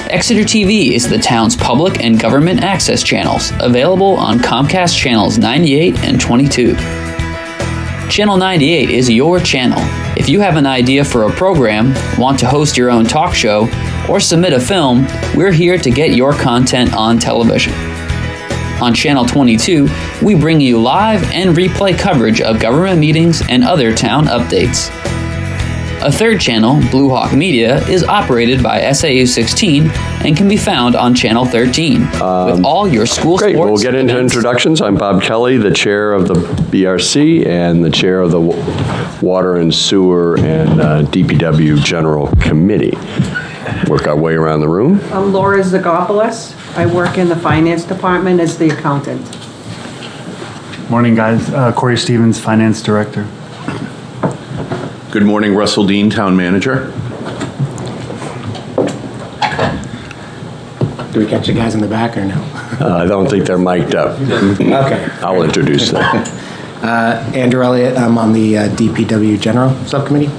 Exeter TV is the town's public and government access channels, available on Comcast channels 98 and 22. Channel 98 is your channel. If you have an idea for a program, want to host your own talk show, or submit a film, we're here to get your content on television. On Channel 22, we bring you live and replay coverage of government meetings and other town updates. A third channel, Blue Hawk Media, is operated by SAU 16 and can be found on Channel 13 with all your school great. sports. We'll get into events. introductions. I'm Bob Kelly, the chair of the BRC and the chair of the Water and Sewer and DPW General Committee. Work our way around the room. I'm Laura Zagopoulos. I work in the finance department as the accountant. Morning, guys. Corey Stevens, Finance Director. Good morning, Russell Dean, Town Manager. Do we catch the guys in the back or no? I don't think they're mic'd up. Okay. I'll introduce them. Andrew Elliott, I'm on the DPW General Subcommittee.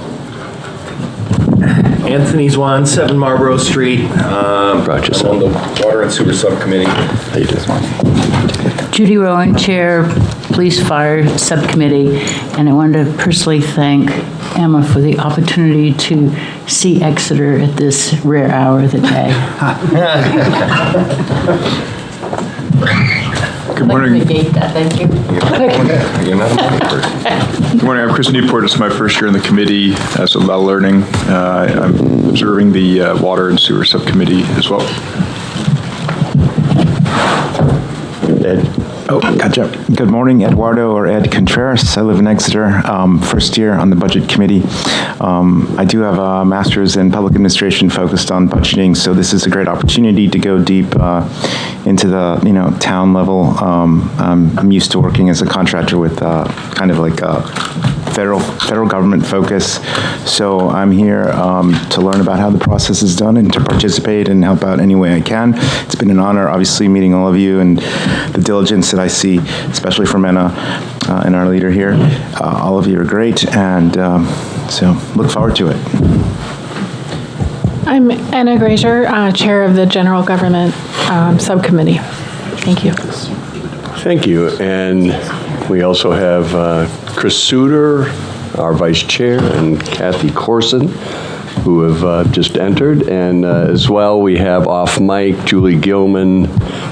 Anthony Zwan, 7 Marlborough Street. Brought yourself. I'm on the Water and Sewer Subcommittee. How you doing? Judy Rowan, Chair, Police Fire Subcommittee, and I wanted to personally thank Emma for the opportunity to see Exeter at this rare hour of the day. Good morning. Negate that, thank you. You're not a morning person. Good morning. I'm Chris Newport. It's my first year in the committee, so a lot of learning. I'm observing the Water and Sewer Subcommittee as well. Ed. Oh, gotcha. Good morning, Eduardo or Ed Contreras. I live in Exeter, first year on the Budget Committee. I do have a master's in public administration focused on budgeting, so this is a great opportunity to go deep into the town level. I'm used to working as a contractor with kind of like a federal government focus, so I'm here to learn about how the process is done and to participate and help out any way I can. It's been an honor, obviously, meeting all of you and the diligence that I see, especially from Anna and our leader here. All of you are great, and so look forward to it. I'm Anna Grazier, Chair of the General Government Subcommittee. Thank you. Thank you. And we also have Chris Suter, our vice chair, and Kathy Corson, who have just entered. And as well, we have off mic Julie Gilman,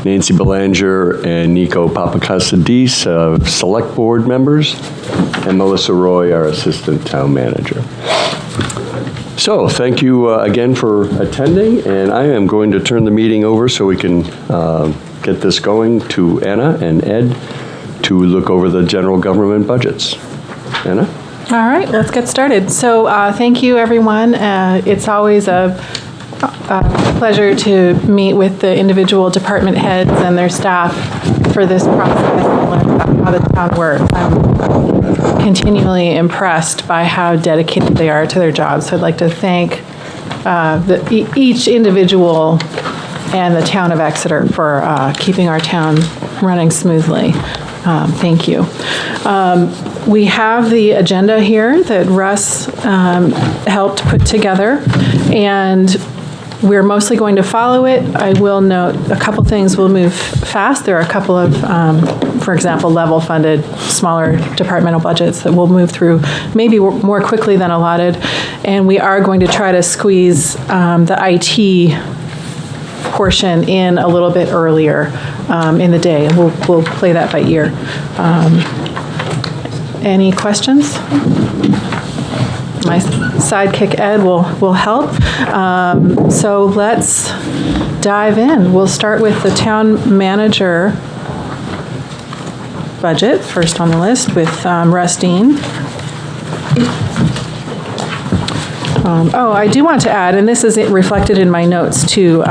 Nancy Belanger, and Nico Papakassadis, select board members, and Melissa Roy, our assistant town manager. So thank you again for attending, and I am going to turn the meeting over so we can get this going to Anna and Ed to look over the general government budgets. Anna? All right, let's get started. So thank you, everyone. It's always a pleasure to meet with the individual department heads and their staff for this process and learn about how the town works. I'm continually impressed by how dedicated they are to their jobs. So I'd like to thank each individual and the town of Exeter for keeping our town running smoothly. Thank you. We have the agenda here that Russ helped put together, and we're mostly going to follow it. I will note a couple things will move fast. There are a couple of, for example, level funded, smaller departmental budgets that we'll move through maybe more quickly than allotted. And we are going to try to squeeze the IT portion in a little bit earlier in the day. And we'll play that by ear. Any questions? My sidekick Ed will help. So let's dive in. We'll start with the town manager budget, first on the list, with Russ Dean. I do want to add, and this is reflected in my notes too,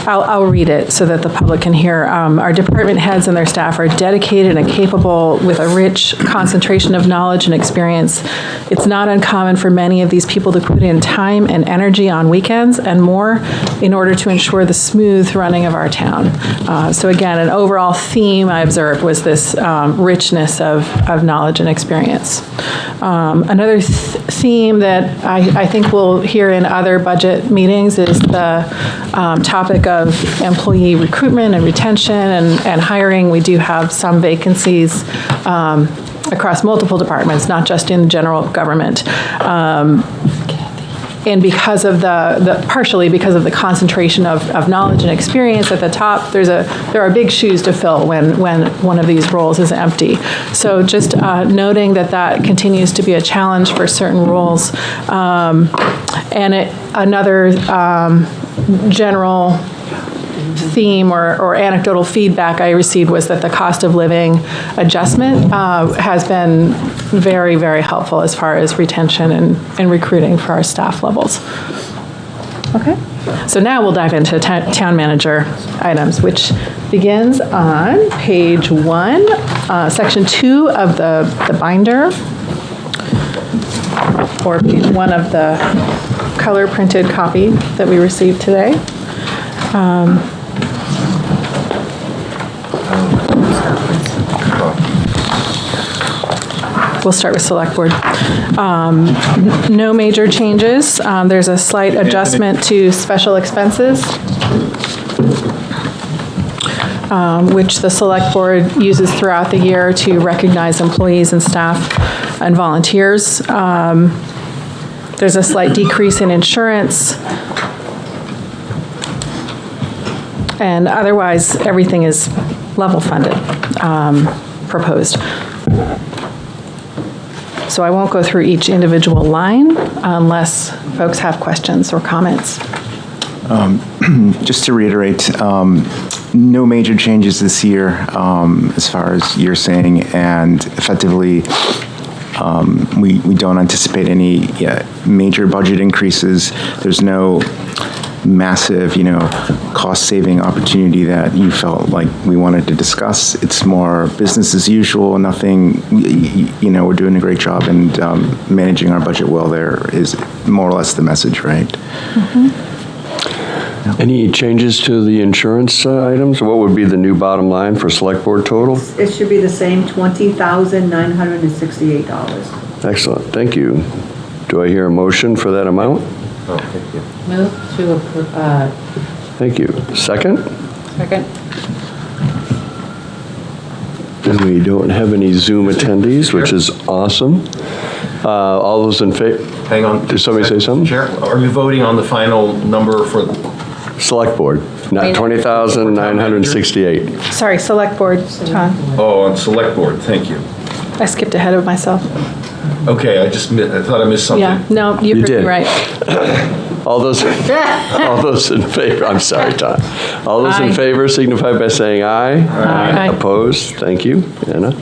I'll read it so that the public can hear. Our department heads and their staff are dedicated and capable with a rich concentration of knowledge and experience. It's not uncommon for many of these people to put in time and energy on weekends and more in order to ensure the smooth running of our town. So again, an overall theme I observed was this richness of knowledge and experience. Another theme that I think we'll hear in other budget meetings is the topic of employee recruitment and retention and hiring. We do have some vacancies across multiple departments, not just in general government. And because of partially because of the concentration of knowledge and experience at the top, there are big shoes to fill when one of these roles is empty. So just noting that continues to be a challenge for certain roles. And another general theme or anecdotal feedback I received was that the cost of living adjustment has been very, very helpful as far as retention and recruiting for our staff levels. Okay, so now we'll dive into town manager items, which begins on page 1, section 2 of the binder, or page 1 of the color printed copy that we received today. We'll start with select board. No major changes. There's a slight adjustment to special expenses, which the select board uses throughout the year to recognize employees and staff and volunteers. There's a slight decrease in insurance. And otherwise, everything is level funded, proposed. So I won't go through each individual line unless folks have questions or comments. Just to reiterate, no major changes this year as far as you're saying, and effectively we don't anticipate any major budget increases. There's no massive, cost-saving opportunity that you felt like we wanted to discuss. It's more business as usual, nothing, we're doing a great job and managing our budget well there is more or less the message, right? Mm-hmm. Any changes to the insurance items? What would be the new bottom line for select board total? It should be the same, $20,968. Excellent, thank you. Do I hear a motion for that amount? Oh, thank you. Move to approve. Thank you. Second? Second. And we don't have any Zoom attendees, which is awesome. All those in favor? Hang on. Did somebody say something? Chair, are you voting on the final number for? Select board, not 20,968. Sorry, select board, John. Oh, on select board, thank you. I skipped ahead of myself. Okay, I thought I missed something. Yeah, no, you You heard me did. right. All those in favor, I'm sorry, Tom. All those in Aye. favor signify by saying aye. Aye. Opposed? Thank you. Anna?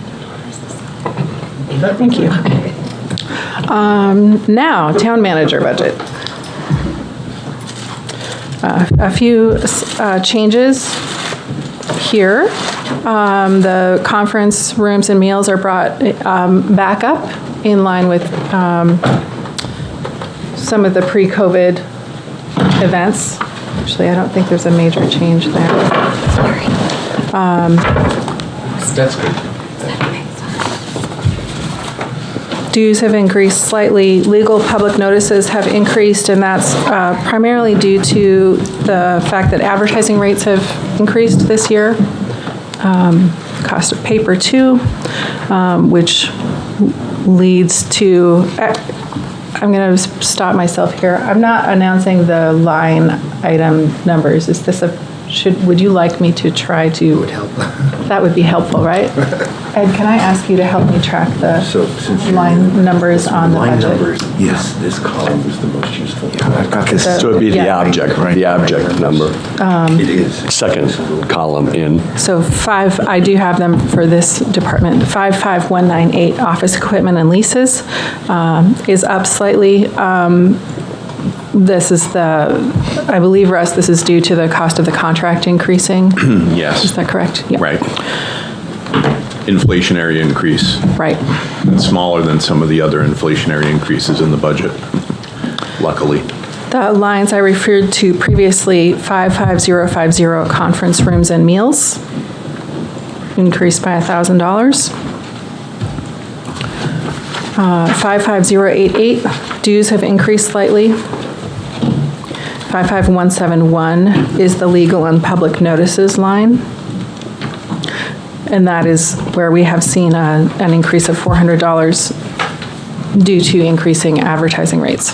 Thank you. Now, town manager budget. A few changes here. The conference rooms and meals are brought back up in line with some of the pre-COVID events. Actually, I don't think there's a major change there. Sorry. That's good. Dues have increased slightly. Legal public notices have increased, and that's primarily due to the fact that advertising rates have increased this year. Cost of paper too, which leads to, I'm going to stop myself here. I'm not announcing the line item numbers. Is this would you like me to try to? It would help. That would be helpful, right? Ed, can I ask you to help me track the So since you're line numbers on the line budget? numbers, this column is the most useful. I've got this. So it'd be the Yeah. object, the object number. It is. Second column in. So I do have them for this department. 55198, office equipment and leases, is up slightly. This is I believe, Russ, this is due to the cost of the contract increasing? Yes. Is that correct? Yeah. Right. Inflationary increase. Right. Smaller than some of the other inflationary increases in the budget, luckily. The lines I referred to previously, 55050, conference rooms and meals, increased by $1,000. 55088, dues have increased slightly. 55171 is the legal and public notices line. And that is where we have seen an increase of $400 due to increasing advertising rates.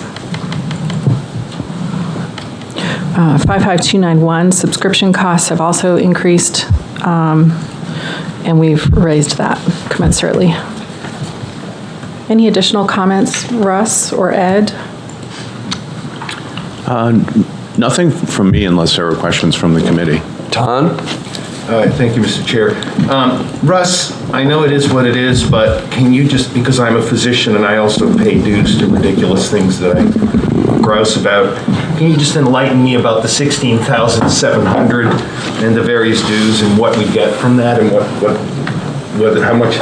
55291, subscription costs have also increased, and we've raised that commensurately. Any additional comments, Russ or Ed? Nothing from me unless there are questions from the committee. Ton? Thank you, Mr. Chair. Russ, I know it is what it is, but can you just, because I'm a physician and I also pay dues to ridiculous things that I grouse about, can you just enlighten me about the $16,700 and the various dues and what we get from that and how much,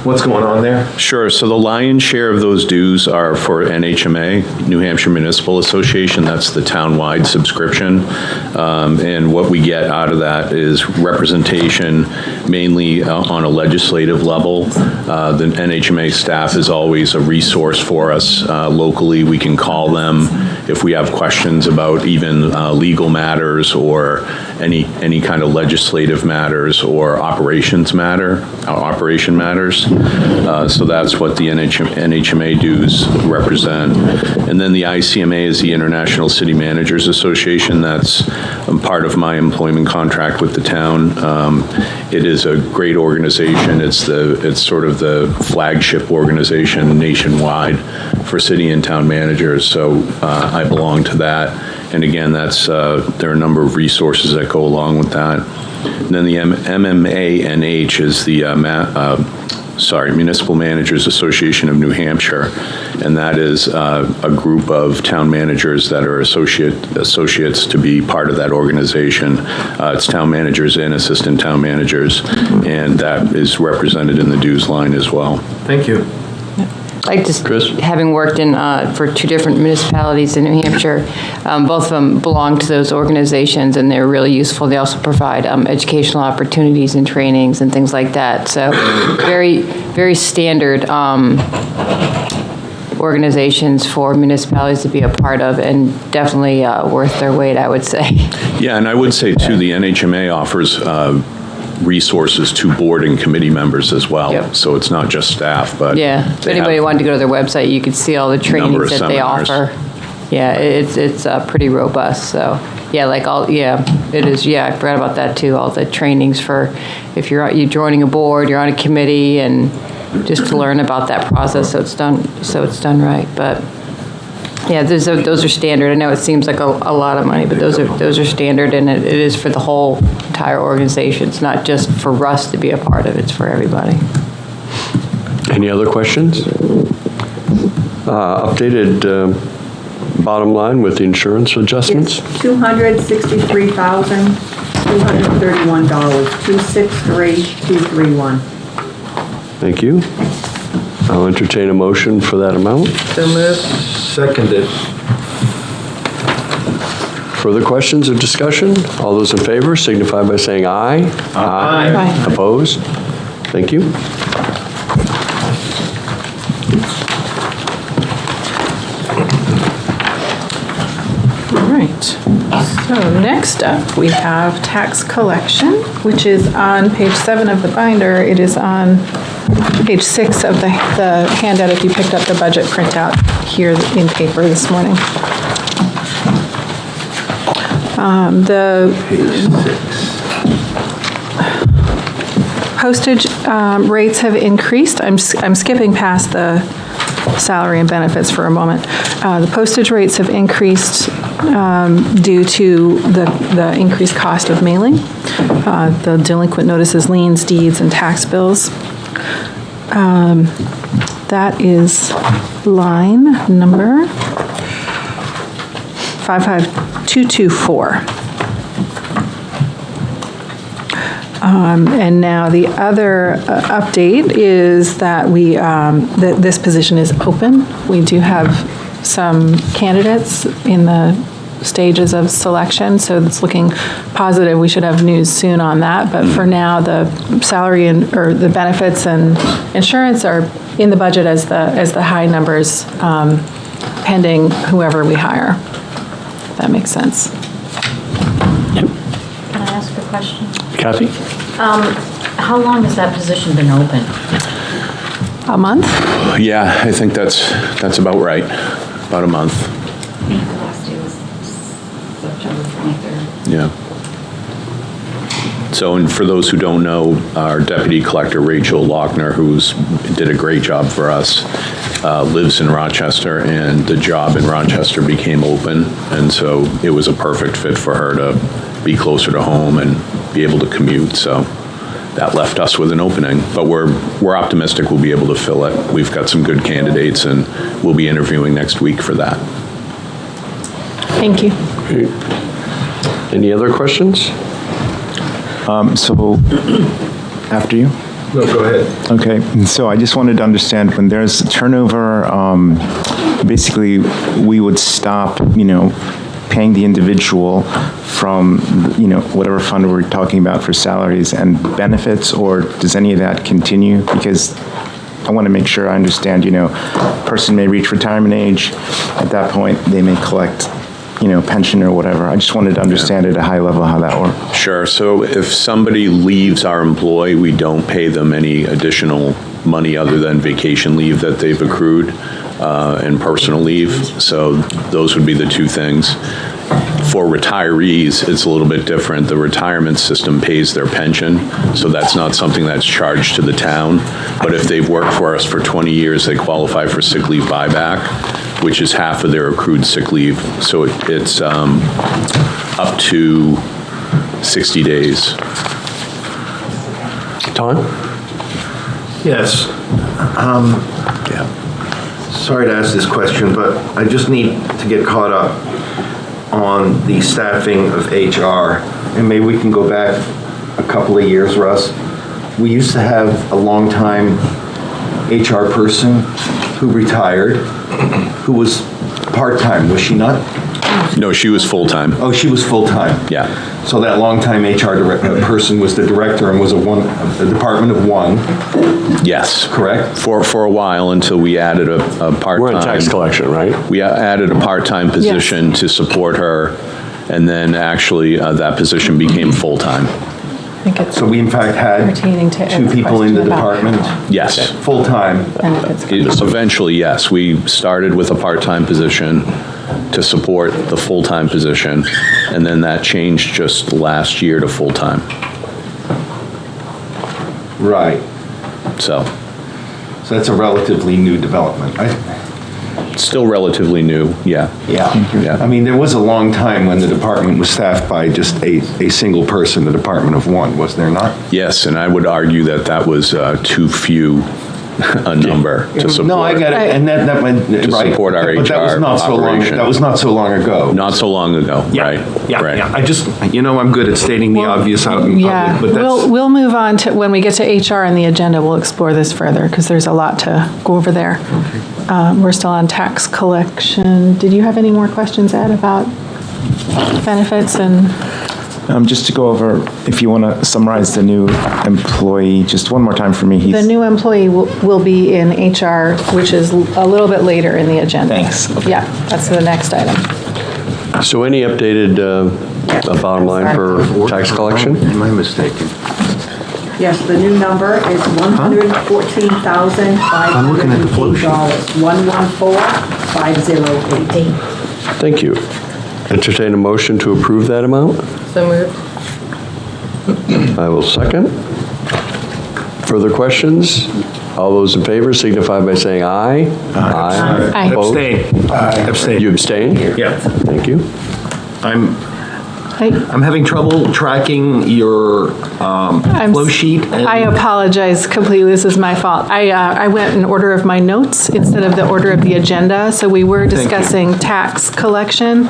what's going on there? Sure. So the lion's share of those dues are for NHMA, New Hampshire Municipal Association. That's the town-wide subscription. And what we get out of that is representation, mainly on a legislative level. The NHMA staff is always a resource for us locally. We can call them if we have questions about even legal matters or any kind of legislative matters or operation matters. So that's what the NHMA dues represent. And then the ICMA is the International City Managers Association. That's part of my employment contract with the town. It is a great organization. It's sort of the flagship organization nationwide for city and town managers. So I belong to that. And again, there are a number of resources that go along with that. And then the MMANH is the Municipal Managers Association of New Hampshire, and that is a group of town managers that are associates to be part of that organization. It's town managers and assistant town managers, and that is represented in the dues line as well. Thank you. Like just Chris? having worked in for two different municipalities in New Hampshire, both of them belong to those organizations and they're really useful. They also provide educational opportunities and trainings and things like that. So very, very standard organizations for municipalities to be a part of and definitely worth their weight, I would say. Yeah, and I would say too, the NHMA offers resources to board and committee members as well. Yep. So it's not just staff, but yeah, if anybody wanted to go to their website, you could see all the trainings that they offer. Yeah, it's pretty robust. So yeah, it is. Yeah, I forgot about that too. All the trainings for if you're joining a board, you're on a committee, and just to learn about that process, so it's done right. But yeah, those are standard. I know it seems like a lot of money, but those are standard, and it is for the whole entire organization. It's not just for Russ to be a part of. It's for everybody. Any other questions? Updated bottom line with the insurance adjustments? It's $263,231, 263,231. Thank you. I'll entertain a motion for that amount. So moved. Seconded. Further questions or discussion? All those in favor signify by saying aye. Aye. Aye. Opposed? Thank you. All right. So next up, we have tax collection, which is on page 7 of the binder. It is on page 6 of the handout if you picked up the budget printout here in paper this morning. The postage rates have increased. I'm skipping past the salary and benefits for a moment. The postage rates have increased due to the increased cost of mailing, the delinquent notices, liens, deeds, and tax bills. That is line number 55224. And now the other update is that that this position is open. We do have some candidates in the stages of selection, so it's looking positive. We should have news soon on that, but for now, the salary or the benefits and insurance are in the budget as the high numbers, pending whoever we hire. If that makes sense. Can I ask a question? Kathy? How long has that position been open? A month? Yeah, I think that's about right, about a month. I think the last day was September 23rd. Yeah. So, and for those who don't know, our Deputy Collector, Rachel Lochner, did a great job for us, lives in Rochester, and the job in Rochester became open, and so it was a perfect fit for her to be closer to home and be able to commute, so that left us with an opening. But we're optimistic we'll be able to fill it. We've got some good candidates, and we'll be interviewing next week for that. Thank you. Okay. Any other questions? So, after you? No, go ahead. Okay, so I just wanted to understand, when there's turnover, basically, we would stop, paying the individual from, whatever fund we're talking about for salaries and benefits, or does any of that continue? Because I want to make sure I understand, person may reach retirement age, at that point, they may collect, pension or whatever. I just wanted to understand at a high level how that works. Sure. So if somebody leaves our employ, we don't pay them any additional money other than vacation leave that they've accrued and personal leave. So those would be the two things. For retirees, it's a little bit different. The retirement system pays their pension, so that's not something that's charged to the town. But if they've worked for us for 20 years, they qualify for sick leave buyback, which is half of their accrued sick leave. So it's up to 60 days. Tom? Yes. Yeah. Sorry to ask this question, but I just need to get caught up on the staffing of HR. And maybe we can go back a couple of years, Russ. We used to have a longtime HR person who retired, who was part-time, was she not? No, she was full-time. Oh, she was full-time. Yeah. So that longtime HR person was the director and was a department of one. Yes. Correct? For a while, until we added a part-time. We're in tax collection, right? We added a part-time position to support her, and then actually that position became full-time. So we in fact had Pertaining to two Ed's people in the question about department? Yes. Full-time? Eventually, yes. We started with a part-time position to support the full-time position, and then that changed just last year to full-time. Right. So that's a relatively new development. still relatively new, yeah. Yeah. I mean, there was a long time when the department was staffed by just a single person, the department of one, was there not? Yes, and I would argue that that was too few a number to support. No, I get it, and that went, To right. support our But that was HR not so long. operation. That was not so long ago. Not so long ago, right. Right. I just, I'm good at stating the obvious out in Yeah, public, but that's. we'll move on to, when we get to HR and the agenda, we'll explore this further, because there's a lot to go over there. We're still on tax collection. Did you have any more questions, Ed, about benefits and? Just to go over, if you want to summarize the new employee, just one more time for me. The new employee will be in HR, which is a little bit later in the agenda. Thanks. Okay. Yeah, that's the next item. So any updated bottom line for tax collection? Am I mistaken? Yes, the new number is $114,508. 114,508. Thank you. Entertain a motion to approve that amount? So moved. I will second. Further questions? All those in favor signify by saying aye. Aye. Opposed? Abstain. Abstain. You abstain? Yeah. Thank you. I'm I'm having trouble tracking your flow sheet. I apologize completely. This is my fault. I went in order of my notes instead of the order of the agenda. So we were discussing tax collection,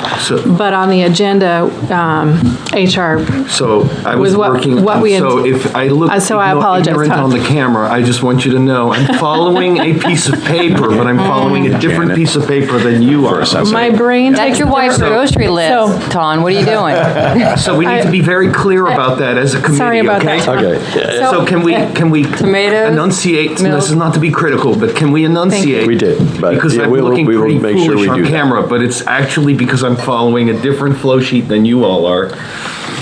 but on the agenda, HR. So I was working. So if I look ignorant on the camera, I just want you to know I'm following a piece of paper, but I'm following a different piece of paper than you are. My brain That's takes your wife's grocery list, Ton. What are you doing? So we need to be very clear about that as a committee, Sorry about okay? that. Okay. So can we Tomatoes, enunciate, milk. this is not to be critical, but can we enunciate? We did, but Because yeah, I'm we will looking pretty make sure foolish we on do that. camera, but it's actually because I'm following a different flow sheet than you all are.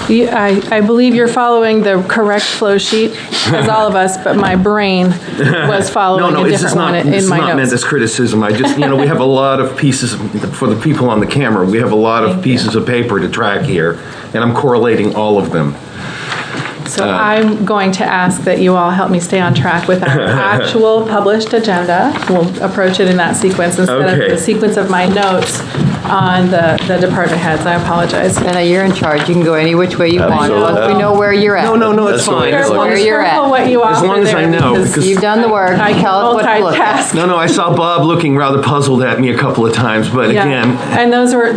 I believe you're following the correct flow sheet, as all of us, but my brain was following a different one in my This is not meant notes. as criticism. I just, we have a lot of pieces, for the people on the camera, we have a lot of pieces of paper to track here, and I'm correlating all of them. So I'm going to ask that you all help me stay on track with our actual published agenda. We'll approach it in that sequence instead of the sequence of my notes on the department heads. I apologize. Anna, you're in charge. You can go any which way you want. Once we know where you're at. No, it's fine. Where you're at. What you As offer long as I there, know, because because You've done the work. I can Tell us what to look at. multitask. No, I saw Bob looking rather puzzled at me a couple of times, but Yeah. again, And those are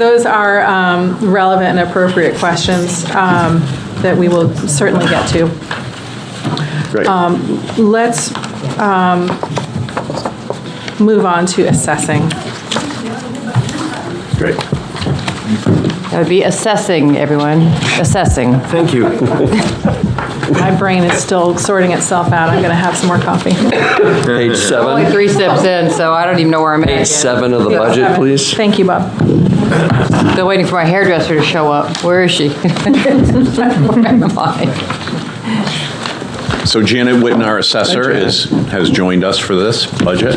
relevant and appropriate questions that we will certainly get to. Great. Let's move on to assessing. Great. That would be assessing, everyone. Assessing. thank you. My brain is still sorting itself out. I'm going to have some more coffee. Page Only 7. 3 steps in, so I don't even know where I'm at. Page yet. 7 of the budget, please. Thank you, Bob. Still waiting for my hairdresser to show up. Where is she? Where am I? So Janet Witten, our assessor, has joined us for this budget.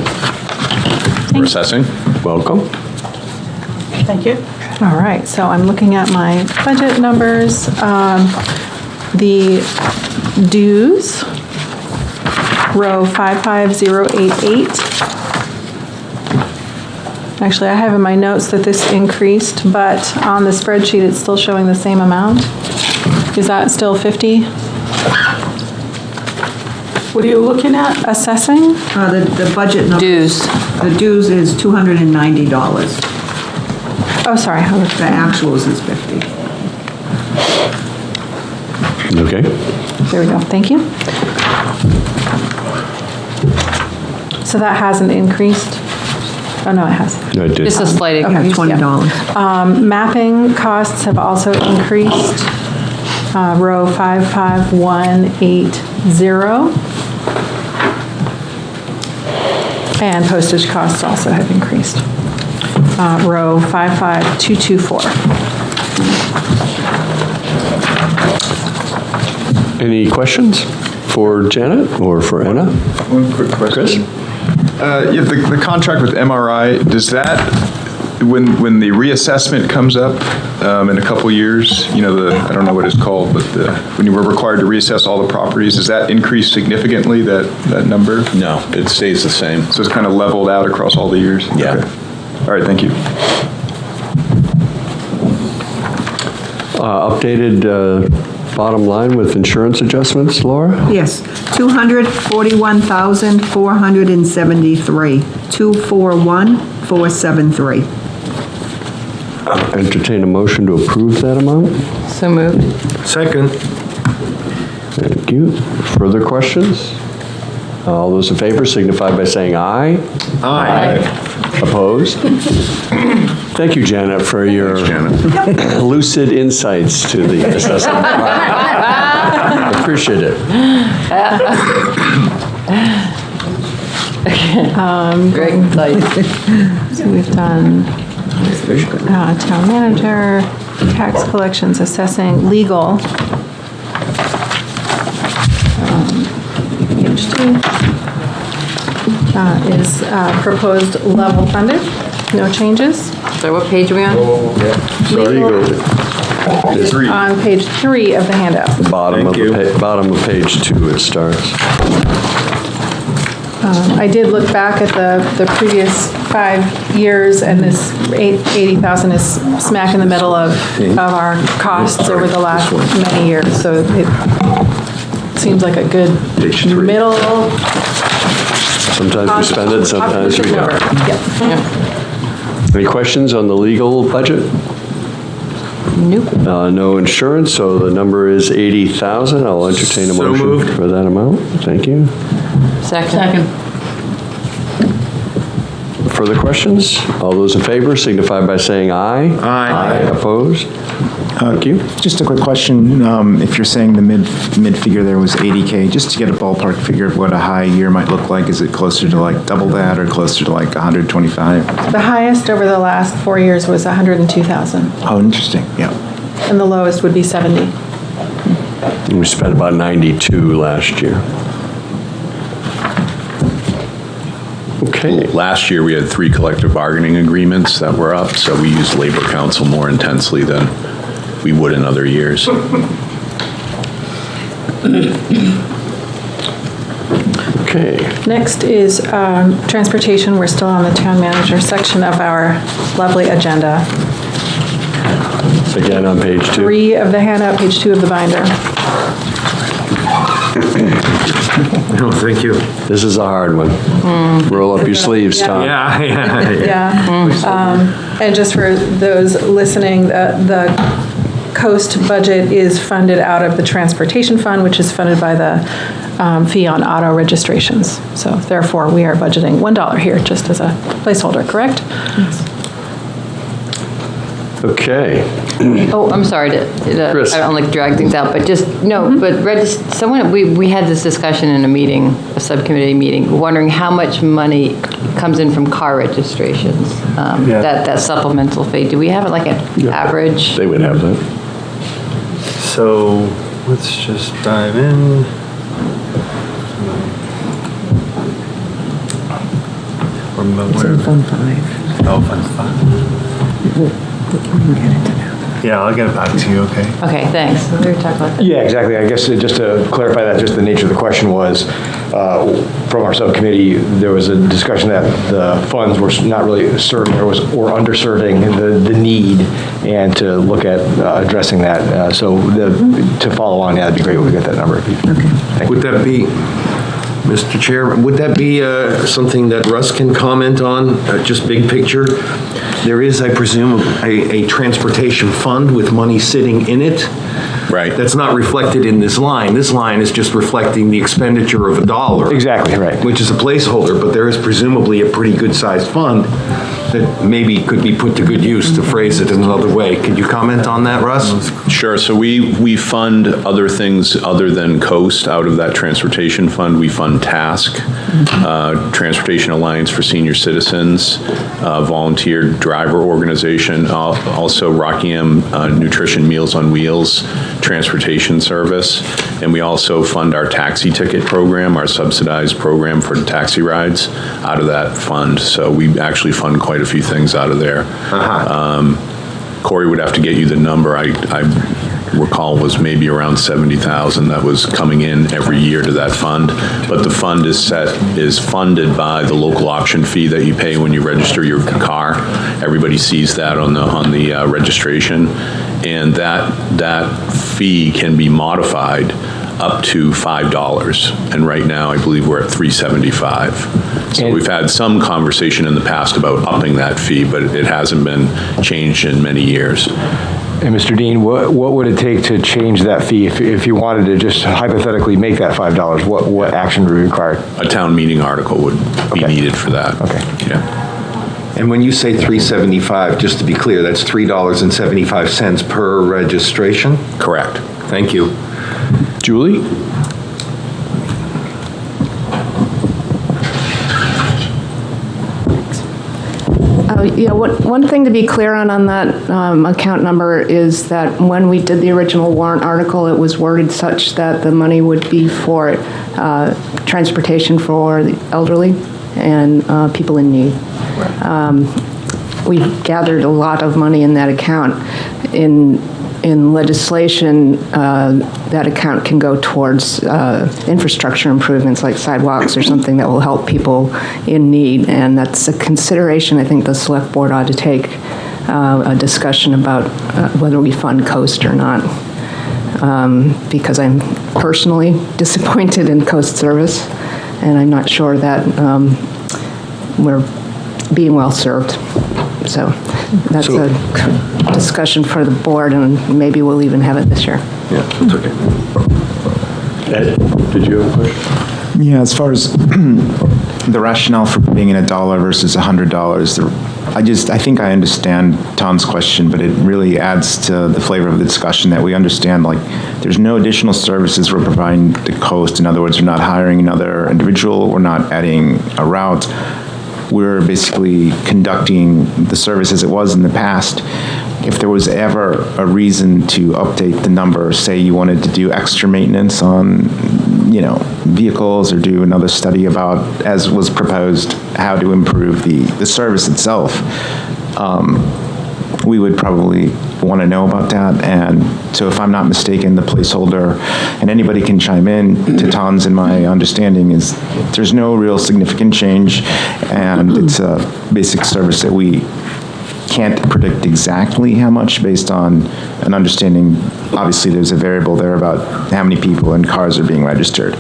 For assessing. Welcome. Thank you. All right, so I'm looking at my budget numbers. The dues, row 55088. Actually, I have in my notes that this increased, but on the spreadsheet, it's still showing the same amount. Is that still 50? What are you looking at? Assessing? The budget number. Dues. The dues is $290. Oh, sorry. The actuals is 50. Okay. There we go, thank you. So that hasn't increased? Oh, no, it has. No, it did. Just a slight Okay, increase. $20. Mapping costs have also increased, row 55180. And postage costs also have increased, row 55224. Any questions for Janet or for Anna? One quick question. Yeah, the contract with MRI, does that, when the reassessment comes up in a couple years, I don't know what it's called, but when you were required to reassess all the properties, does that increase significantly, that number? No, it stays the same. So it's kind of leveled out across all the years? Yeah. Okay. All right, thank you. Updated bottom line with insurance adjustments, Laura? Yes, $241,473. 241,473. Entertain a motion to approve that amount? So moved. Second. Thank you. Further questions? All those in favor signify by saying aye. Aye. Opposed? Thank you, Janet, for your lucid insights to the assessment. Appreciate it. Great insight. So we've done town manager, tax collections, assessing, legal. Page 2 is proposed level funded, no changes. So what page are we on? Sorry, you go On page 3 of the handout. bottom of page 2 it starts. I did look back at the previous 5 years, and this 80,000 is smack in the middle of our costs over the last many years. So it seems like a good middle. Sometimes we spend it, sometimes we don't. Yep. Any questions on the legal budget? Nope. No insurance, so the number is 80,000. I'll entertain a So motion moved. for that amount. Thank you. Second. Further questions? All those in favor signify by saying aye. Aye. Opposed? Thank you. Just a quick question. If you're saying the mid figure there was 80K, just to get a ballpark figure of what a high year might look like, is it closer to like double that or closer to like 125? The highest over the last 4 years was 102,000, Oh, interesting. Yeah. and the lowest would be 70. We spent about 92 last year. Okay. Last year, we had 3 collective bargaining agreements that were up, so we used Labor Council more intensely than we would in other years. Okay. Next is transportation. We're still on the town manager section of our lovely agenda. Again, on page 2. 3 of the handout, page 2 of the binder. No, thank you. This is a hard one. Roll up your sleeves, Tom. Yeah. And just for those listening, the coast budget is funded out of the transportation fund, which is funded by the fee on auto registrations. So therefore, we are budgeting $1 here, just as a placeholder, correct? Okay. Oh, I'm sorry to Chris. I don't like drag things out, but just, no, but we had this discussion in a meeting, a subcommittee meeting, wondering how much money comes in from car registrations, that supplemental fee. Do we have like an average? They would have that. So let's just dive in. Fund 5. Oh, Fund 5. Yeah, I'll get it back to you, okay? Okay, thanks. We were talking about that. Yeah, exactly. I guess just to clarify that, just the nature of the question was, from our subcommittee, there was a discussion that the funds were not really serving or underserving the need, and to look at addressing that. To follow on, that'd be great if we get that number. Okay. Would that be, Mr. Chair, would that be something that Russ can comment on, just big picture? There is, I presume, a transportation fund with money sitting in it. Right. That's not reflected in this line. This line is just reflecting the expenditure of $1. Exactly, right. Which is a placeholder, but there is presumably a pretty good-sized fund that maybe could be put to good use, to phrase it in another way. Could you comment on that, Russ? Sure. So we fund other things other than coast out of that transportation fund. We fund TASK, Transportation Alliance for Senior Citizens, volunteer driver organization, also Rockingham Nutrition Meals on Wheels transportation service, and we also fund our taxi ticket program, our subsidized program for taxi rides, out of that fund. So we actually fund quite a few things out of there. Corey would have to get you the number. I recall was maybe around 70,000 that was coming in every year to that fund. But the fund is funded by the local option fee that you pay when you register your car. Everybody sees that on the registration, and that fee can be modified up to $5. And right now, I believe we're at $3.75. So we've had some conversation in the past about upping that fee, but it hasn't been changed in many years. And Mr. Dean, what would it take to change that fee? If you wanted to just hypothetically make that $5, what action would be required? A town meeting article would be needed for that. Okay. Yeah. And when you say $3.75, just to be clear, that's $3.75 per registration? Correct. Thank you. Julie? Yeah, one thing to be clear on that account number is that when we did the original warrant article, it was worded such that the money would be for transportation for the elderly and people in need. We've gathered a lot of money in that account. In in legislation, that account can go towards infrastructure improvements like sidewalks or something that will help people in need. And that's a consideration I think the select board ought to take, a discussion about whether we fund Coast or not. Because I'm personally disappointed in Coast Service, and I'm not sure that we're being well served. So that's a discussion for the board, and maybe we'll even have it this year. Yeah, that's okay. Ed, did you have a question? Yeah, as far as the rationale for putting in $1 versus $100, I think I understand Tom's question, but it really adds to the flavor of the discussion that we understand, like, there's no additional services we're providing to Coast. In other words, we're not hiring another individual, we're not adding a route. We're basically conducting the service as it was in the past. If there was ever a reason to update the number, say you wanted to do extra maintenance on, vehicles, or do another study about, as was proposed, how to improve the service itself, we would probably want to know about that. And so if I'm not mistaken, the placeholder, and anybody can chime in, to Tom's and my understanding, is there's no real significant change, and it's a basic service that we can't predict exactly how much based on an understanding. Obviously, there's a variable there about how many people and cars are being registered.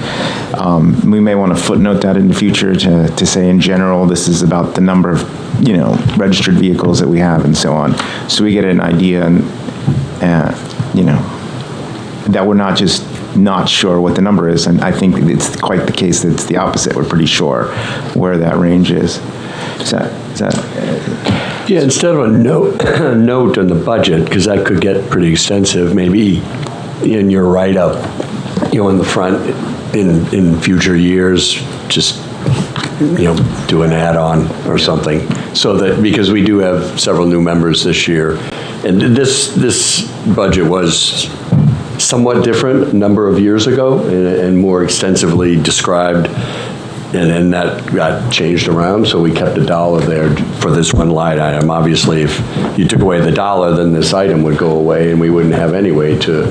We may want to footnote that in the future to say, in general, this is about the number of, registered vehicles that we have and so on. So we get an idea, and, that we're not just not sure what the number is. And I think it's quite the case that it's the opposite. We're pretty sure where that range is. Is that Yeah, instead of a note in the budget, because that could get pretty extensive, maybe in your write-up, in the front, in future years, just, do an add-on or something. So that, because we do have several new members this year, and this budget was somewhat different a number of years ago and more extensively described. And then that got changed around, so we kept $1 there for this one line item. Obviously, if you took away the $1, then this item would go away, and we wouldn't have any way to,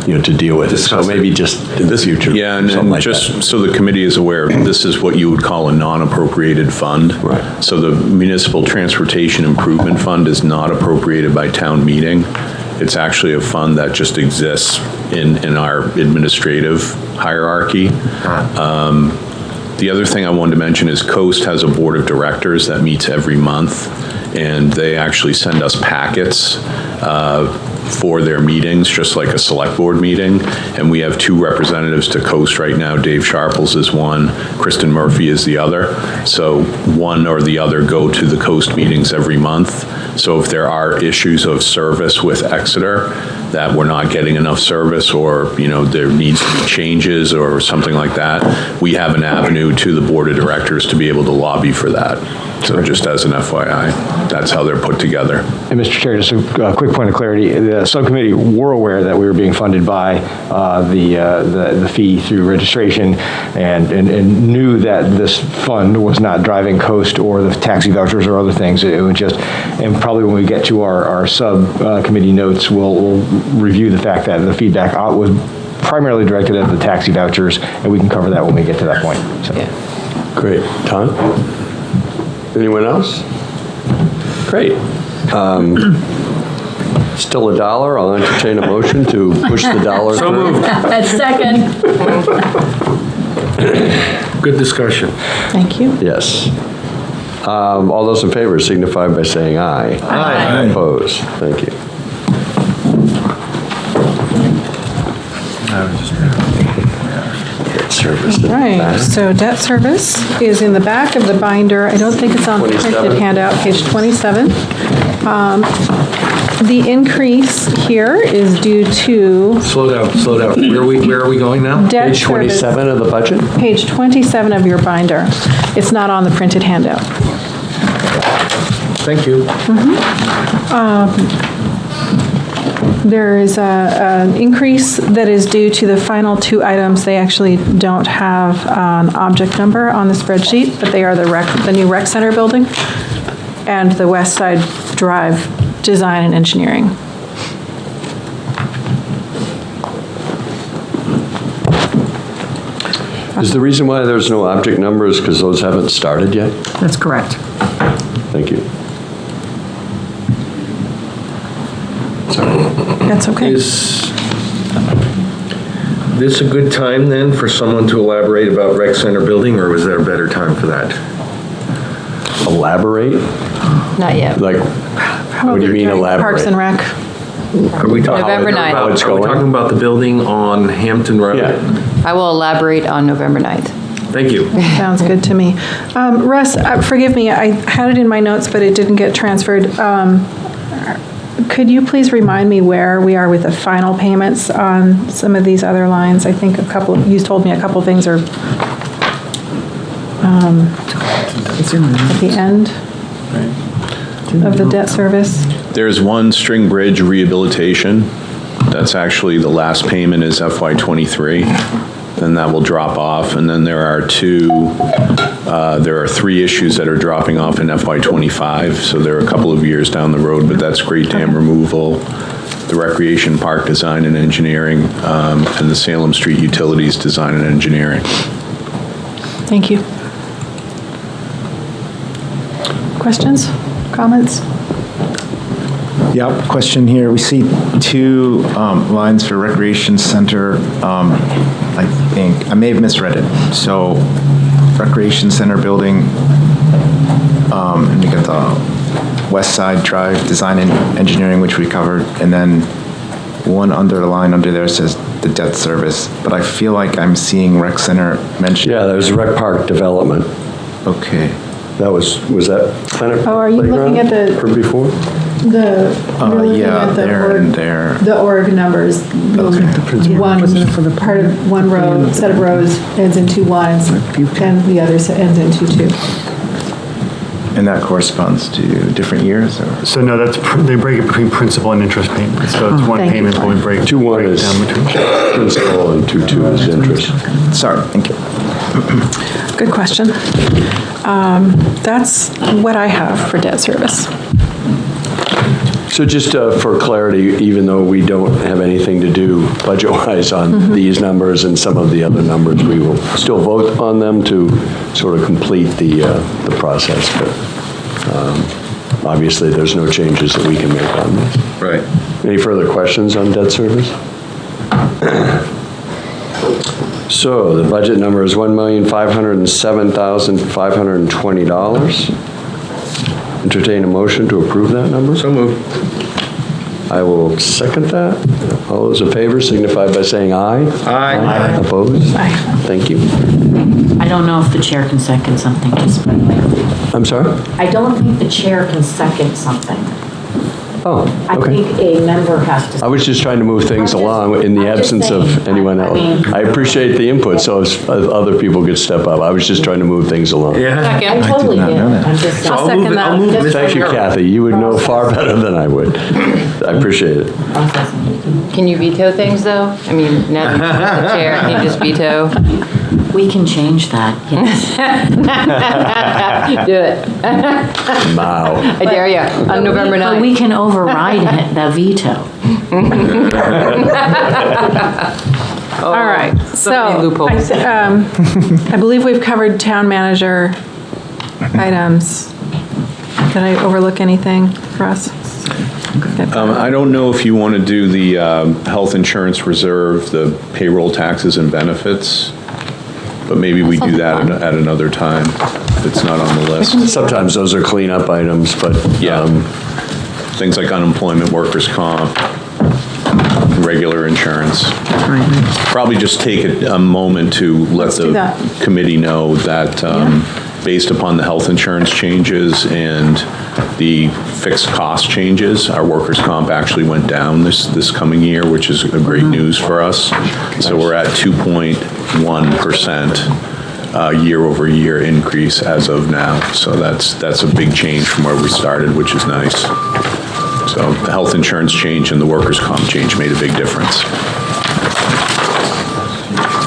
to deal with it. So maybe just in the future. Yeah, and like just that. so the committee is aware, this is what you would call a non-appropriated fund. Right. So the Municipal Transportation Improvement Fund is not appropriated by town meeting. It's actually a fund that just exists in our administrative hierarchy. The other thing I wanted to mention is Coast has a board of directors that meets every month, and they actually send us packets for their meetings, just like a select board meeting. And we have 2 representatives to Coast right now. Dave Sharples is one, Kristen Murphy is the other. So one or the other go to the Coast meetings every month. So if there are issues of service with Exeter, that we're not getting enough service, or there needs to be changes or something like that, we have an avenue to the board of directors to be able to lobby for that. So just as an FYI, that's how they're put together. And Mr. Chair, just a quick point of clarity. The subcommittee were aware that we were being funded by the fee through registration, and knew that this fund was not driving Coast or the taxi vouchers or other things. It would just, and probably when we get to our subcommittee notes, we'll review the fact that the feedback was primarily directed at the taxi vouchers, and we can cover that when we get to that point. So. Yeah. Great. Tom? Anyone else? Great. Still $1. I'll entertain a motion to push the $1 So through. moved. Second. Good discussion. Thank you. Yes. All those in favor signify by saying aye. Aye. Opposed? Thank you. Debt service. in the Right, back. so debt service is in the back of the binder. I don't think it's on the printed 27. handout, page 27. The increase here is due to Slow down. Where are we going now? debt Page service. 27 of the budget? Page 27 of your binder. It's not on the printed handout. Thank you. There is an increase that is due to the final 2 items. They actually don't have an object number on the spreadsheet, but they are the new rec center building and the West Side Drive design and engineering. Is the reason why there's no object numbers because those haven't started yet? That's correct. Thank you. That's okay. Is this a good time then for someone to elaborate about rec center building, or was there a better time for that? Elaborate? Not yet. Like, what do you mean elaborate? Parks and Rec. Are we talking November 9th. Are we talking about the building on Hampton Road? Yeah. I will elaborate on November 9th. Thank you. Sounds good to me. Russ, forgive me, I had it in my notes, but it didn't get transferred. Could you please remind me where we are with the final payments on some of these other lines? I think you told me a couple things are at the end of the debt service. There's one string bridge rehabilitation. That's actually, the last payment is FY '23. Then that will drop off. And then there are three issues that are dropping off in FY '25. So they're a couple of years down the road, but that's Great Dam removal, the Recreation Park design and engineering, and the Salem Street Utilities design and engineering. Thank you. Questions, comments? Yeah, question here. We see two lines for Recreation Center. I think, I may have misread it. So Recreation Center building, and we got the West Side Drive Design and Engineering, which we covered, and then one line under there says the debt service, but I feel like I'm seeing Rec Center mentioned. Yeah, there's Rec Park Development. Okay. That was that Planet Oh, are you looking at the- From before? You're looking yeah, at there and there. The org numbers. One, part of one row, set of rows ends in 2 1s, and the other ends in 2 2. And that corresponds to different years, or? So no, they break it between principal and interest payments. So it's one Thank you. payment, but we break 2-1 is down between. principal and 2-2 is interest. Sorry, thank you. Good question. That's what I have for debt service. So just for clarity, even though we don't have anything to do budget-wise on these numbers and some of the other numbers, we will still vote on them to sort of complete the process. But obviously, there's no changes that we can make on this. Right. Any further questions on debt service? So the budget number is $1,507,520. Entertain a motion to approve that number? So moved. I will second that. All those in favor signify by saying aye. Aye. Opposed? Aye. Thank you. I don't know if the chair can second something, just by the way. I'm sorry? I don't think the chair can second something. Oh, I okay. think a member has to. I was just trying to move things along in the I'm just absence of saying, anyone I else. mean- I appreciate the input, so as other people could step up. I was just trying to move things along. Yeah. I totally not get know it. that. I'm just saying. I'll second I'll move that. Mr. Thank you, Chair. Kathy. You would know far better than I would. I appreciate it. Can you veto things, though? I mean, now that you're the chair, can you just veto? We can change that, yes. Do it. Wow. I dare you, on November But 9th. we can override it, the veto. All right, so many loopholes. I believe we've covered town manager items. Did I overlook anything for us? I don't know if you want to do the health insurance reserve, the payroll taxes and benefits, but maybe we do that at another time. If it's not on the list. Sometimes those are cleanup items, but Yeah. Things like unemployment, workers' comp, regular insurance. Probably just take a moment to let Let's do the that. committee know that based upon the health insurance changes and the fixed cost changes, our workers' comp actually went down this coming year, which is a great news for us. So we're at 2.1% year over year increase as of now. So that's a big change from where we started, which is nice. So the health insurance change and the workers' comp change made a big difference.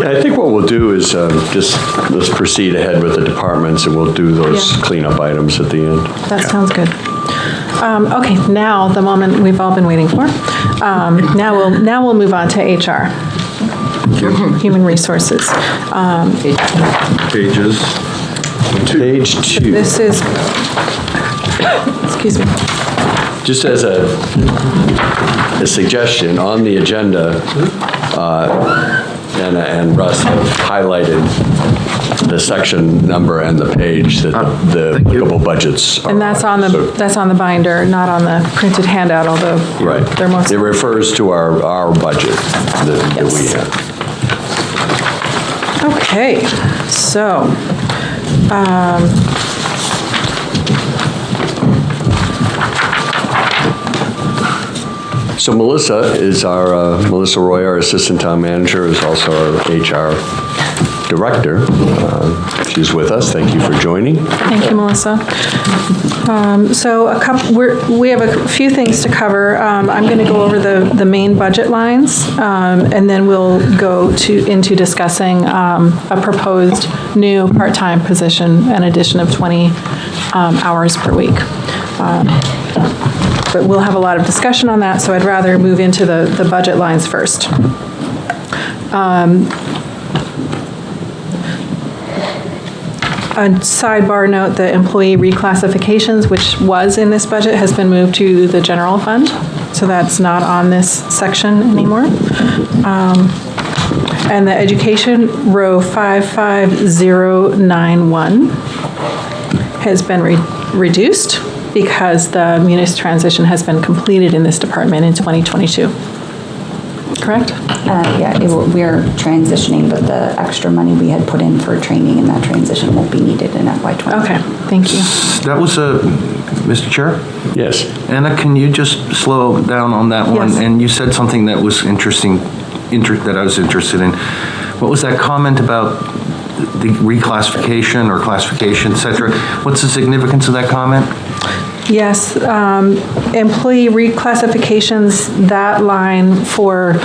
Yeah, I think what we'll do is let's proceed ahead with the departments and we'll do those cleanup items at the end. That sounds good. Okay, now the moment we've all been waiting for. Now we'll move on to HR. Thank you. Human Resources. Pages. Page 2. This is, excuse me. Just as a suggestion, on the agenda, and Russ have highlighted the section number and the page that the applicable budgets are. And that's on the binder, not on the printed handout, although Right. they're most. It refers to our budget that we have. Okay, so, So Melissa Roy, our Assistant Town Manager, is also our HR Director. She's with us. Thank you for joining. thank you, Melissa. So we have a few things to cover. I'm going to go over the main budget lines, and then we'll go into discussing a proposed new part-time position, an addition of 20 hours per week. But we'll have a lot of discussion on that, so I'd rather move into the budget lines first. A sidebar note, the employee reclassifications, which was in this budget, has been moved to the general fund, so that's not on this section anymore. And the education, row 55091, has been reduced because the munis transition has been completed in this department in 2022. Correct? Yeah, we are transitioning, but the extra money we had put in for training in that transition won't be needed in FY20. Okay, thank you. That was Mr. Chair? Yes. Anna, can you just slow down on that one? Yes. And you said something that was interesting, that I was interested in. What was that comment about the reclassification or classification, et cetera? What's the significance of that comment? Yes, employee reclassifications, that line for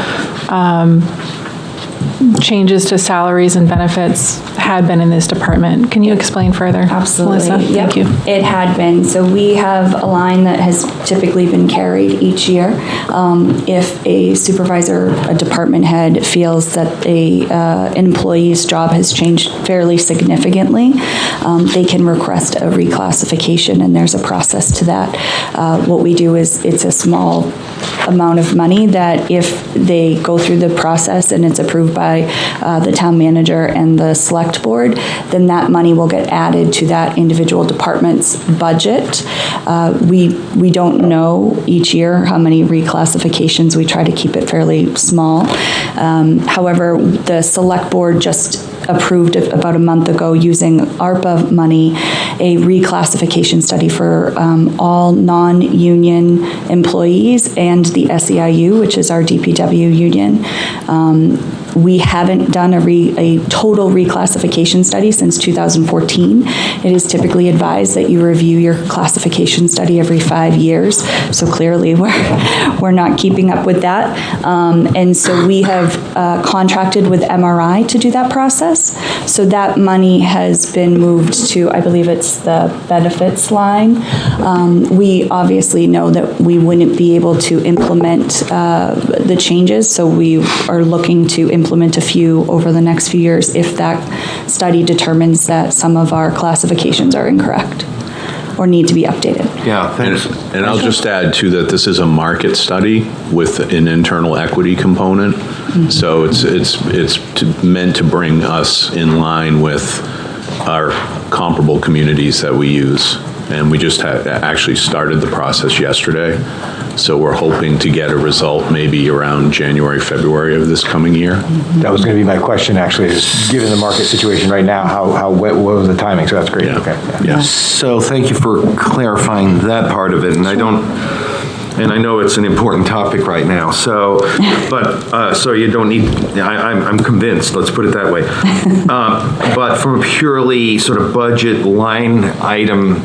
changes to salaries and benefits had been in this department. Can you explain further? Absolutely. Melissa? Yep. Thank you. It had been. So we have a line that has typically been carried each year. If a supervisor, a department head feels that an employee's job has changed fairly significantly, they can request a reclassification, and there's a process to that. What we do is it's a small amount of money that if they go through the process and it's approved by the town manager and the select board, then that money will get added to that individual department's budget. We don't know each year how many reclassifications. We try to keep it fairly small. However, the select board just approved about a month ago using ARPA money a reclassification study for all non-union employees and the SEIU, which is our DPW union. We haven't done a total reclassification study since 2014. It is typically advised that you review your classification study every 5 years. So clearly we're not keeping up with that. And so we have contracted with MRI to do that process. So that money has been moved to, I believe it's the benefits line. We obviously know that we wouldn't be able to implement the changes. So we are looking to implement a few over the next few years if that study determines that some of our classifications are incorrect or need to be updated. Yeah, thanks. And I'll just add too that this is a market study with an internal equity component. Mm-hmm. So it's meant to bring us in line with our comparable communities that we use. And we just actually started the process yesterday. So we're hoping to get a result maybe around January, February of this coming year. That was going to be my question, actually, is given the market situation right now, what was the timing? So that's great. Yeah. Okay. Yeah. So thank you for clarifying that part of it. And I know it's an important topic right now. So, so you don't need, I'm convinced, let's put it that way. But from a purely sort of budget line item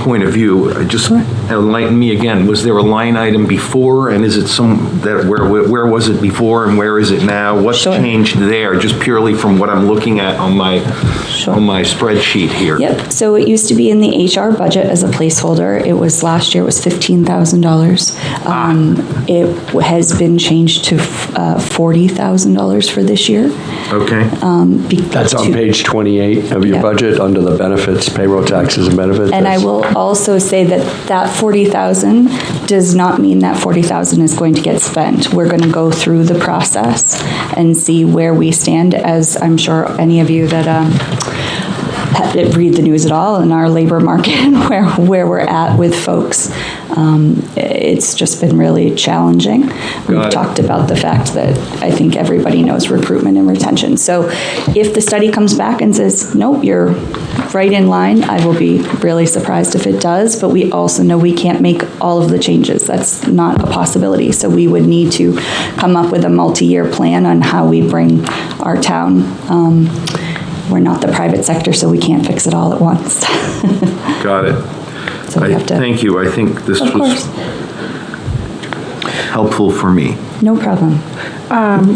point of view, just enlighten me again. Was there a line item before, and is it where was it before and where is it now? What's changed there, just purely from what I'm looking at on my spreadsheet here? Yep, so it used to be in the HR budget as a placeholder. It was, last year, it was $15,000. It has been changed to $40,000 for this year. Okay. That's on page 28 of your budget, under the benefits, payroll taxes and benefits. And I will also say that 40,000 does not mean that 40,000 is going to get spent. We're going to go through the process and see where we stand, as I'm sure any of you that read the news at all in our labor market and where we're at with folks. It's just been really challenging. We've talked about the fact that I think everybody knows recruitment and retention. So if the study comes back and says, nope, you're right in line, I will be really surprised if it does, but we also know we can't make all of the changes. That's not a possibility. So we would need to come up with a multi-year plan on how we bring our town. We're not the private sector, so we can't fix it all at once. Got it. So we have to. Thank you. I think this was helpful for me. No problem.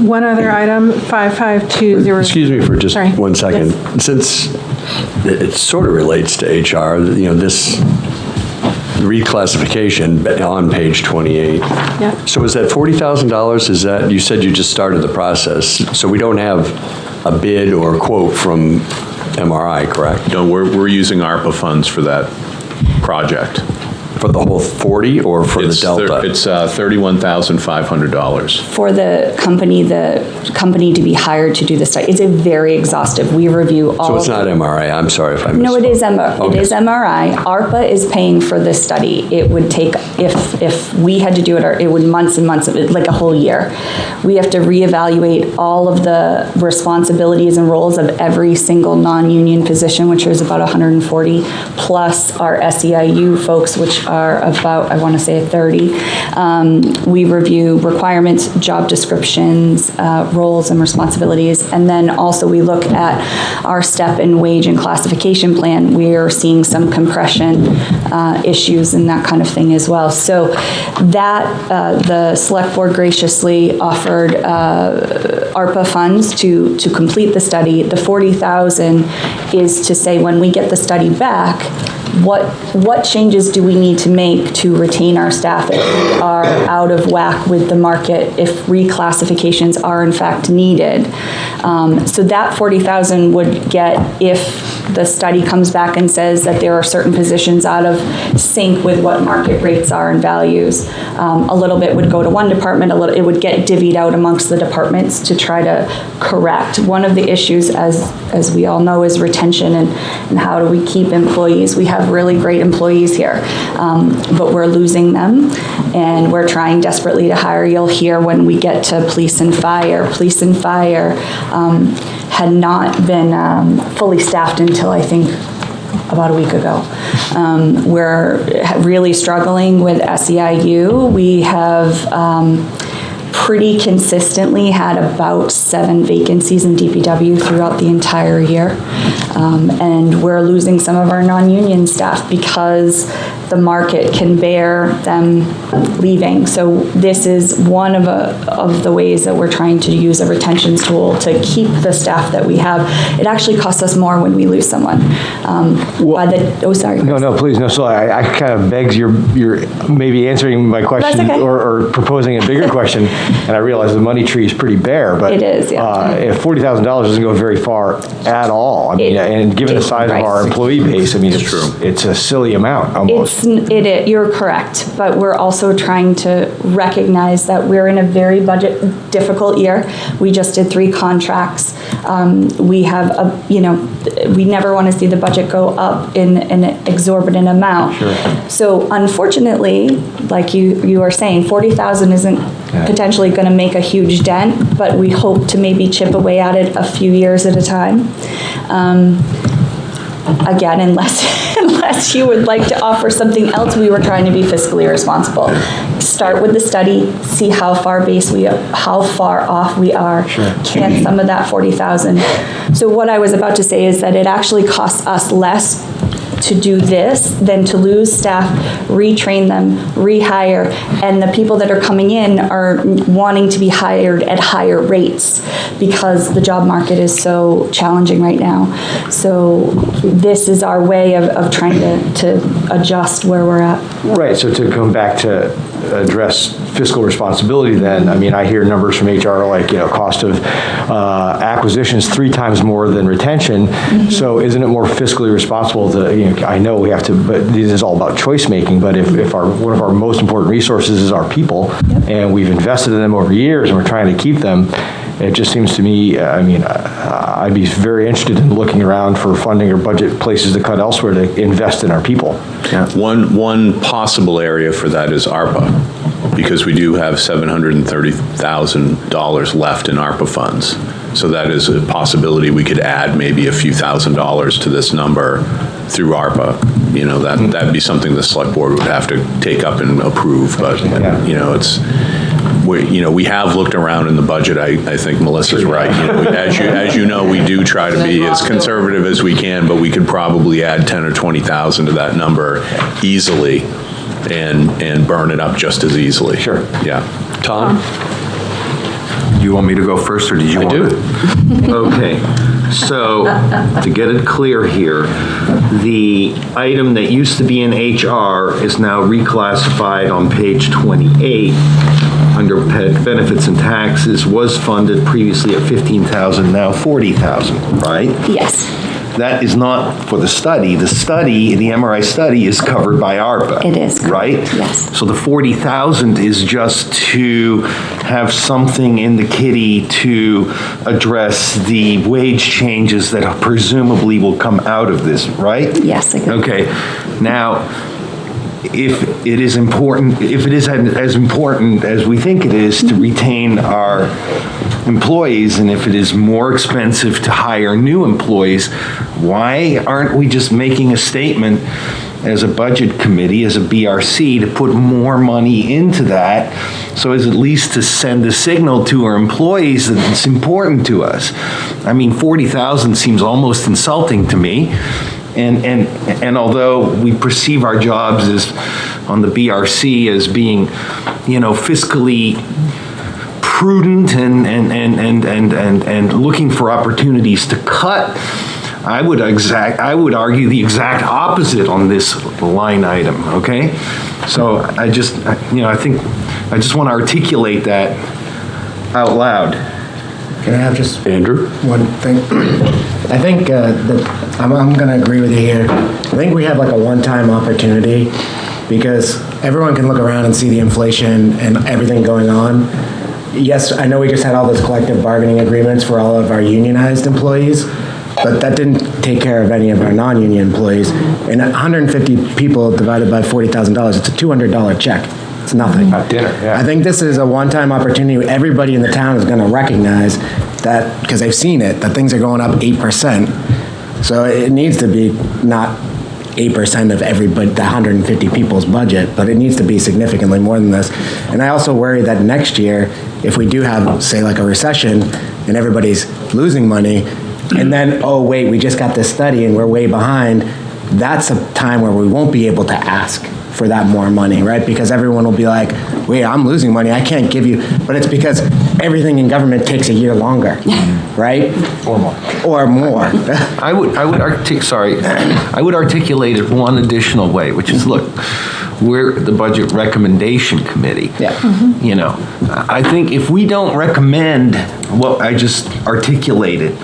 One other item, 5520. Excuse me for just 1 second. Yes. Since it sort of relates to HR, this reclassification on page 28. Yeah. So is that $40,000? Is that, you said you just started the process, so we don't have a bid or a quote from MRI, correct? No, we're using ARPA funds for that project. For the whole 40 or for the delta? It's $31,500. For the company to be hired to do the study. It's a very exhaustive. We review all. So it's not MRI. I'm sorry if I missed. No, it is MRI. It is MRI. ARPA is paying for this study. It would take, if we had to do it, it would months and months of it, like a whole year. We have to reevaluate all of the responsibilities and roles of every single non-union position, which is about 140, plus our SEIU folks, which are about, I want to say 30. We review requirements, job descriptions, roles and responsibilities, and then also we look at our step and wage and classification plan. We're seeing some compression issues and that kind of thing as well. So that the select board graciously offered ARPA funds to complete the study. The $40,000 is to say when we get the study back, what changes do we need to make to retain our staff if we are out of whack with the market, if reclassifications are in fact needed. So that $40,000 would get, if the study comes back and says that there are certain positions out of sync with what market rates are and values. A little bit would go to one department, it would get divvied out amongst the departments to try to correct. One of the issues, as we all know, is retention and how do we keep employees. We have really great employees here, but we're losing them and we're trying desperately to hire. You'll hear when we get to police and fire. Police and fire had not been fully staffed until I think about a week ago. We're really struggling with SEIU. We have pretty consistently had about 7 vacancies in DPW throughout the entire year. And we're losing some of our non-union staff because the market can bear them leaving. So this is one of the ways that we're trying to use a retention tool to keep the staff that we have. It actually costs us more when we lose someone. Sorry. No, please, no. So I kind of begs your maybe answering my question. That's okay. or proposing a bigger question, and I realize the money tree is pretty bare, but it is, yeah. If $40,000 doesn't go very far at all, I mean, and given the size of our employee base, I mean, it's a silly amount almost. You're correct, but we're also trying to recognize that we're in a very budget difficult year. We just did 3 contracts. We have we never want to see the budget go up in an exorbitant amount. Sure. So unfortunately, like you are saying, $40,000 isn't potentially going to make a huge dent, but we hope to maybe chip away at it a few years at a time. Again, unless you would like to offer something else, we were trying to be fiscally responsible. Start with the study, see how far off we are. Sure. Can some of that $40,000? So what I was about to say is that it actually costs us less to do this than to lose staff, retrain them, rehire, and the people that are coming in are wanting to be hired at higher rates because the job market is so challenging right now. So this is our way of trying to adjust where we're at. Right, so to come back to address fiscal responsibility then, I mean, I hear numbers from HR like, cost of acquisitions 3 times more than retention. So isn't it more fiscally responsible to, I know we have to, but this is all about choice making, but if one of our most important resources is our people, and we've invested in them over years and we're trying to keep them, it just seems to me, I'd be very interested in looking around for funding or budget places to cut elsewhere to invest in our people. Yeah. One possible area for that is ARPA, because we do have $730,000 left in ARPA funds. So that is a possibility. We could add maybe a few $1,000s to this number through ARPA. That'd be something the select board would have to take up and approve, but we have looked around in the budget. I think Melissa's right. As you know, we do try to be as conservative as we can, but we could probably add 10 or 20,000 to that number easily and burn it up just as easily. Sure. Yeah. Tom? Do you want me to go first, or did you want to? Okay. So, to get it clear here, the item that used to be in HR is now reclassified on page 28 under benefits and taxes, was funded previously at $15,000, now $40,000, right? Yes. That is not for the study. The MRI study is covered by ARPA. It is. Right? Yes. So the $40,000 is just to have something in the kitty to address the wage changes that presumably will come out of this, right? Yes. Okay. Now, if it is as important as we think it is to retain our employees, and if it is more expensive to hire new employees, why aren't we just making a statement as a budget committee, as a BRC, to put more money into that, so as at least to send a signal to our employees that it's important to us? I mean, $40,000 seems almost insulting to me. And although we perceive our jobs as on the BRC as being, fiscally prudent and looking for opportunities to cut, I would argue the exact opposite on this line item. Okay, so I just want to articulate that out loud. Can I have just Andrew? One thing? I think I'm going to agree with you here. I think we have like a one-time opportunity because everyone can look around and see the inflation and everything going on. Yes, I know we just had all those collective bargaining agreements for all of our unionized employees, but that didn't take care of any of our non-union employees. And 150 people divided by $40,000, it's a $200 check. It's nothing. At dinner, yeah. I think this is a one-time opportunity. Everybody in the town is going to recognize that, because they've seen it, that things are going up 8%. So it needs to be not 8% of everybody, the 150 people's budget, but it needs to be significantly more than this. And I also worry that next year, if we do have, say, like a recession and everybody's losing money, and then, oh, wait, we just got this study and we're way behind, that's a time where we won't be able to ask for that more money, right? Because everyone will be like, wait, I'm losing money, I can't give you, but it's because everything in government takes a year longer, right? Or more. I would articulate it one additional way, which is, look, we're the Budget Recommendation Committee. Yeah. I think if we don't recommend what I just articulated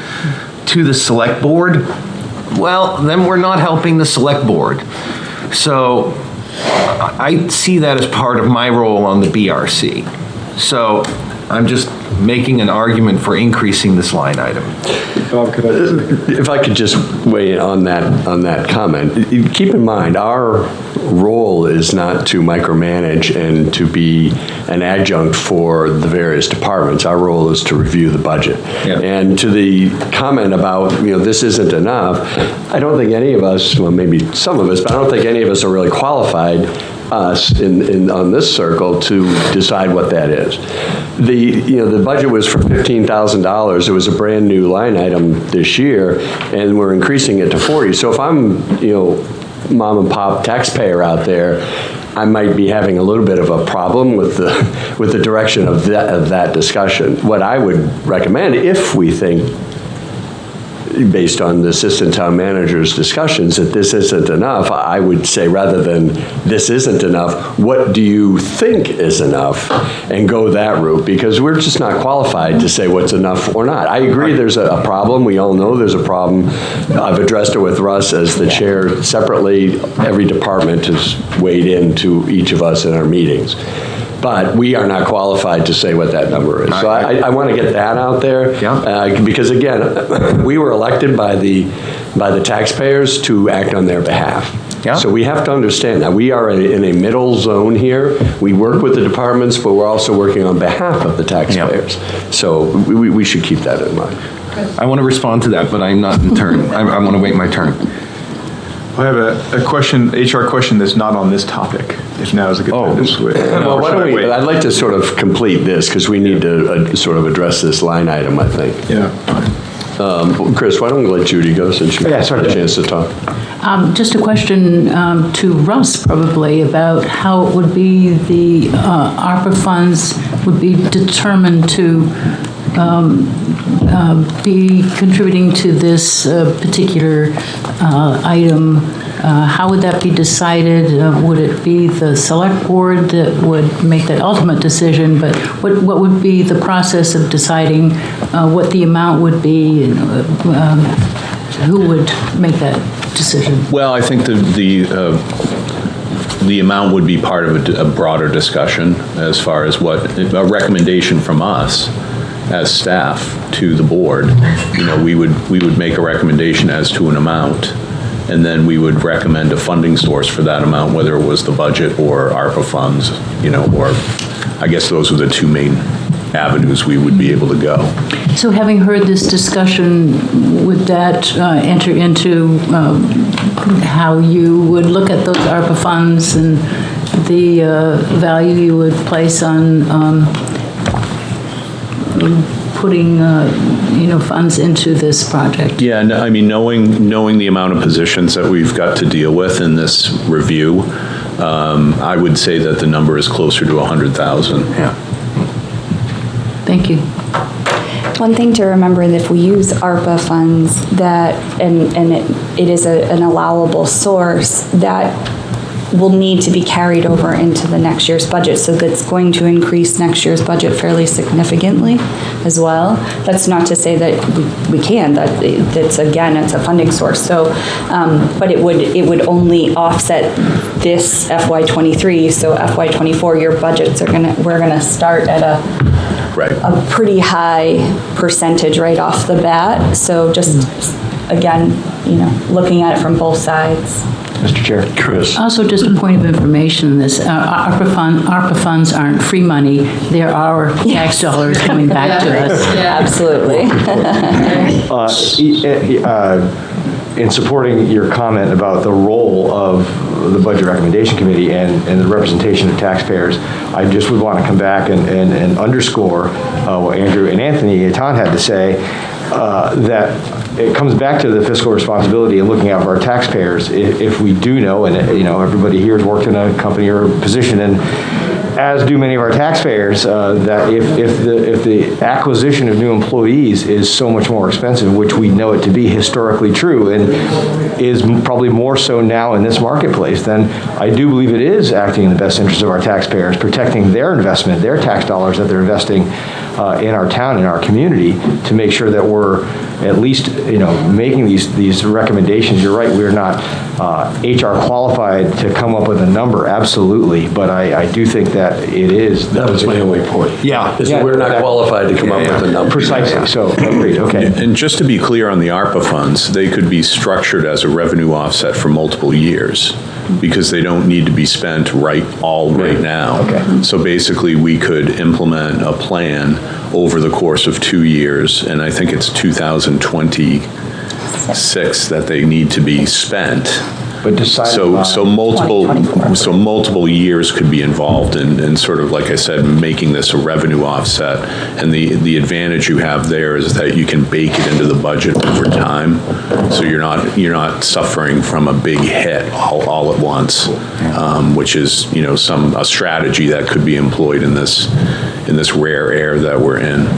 to the select board, well, then we're not helping the select board. So I see that as part of my role on the BRC. So I'm just making an argument for increasing this line item. If I could just weigh in on that comment. Keep in mind, our role is not to micromanage and to be an adjunct for the various departments. Our role is to review the budget. Yeah. And to the comment about, this isn't enough, I don't think any of us, well, maybe some of us, but I don't think any of us are really qualified, us on this circle, to decide what that is. The budget was for $15,000. It was a brand new line item this year, and we're increasing it to 40. So if I'm mom and pop taxpayer out there, I might be having a little bit of a problem with the direction of that discussion. What I would recommend, if we think, based on the assistant town manager's discussions, that this isn't enough, I would say, rather than this isn't enough, what do you think is enough? And go that route, because we're just not qualified to say what's enough or not. I agree there's a problem. We all know there's a problem. I've addressed it with Russ as the chair separately. Every department has weighed in to each of us in our meetings. But we are not qualified to say what that number is. So I want to get that out there. Because again, we were elected by the taxpayers to act on their behalf. So we have to understand that we are in a middle zone here. We work with the departments, but we're also working on behalf of the taxpayers. So we should keep that in mind. I want to respond to that, but I'm not in turn. I want to wait my turn. I have a question, HR question that's not on this topic. If now is a good time to switch. Well, why don't we, I'd like to sort of complete this, because we need to sort of address this line item, I think. Chris, why don't we let Judy go, since you had a chance to talk. Just a question to Russ, probably, about how it would be the ARPA funds would be determined to be contributing to this particular item. How would that be decided? Would it be the select board that would make that ultimate decision? But what would be the process of deciding what the amount would be? And, who would make that decision? Well, I think the amount would be part of a broader discussion as far as what a recommendation from us as staff to the board. You know, we would make a recommendation as to an amount, and then we would recommend a funding source for that amount, whether it was the budget or ARPA funds, you know, or I guess those are the two main avenues we would be able to go. So having heard this discussion, would that enter into how you would look at those ARPA funds and the value you would place on putting funds into this project? Yeah, I mean, knowing the amount of positions that we've got to deal with in this review, I would say that the number is closer to 100,000. Yeah. Thank you. One thing to remember, that if we use ARPA funds, that and it is an allowable source, that will need to be carried over into the next year's budget. So that's going to increase next year's budget fairly significantly as well. That's not to say that we can, that's again, it's a funding source. So, but it would only offset this FY23. So FY24, your budgets we're gonna start at a pretty high percentage right off the bat. So just, again, looking at it from both sides. Mr. Chair. Chris. Also, just a point of information, this ARPA funds aren't free money. There are tax dollars coming back to us. Absolutely. In supporting your comment about the role of the Budget Recommendation Committee and the representation of taxpayers, I just would want to come back and underscore what Andrew and Anthony and Ton had to say, that it comes back to the fiscal responsibility and looking out for our taxpayers. If we do know, and everybody here has worked in a company or position, and as do many of our taxpayers, that if the acquisition of new employees is so much more expensive, which we know it to be historically true, and is probably more so now in this marketplace, then I do believe it is acting in the best interest of our taxpayers, protecting their investment, their tax dollars that they're investing in our town, in our community, to make sure that we're at least making these recommendations. You're right, we're not HR qualified to come up with a number, absolutely, but I do think that it is. That was my only point. Yeah. We're not qualified to come up with a number. Precisely, so agreed, okay. And just to be clear on the ARPA funds, they could be structured as a revenue offset for multiple years, because they don't need to be spent right now. Okay. So basically, we could implement a plan over the course of 2 years, and I think it's 2026 that they need to be spent. But decided So multiple years could be involved in sort of, like I said, making this a revenue offset. And the advantage you have there is that you can bake it into the budget over time. So you're not suffering from a big hit all at once, which is, a strategy that could be employed in this rare air that we're in.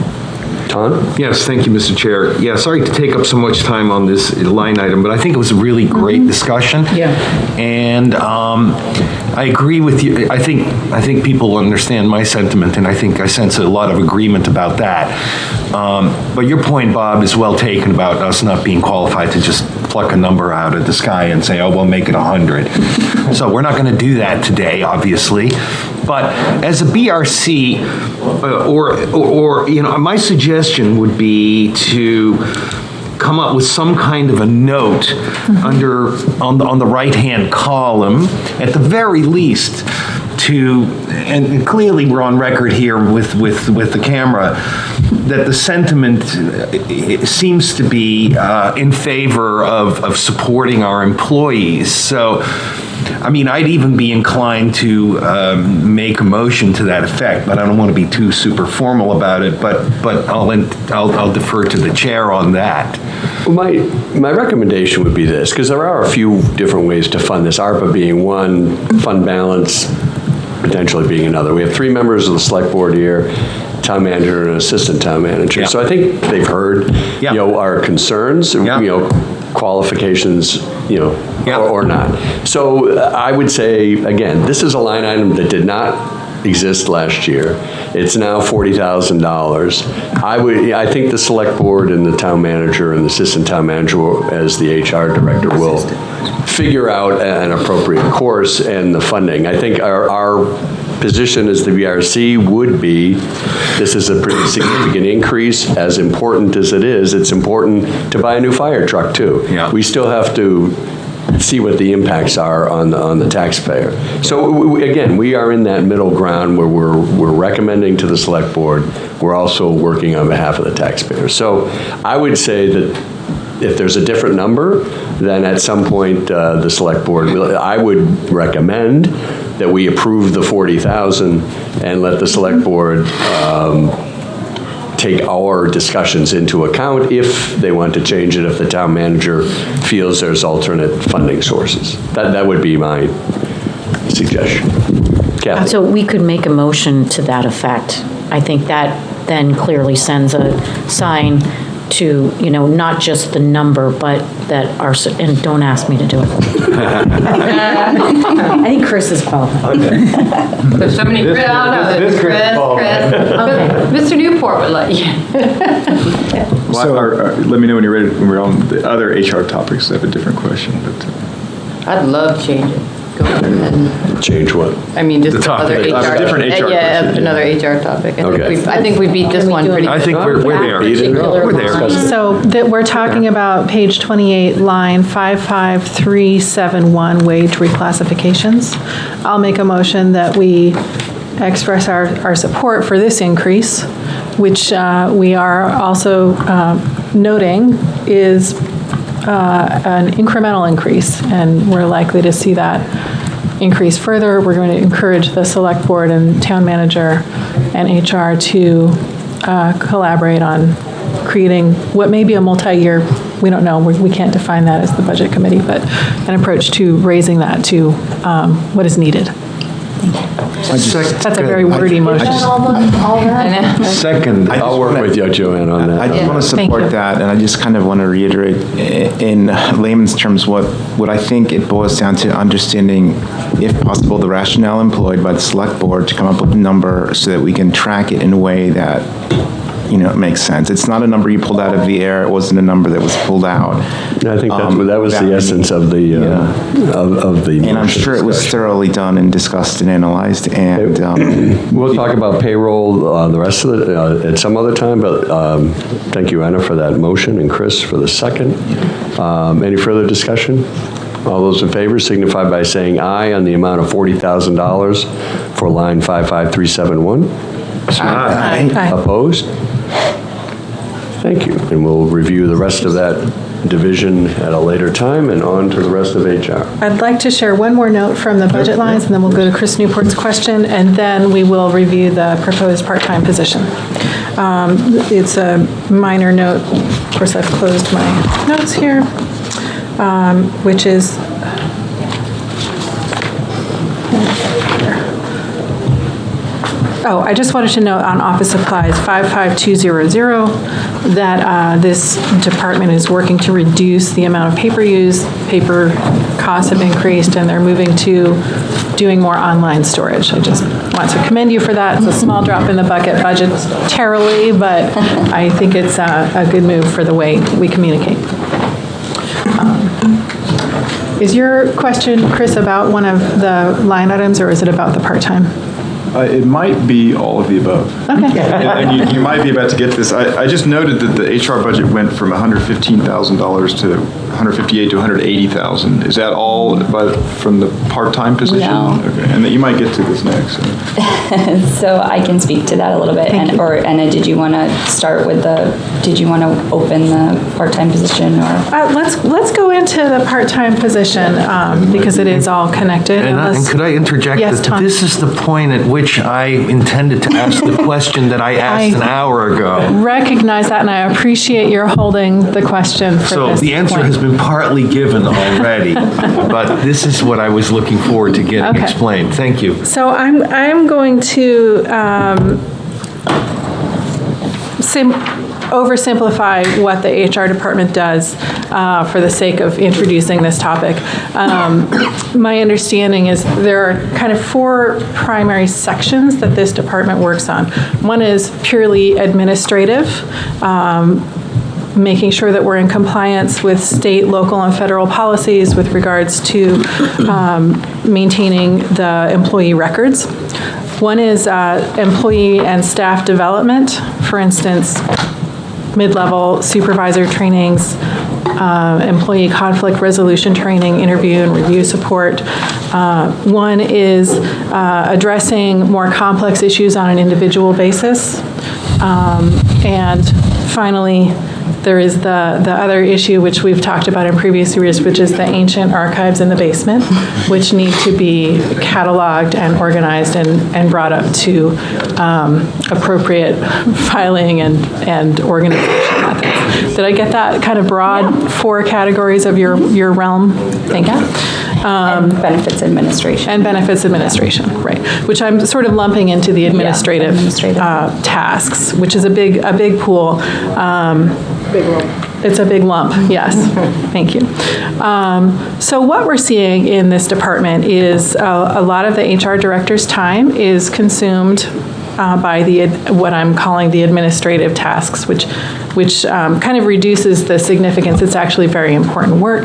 Yes, thank you, Mr. Chair. Yeah, sorry to take up so much time on this line item, but I think it was a really great discussion. Yeah. And I agree with you. I think people understand my sentiment, and I think I sense a lot of agreement about that. But your point, Bob, is well taken about us not being qualified to just pluck a number out of the sky and say, oh, we'll make it 100. So we're not going to do that today, obviously. But as a BRC, my suggestion would be to come up with some kind of a note on the right-hand column, at the very least, and clearly we're on record here with the camera, that the sentiment seems to be in favor of supporting our employees. So, I'd even be inclined to make a motion to that effect, but I don't want to be too super formal about it, but I'll defer to the chair on that. My recommendation would be this, because there are a few different ways to fund this, ARPA being one, fund balance potentially being another. We have 3 members of the select board here, town manager and assistant town manager. Yeah. So I think they've heard, our concerns, qualifications, or not. So I would say, again, this is a line item that did not exist last year. It's now $40,000. I think the select board and the town manager and the assistant town manager as the HR director will figure out an appropriate course and the funding. I think our position as the BRC would be, this is a pretty significant increase. As important as it is, it's important to buy a new fire truck too. Yeah. We still have to see what the impacts are on the taxpayer. So again, we are in that middle ground where we're recommending to the select board. We're also working on behalf of the taxpayer. So I would say that if there's a different number, then at some point the select board I would recommend that we approve the 40,000 and let the select board take our discussions into account if they want to change it, if the town manager feels there's alternate funding sources. That would be my suggestion. Kathy? So we could make a motion to that effect. I think that then clearly sends a sign to, not just the number, but that and don't ask me to do it. I think Chris is qualified. There's so many, Chris. Mr. Newport would let you. Let me know when you're ready, when we're on the other HR topics. I have a different question. But I'd love to change it. Go ahead. Change what? Just the other HR. Different HR question. Another HR topic. Okay. I think we beat this one pretty. I think we're there. We're there. So we're talking about page 28, line 55371, wage reclassifications. I'll make a motion that we express our support for this increase, which we are also noting is an incremental increase, and we're likely to see that increase further. We're going to encourage the select board and town manager and HR to collaborate on creating what may be a multi-year, we don't know, we can't define that as the budget committee, but an approach to raising that to what is needed. That's a very wordy motion. Second. I'll work with you, Joanne, on that. I just want to support that, and I just kind of want to reiterate in layman's terms what I think it boils down to: understanding, if possible, the rationale employed by the select board to come up with a number so that we can track it in a way that it makes sense. It's not a number you pulled out of the air. It wasn't a number that was pulled out. I think that was the essence of the of the. And I'm sure it was thoroughly done and discussed and analyzed. And we'll talk about payroll the rest of it at some other time. But thank you, Anna, for that motion, and Chris for the second. Any further discussion? All those in favor signify by saying aye on the amount of $40,000 for line 55371. Aye. Opposed? Thank you. And we'll review the rest of that division at a later time, and on to the rest of HR. I'd like to share one more note from the budget lines, and then we'll go to Chris Newport's question, and then we will review the proposed part-time position. It's a minor note. Of course, I've closed my notes here, which is I just wanted to note on office supplies 55200 that this department is working to reduce the amount of paper used. Paper costs have increased, and they're moving to doing more online storage. I just want to commend you for that. It's a small drop in the bucket budgetarily, but I think it's a good move for the way we communicate. Is your question, Chris, about one of the line items, or is it about the part-time? It might be all of the above. Okay. And you might be about to get this. I just noted that the HR budget went from $115,000 to $158,000 to $180,000. Is that all from the part-time position? No. Okay. And that you might get to this next. So I can speak to that a little bit. Or Anna, did you want to start with did you want to open the part-time position? Or Let's go into the part-time position because it is all connected. And could I interject Yes, that Tom. this is the point at which I intended to ask the question that I asked an hour ago. Recognize that, and I appreciate your holding the question for So this the answer point. has been partly given already, but this is what I was looking forward to getting explained. Thank you. So I'm going to oversimplify what the HR department does for the sake of introducing this topic. My understanding is there are kind of 4 primary sections that this department works on. One is purely administrative, making sure that we're in compliance with state, local, and federal policies with regards to maintaining the employee records. One is employee and staff development, for instance, mid-level supervisor trainings, employee conflict resolution training, interview and review support. One is addressing more complex issues on an individual basis. And finally, there is the other issue which we've talked about in previous years, which is the ancient archives in the basement, which need to be cataloged and organized and brought up to appropriate filing and organization methods. Did I get that kind of broad 4 categories of your realm? Thank you. and benefits administration. And benefits administration, right, which I'm sort of lumping into the administrative tasks, which is a big pool. Big lump. It's a big lump, yes. Thank you. So what we're seeing in this department is a lot of the HR director's time is consumed by what I'm calling the administrative tasks, which kind of reduces the significance. It's actually very important work,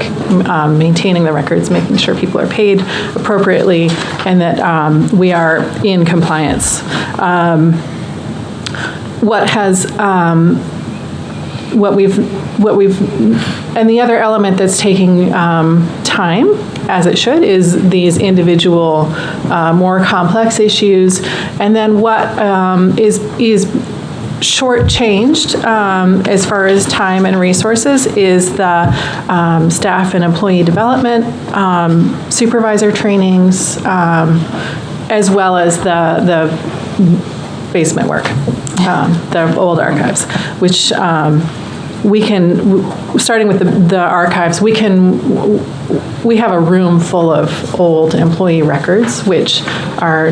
maintaining the records, making sure people are paid appropriately, and that we are in compliance. And the other element that's taking time, as it should, is these individual, more complex issues. And then what is shortchanged as far as time and resources is the staff and employee development, supervisor trainings, as well as the basement work, the old archives, which we can, starting with the archives, we have a room full of old employee records, which are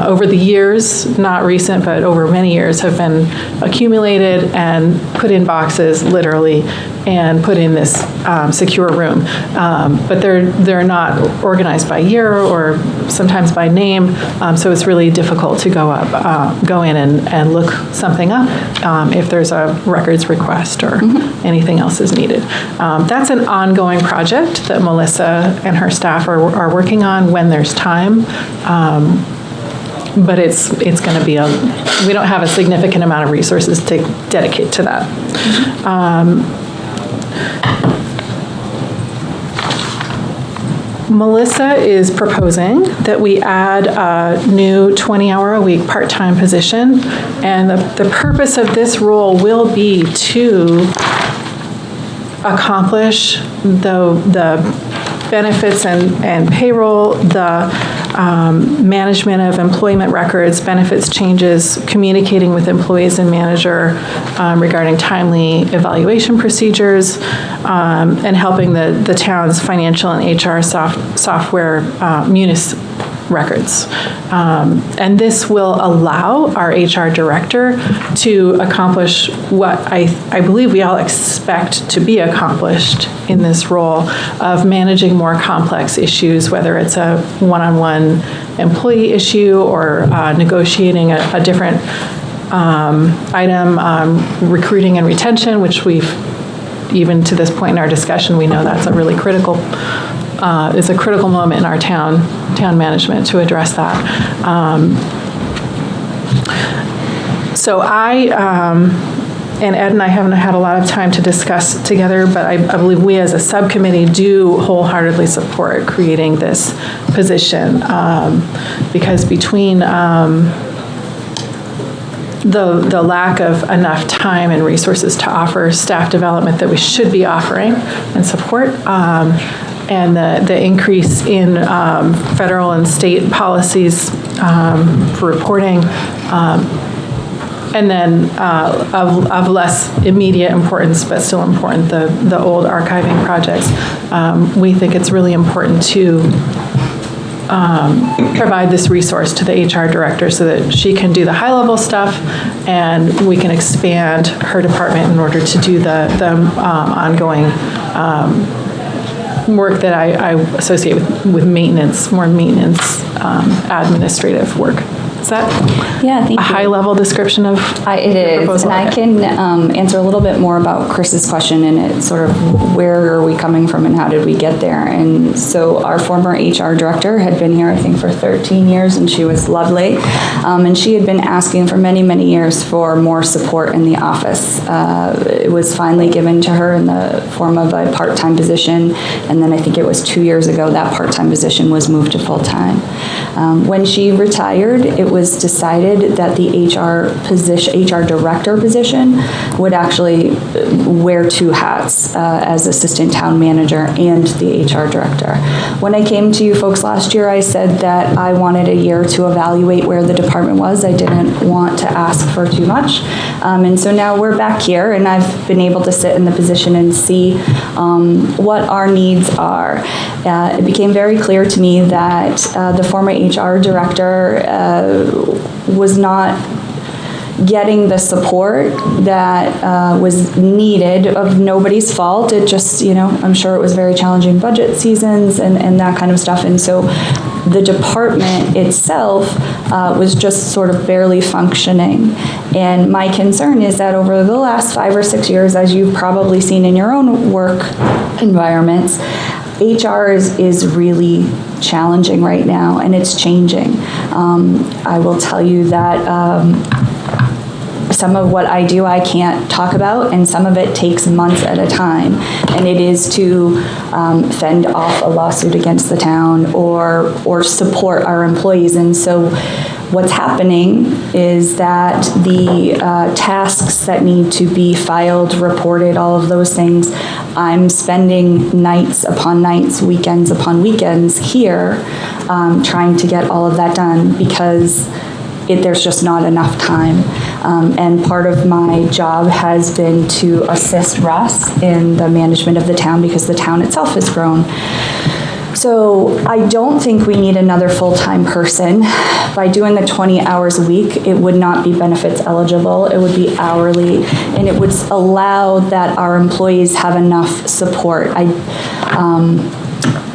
over the years, not recent, but over many years, have been accumulated and put in boxes, literally, and put in this secure room. But they're not organized by year or sometimes by name, so it's really difficult to go in and look something up if there's a records request or anything else is needed. That's an ongoing project that Melissa and her staff are working on when there's time. But it's going to be we don't have a significant amount of resources to dedicate to that. Melissa is proposing that we add a new 20-hour-a-week part-time position, and the purpose of this role will be to accomplish the benefits and payroll, the management of employment records, benefits changes, communicating with employees and manager regarding timely evaluation procedures, and helping the town's financial and HR software munis records. And this will allow our HR director to accomplish what I believe we all expect to be accomplished in this role of managing more complex issues, whether it's a one-on-one employee issue or negotiating a different item, recruiting and retention, which we've, even to this point in our discussion, we know that's a really critical is a critical moment in our town management to address that. So and Ed and I haven't had a lot of time to discuss together, but I believe we as a subcommittee do wholeheartedly support creating this position because between the lack of enough time and resources to offer staff development that we should be offering and support, and the increase in federal and state policies for reporting, and then of less immediate importance, but still important, the old archiving projects. We think it's really important to provide this resource to the HR director so that she can do the high-level stuff and we can expand her department in order to do the ongoing work that I associate with maintenance, more maintenance, administrative work. Is that a high-level description of it is, and I can answer a little bit more about Chris's question and it's sort of where are we coming from and how did we get there. And so our former HR director had been here, I think, for 13 years, and she was lovely. And she had been asking for many, many years for more support in the office. It was finally given to her in the form of a part-time position, and then I think it was 2 years ago that part-time position was moved to full-time. When she retired, it was decided that the HR director position would actually wear two hats as assistant town manager and the HR director. When I came to you folks last year, I said that I wanted a year to evaluate where the department was. I didn't want to ask for too much. And so now we're back here and I've been able to sit in the position and see what our needs are. It became very clear to me that the former HR director was not getting the support that was needed, of nobody's fault. It just, I'm sure it was very challenging budget seasons and that kind of stuff. And so the department itself was just sort of barely functioning. And my concern is that over the last 5 or 6 years, as you've probably seen in your own work environments, HR is really challenging right now, and it's changing. I will tell you that some of what I do I can't talk about, and some of it takes months at a time, and it is to fend off a lawsuit against the town or support our employees. And so what's happening is that the tasks that need to be filed, reported, all of those things, I'm spending nights upon nights, weekends upon weekends here trying to get all of that done because there's just not enough time. And part of my job has been to assist Russ in the management of the town because the town itself has grown. So I don't think we need another full-time person. By doing the 20 hours a week, it would not be benefits eligible. It would be hourly, and it would allow that our employees have enough support.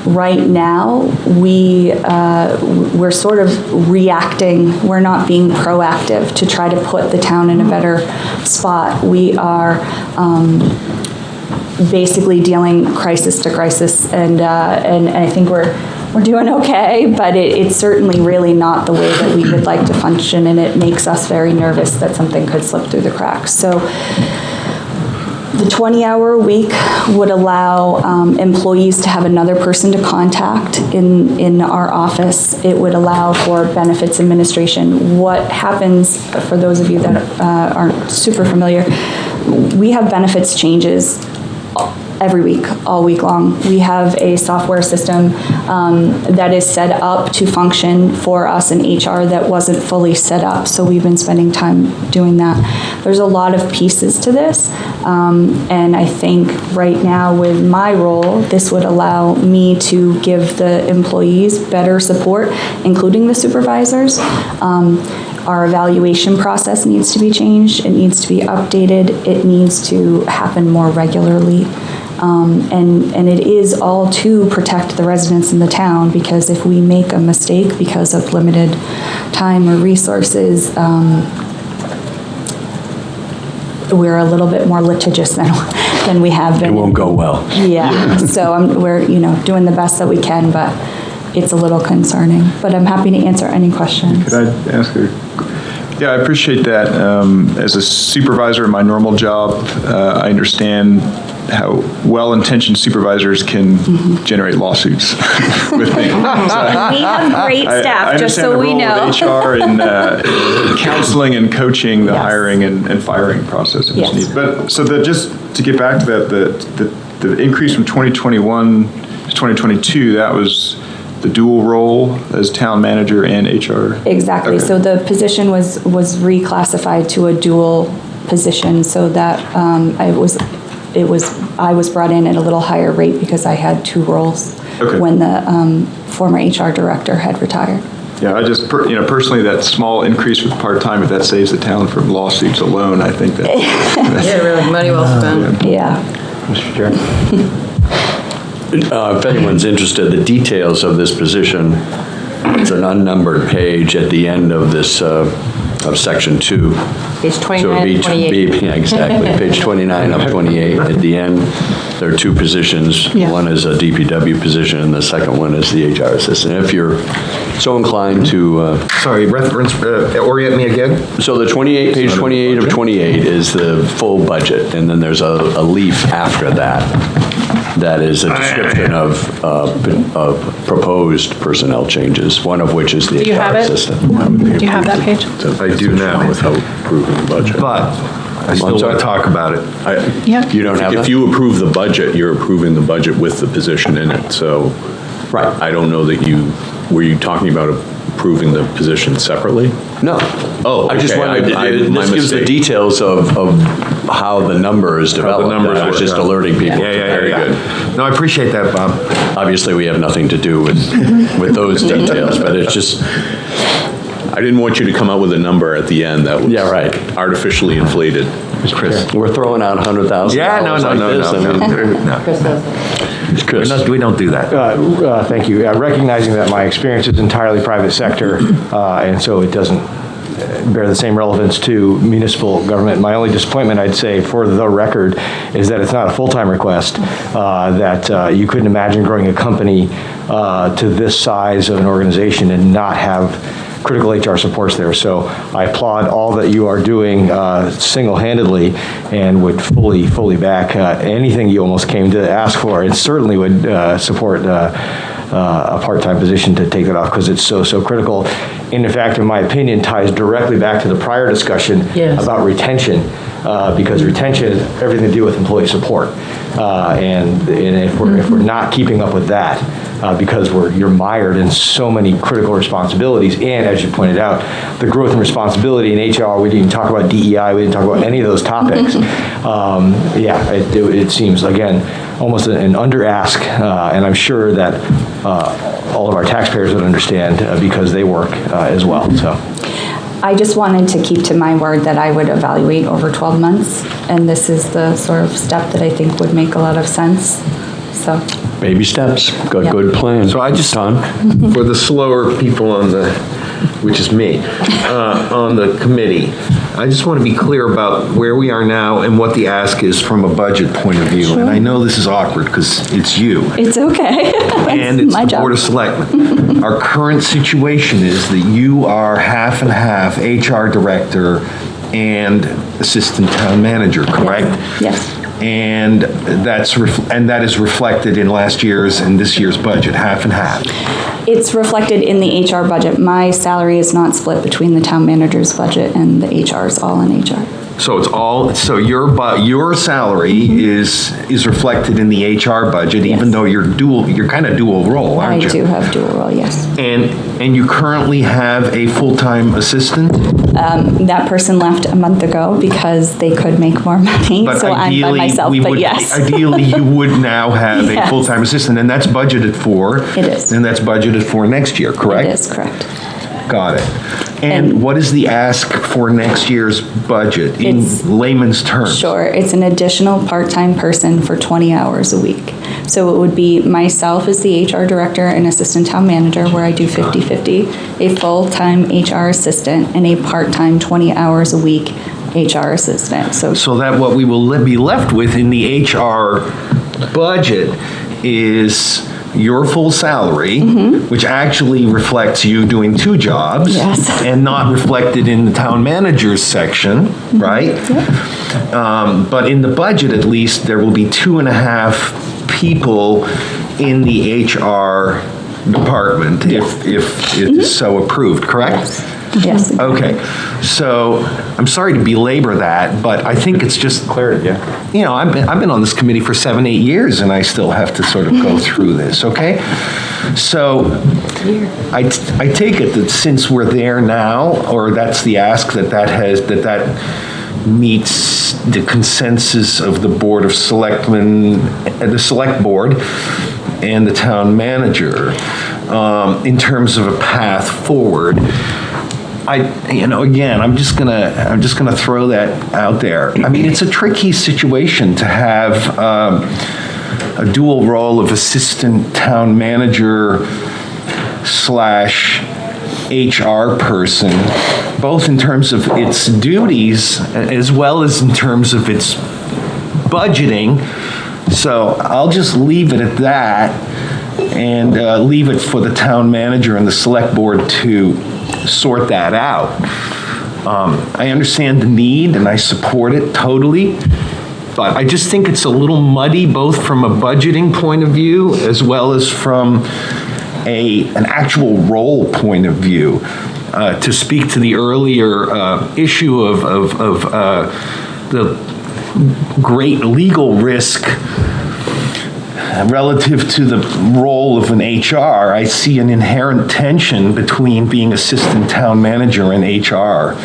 Right now, we're sort of reacting. We're not being proactive to try to put the town in a better spot. We are basically dealing crisis to crisis, and I think we're doing okay, but it's certainly really not the way that we would like to function, and it makes us very nervous that something could slip through the cracks. So the 20-hour week would allow employees to have another person to contact in our office. It would allow for benefits administration. What happens, for those of you that aren't super familiar, we have benefits changes every week, all week long. We have a software system that is set up to function for us in HR that wasn't fully set up, so we've been spending time doing that. There's a lot of pieces to this, and I think right now with my role, this would allow me to give the employees better support, including the supervisors. Our evaluation process needs to be changed, it needs to be updated, it needs to happen more regularly. And it is all to protect the residents in the town, because if we make a mistake because of limited time or resources, we're a little bit more litigious than we have been. It won't go well. Yeah, so we're doing the best that we can, but it's a little concerning. But I'm happy to answer any questions. Could I ask Yeah, I appreciate that. As a supervisor in my normal job, I understand how well-intentioned supervisors can generate lawsuits with me. We have great staff, just so we know. I understand the role of HR in counseling and coaching the hiring and firing process if it's needed. But just to get back to that, the increase from 2021 to 2022, that was the dual role as town manager and HR? Exactly. Okay. So the position was reclassified to a dual position, so that I was brought in at a little higher rate because I had two roles when the former HR director had retired. Yeah, I just personally, that small increase with part-time, if that saves the town from lawsuits alone, I think that. Yeah, really, money well spent. Yeah. Mr. Chair. If anyone's interested, the details of this position, it's an unnumbered page at the end of this, of section 2. Page 29 so 28. Yeah, exactly. Page 29 of 28. At the end, there are two positions. Yeah. One is a DPW position, and the second one is the HR assistant. If you're so inclined to... Sorry, reference, orient me again? So the page 28 of 28 is the full budget, and then there's a leaf after that. That is a description of proposed personnel changes, one of which is the HR assistant. Do you have that page? I do now. Without approving the budget. But I still want to talk about it. You don't have If you approve the budget, you're approving the budget with the position in it, so. Right. I don't know that were you talking about approving the position separately? No. Oh, okay. I just wanted, this gives the details of how the numbers develop. I was just alerting people. Yeah, very good. No, I appreciate that, Bob. Obviously, we have nothing to do with those details, but it's just... I didn't want you to come out with a number at the end that was artificially inflated. Chris, we're throwing out $100,000. Yeah, no. Chris. We don't do that. Thank you. Recognizing that my experience is entirely private sector, and so it doesn't bear the same relevance to municipal government. My only disappointment, I'd say, for the record, is that it's not a full-time request, that you couldn't imagine growing a company to this size of an organization and not have critical HR supports there. So I applaud all that you are doing single-handedly, and would fully back anything you almost came to ask for, and certainly would support a part-time position to take that off, because it's so critical. And in fact, in my opinion, ties directly back to the prior discussion about retention, because retention has everything to do with employee support. And if we're not keeping up with that, because you're mired in so many critical responsibilities, and as you pointed out, the growth and responsibility in HR, we didn't even talk about DEI, we didn't talk about any of those topics. It seems, again, almost an under-ask, and I'm sure that all of our taxpayers would understand because they work as well. So, I just wanted to keep to my word that I would evaluate over 12 months, and this is the sort of step that I think would make a lot of sense. So. Baby steps. Good plan. So I just, for the slower people which is me, on the committee, I just want to be clear about where we are now and what the ask is from a budget point of view. Sure. And I know this is awkward because it's you. It's okay. And it's the Board of Selectmen. Our current situation is that you are half and half HR director and assistant town manager, correct? Yes. And that is reflected in last year's and this year's budget, half and half. It's reflected in the HR budget. My salary is not split between the town manager's budget and the HR, is all in HR. So it's all, so your salary is reflected in the HR budget, even though you're kind of dual role, aren't you? I do have dual role, yes. And you currently have a full-time assistant? That person left a month ago because they could make more money, so I'm by myself, but yes. Ideally, you would now have a Yes. full-time assistant, and that's budgeted for? It is. And that's budgeted for next year, correct? It is, correct. Got it. And what is the ask for next year's budget in layman's terms? Sure, it's an additional part-time person for 20 hours a week. So it would be myself as the HR director and assistant town manager, where I do 50/50, a full-time HR assistant, and a part-time 20 hours a week HR assistant. So that what we will be left with in the HR budget is your full salary, which actually reflects you doing two jobs, and not reflected in the town manager's section, right? But in the budget, at least, there will be 2.5 people in the HR department, if it is so approved, correct? Yes. Okay, so I'm sorry to belabor that, but I think it's just clarity. Yeah. You know, I've been on this committee for 7-8 years, and I still have to sort of go through this. Okay, so I take it that since we're there now, or that's the ask that meets the consensus of the Board of Selectmen, the Select Board, and the town manager in terms of a path forward. I'm just gonna throw that out there. I mean, it's a tricky situation to have a dual role of assistant town manager / HR person, both in terms of its duties as well as in terms of its budgeting. So I'll just leave it at that and leave it for the town manager and the select board to sort that out. I understand the need and I support it totally, but I just think it's a little muddy, both from a budgeting point of view as well as from an actual role point of view. To speak to the earlier issue of the great legal risk relative to the role of an HR, I see an inherent tension between being assistant town manager and HR.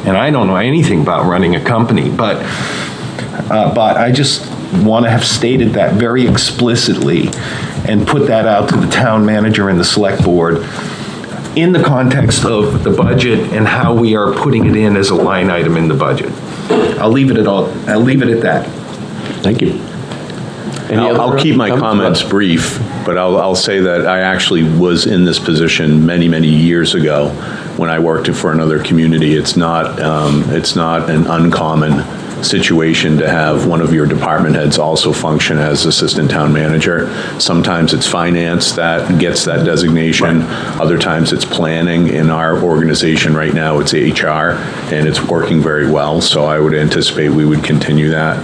And I don't know anything about running a company, but I just want to have stated that very explicitly and put that out to the town manager and the select board in the context of the budget and how we are putting it in as a line item in the budget. I'll leave it at that. Thank you. I'll keep my comments brief, but I'll say that I actually was in this position many, many years ago when I worked for another community. It's not an uncommon situation to have one of your department heads also function as assistant town manager. Sometimes it's finance that gets that designation. Other times it's planning. In our organization right now, it's HR, and it's working very well. So I would anticipate we would continue that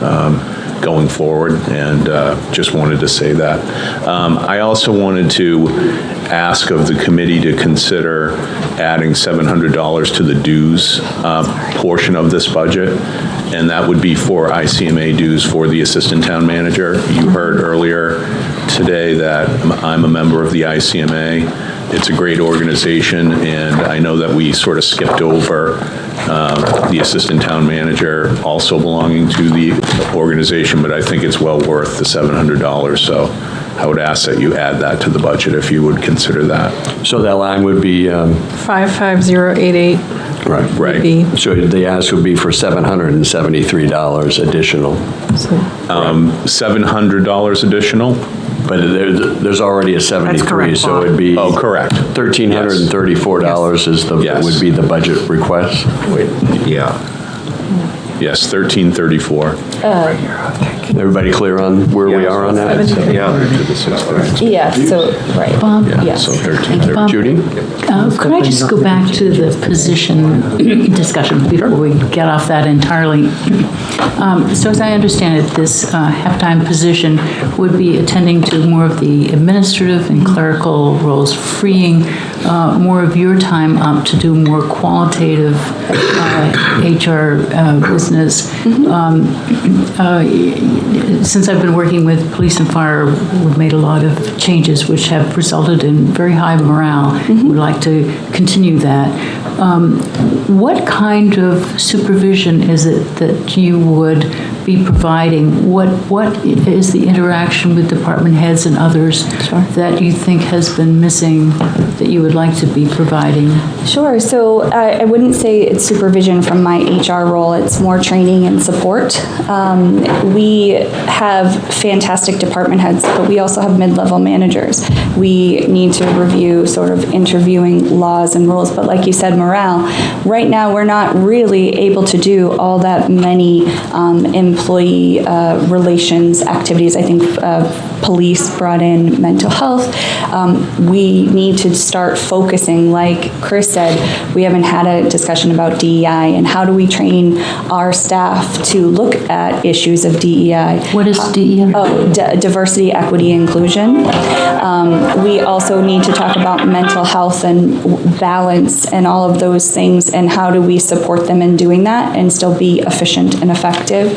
going forward, and just wanted to say that. I also wanted to ask of the committee to consider adding $700 to the dues portion of this budget, and that would be for ICMA dues for the assistant town manager. You heard earlier today that I'm a member of the ICMA. It's a great organization, and I know that we sort of skipped over the assistant town manager also belonging to the organization, but I think it's well worth the $700. So I would ask that you add that to the budget if you would consider that. So that line would be 55088. Right. So the ask would be for $773 additional. $700 additional? But there's already a 73, correct, so Bob. it'd be. Oh, correct. $1,334 would be the budget request. Yeah. Yes, $1,334. Everybody clear on where we are on that? Yeah, so, right. Bob? Yes. So her 2:30. Bob, Judy? could I just go back to the position discussion before we get off that entirely? So as I understand it, this half-time position would be attending to more of the administrative and clerical roles, freeing more of your time up to do more qualitative HR business. Since I've been working with police and fire, we've made a lot of changes which have resulted in very high morale. We'd like to continue that. What kind of supervision is it that you would be providing? What is the interaction with department heads and others that you think has been missing that you would like to be providing? Sure. So I wouldn't say it's supervision from my HR role. It's more training and support. We have fantastic department heads, but we also have mid-level managers. We need to review sort of interviewing laws and rules. But like you said, morale, right now we're not really able to do all that many employee relations activities. I think police brought in mental health. We need to start focusing, like Chris said, we haven't had a discussion about DEI and how do we train our staff to look at issues of DEI. What is DEI? Diversity, equity, inclusion. We also need to talk about mental health and balance and all of those things and how do we support them in doing that and still be efficient and effective.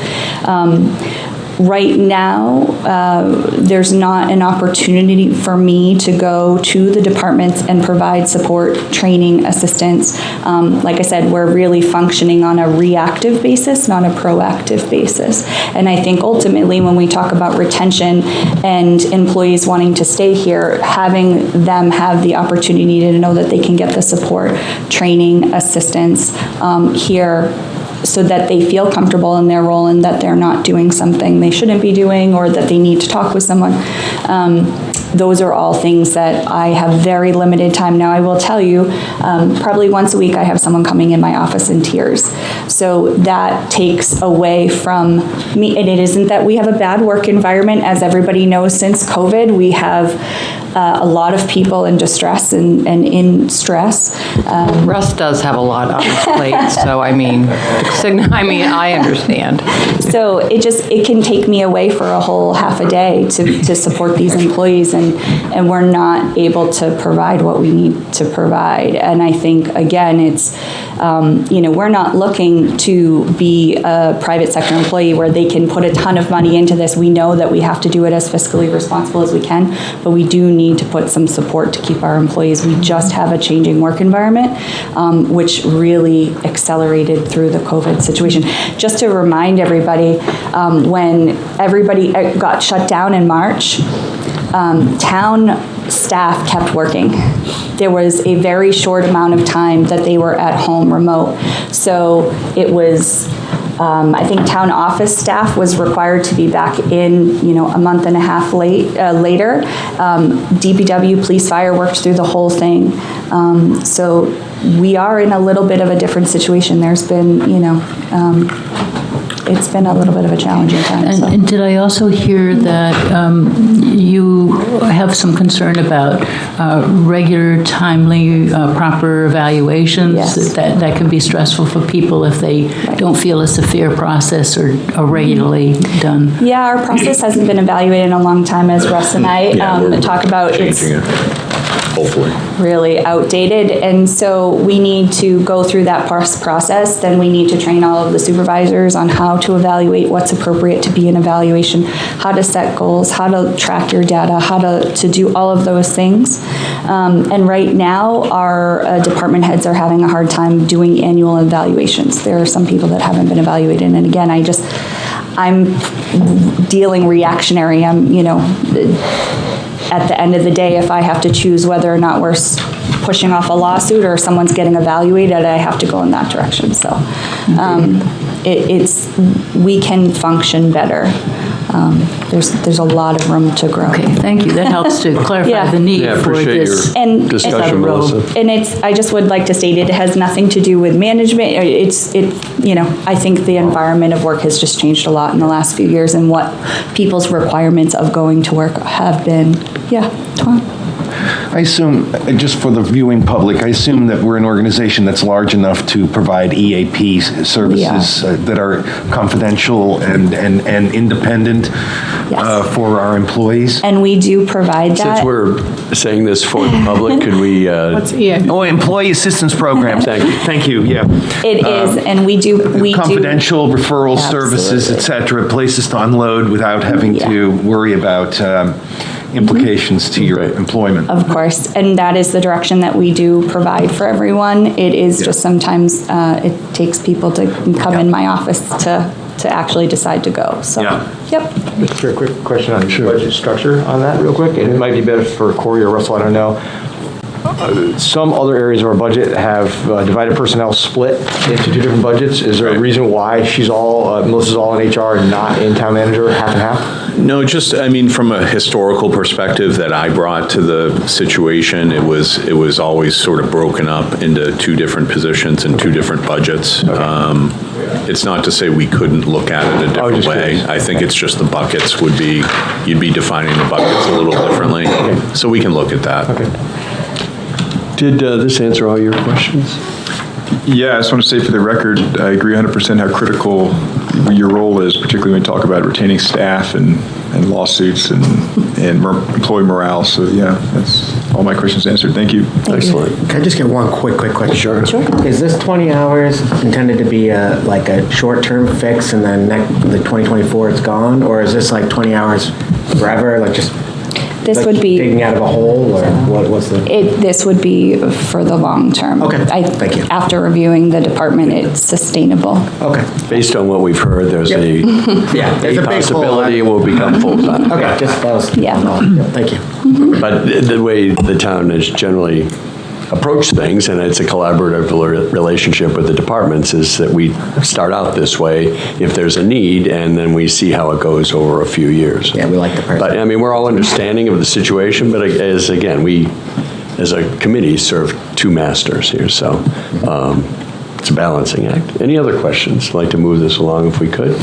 Right now, there's not an opportunity for me to go to the departments and provide support, training, assistance. Like I said, we're really functioning on a reactive basis, not a proactive basis. And I think ultimately when we talk about retention and employees wanting to stay here, having them have the opportunity to know that they can get the support, training, assistance here so that they feel comfortable in their role and that they're not doing something they shouldn't be doing or that they need to talk with someone. Those are all things that I have very limited time. Now, I will tell you, probably once a week I have someone coming in my office in tears. So that takes away from me. And it isn't that we have a bad work environment. As everybody knows, since COVID, we have a lot of people in distress and in stress. Russ does have a lot on his plate, so I mean, I understand. So it can take me away for a whole half a day to support these employees, and we're not able to provide what we need to provide. And I think, again, it's, we're not looking to be a private sector employee where they can put a ton of money into this. We know that we have to do it as fiscally responsible as we can, but we do need to put some support to keep our employees. We just have a changing work environment, which really accelerated through the COVID situation. Just to remind everybody, when everybody got shut down in March, town staff kept working. There was a very short amount of time that they were at home remote. So it was, I think town office staff was required to be back in, a month and a half later. DPW, police, fire worked through the whole thing. So we are in a little bit of a different situation. There's been, it's been a little bit of a challenging time. And did I also hear that you have some concern about regular, timely, proper evaluations? Yes. That can be stressful for people if they don't feel it's a fair process or regularly done. Yeah, our process hasn't been evaluated in a long time, as Russ and I talk about. Changing it, hopefully. Really outdated, and so we need to go through that process. Then we need to train all of the supervisors on how to evaluate what's appropriate to be an evaluation, how to set goals, how to track your data, how to do all of those things. And right now, our department heads are having a hard time doing annual evaluations. There are some people that haven't been evaluated, and again, I'm dealing reactionary. At the end of the day, if I have to choose whether or not we're pushing off a lawsuit or someone's getting evaluated, I have to go in that direction. So we can function better. There's a lot of room to grow. Okay, thank you. That helps to clarify the need for this. Discussion, Melissa. And I just would like to state it has nothing to do with management. I think the environment of work has just changed a lot in the last few years, and what people's requirements of going to work have been. Yeah, Tom. I assume, just for the viewing public, I assume that we're an organization that's large enough to provide EAP services that are confidential and independent for our employees. And we do provide that. Since we're saying this for the public, could we? What's EAP? Oh, Employee Assistance Program. Thank you. Yeah. It is, and we do confidential referral services, et cetera, places to unload without having to worry about implications to your employment. Of course, and that is the direction that we do provide for everyone. It is just sometimes it takes people to come in my office to actually decide to go. So, yep. Just a quick question on budget structure on that real quick, and it might be better for Corey or Russell, I don't know. Some other areas of our budget have divided personnel split into two different budgets. Is there a reason why Melissa's all in HR and not in town manager, half and half? No, just, I mean, from a historical perspective that I brought to the situation, it was always sort of broken up into two different positions and two different budgets. It's not to say we couldn't look at it a different way. I think it's just the buckets you'd be defining the buckets a little differently. So we can look at that. Did this answer all your questions? Yeah, I just want to say for the record, I agree 100% how critical your role is, particularly when you talk about retaining staff and lawsuits and employee morale. So yeah, that's all my questions answered. Thank you. Excellent. Can I just get one quick question? Sure. Is this 20 hours intended to be like a short-term fix and then the 2024 it's gone? Or is this like 20 hours forever, like just This would be digging out of a hole, or what's the? This would be for the long term. Okay, thank you. After reviewing the department, it's sustainable. Okay. Based on what we've heard, there's a possibility it will become full-time. Okay, just that was. Thank you. But the way the town has generally approached things, and it's a collaborative relationship with the departments, is that we start out this way if there's a need, and then we see how it goes over a few years. Yeah, we like the person. But I mean, we're all understanding of the situation, but as we, as a committee, serve two masters here, so it's a balancing act. Any other questions? I'd like to move this along if we could.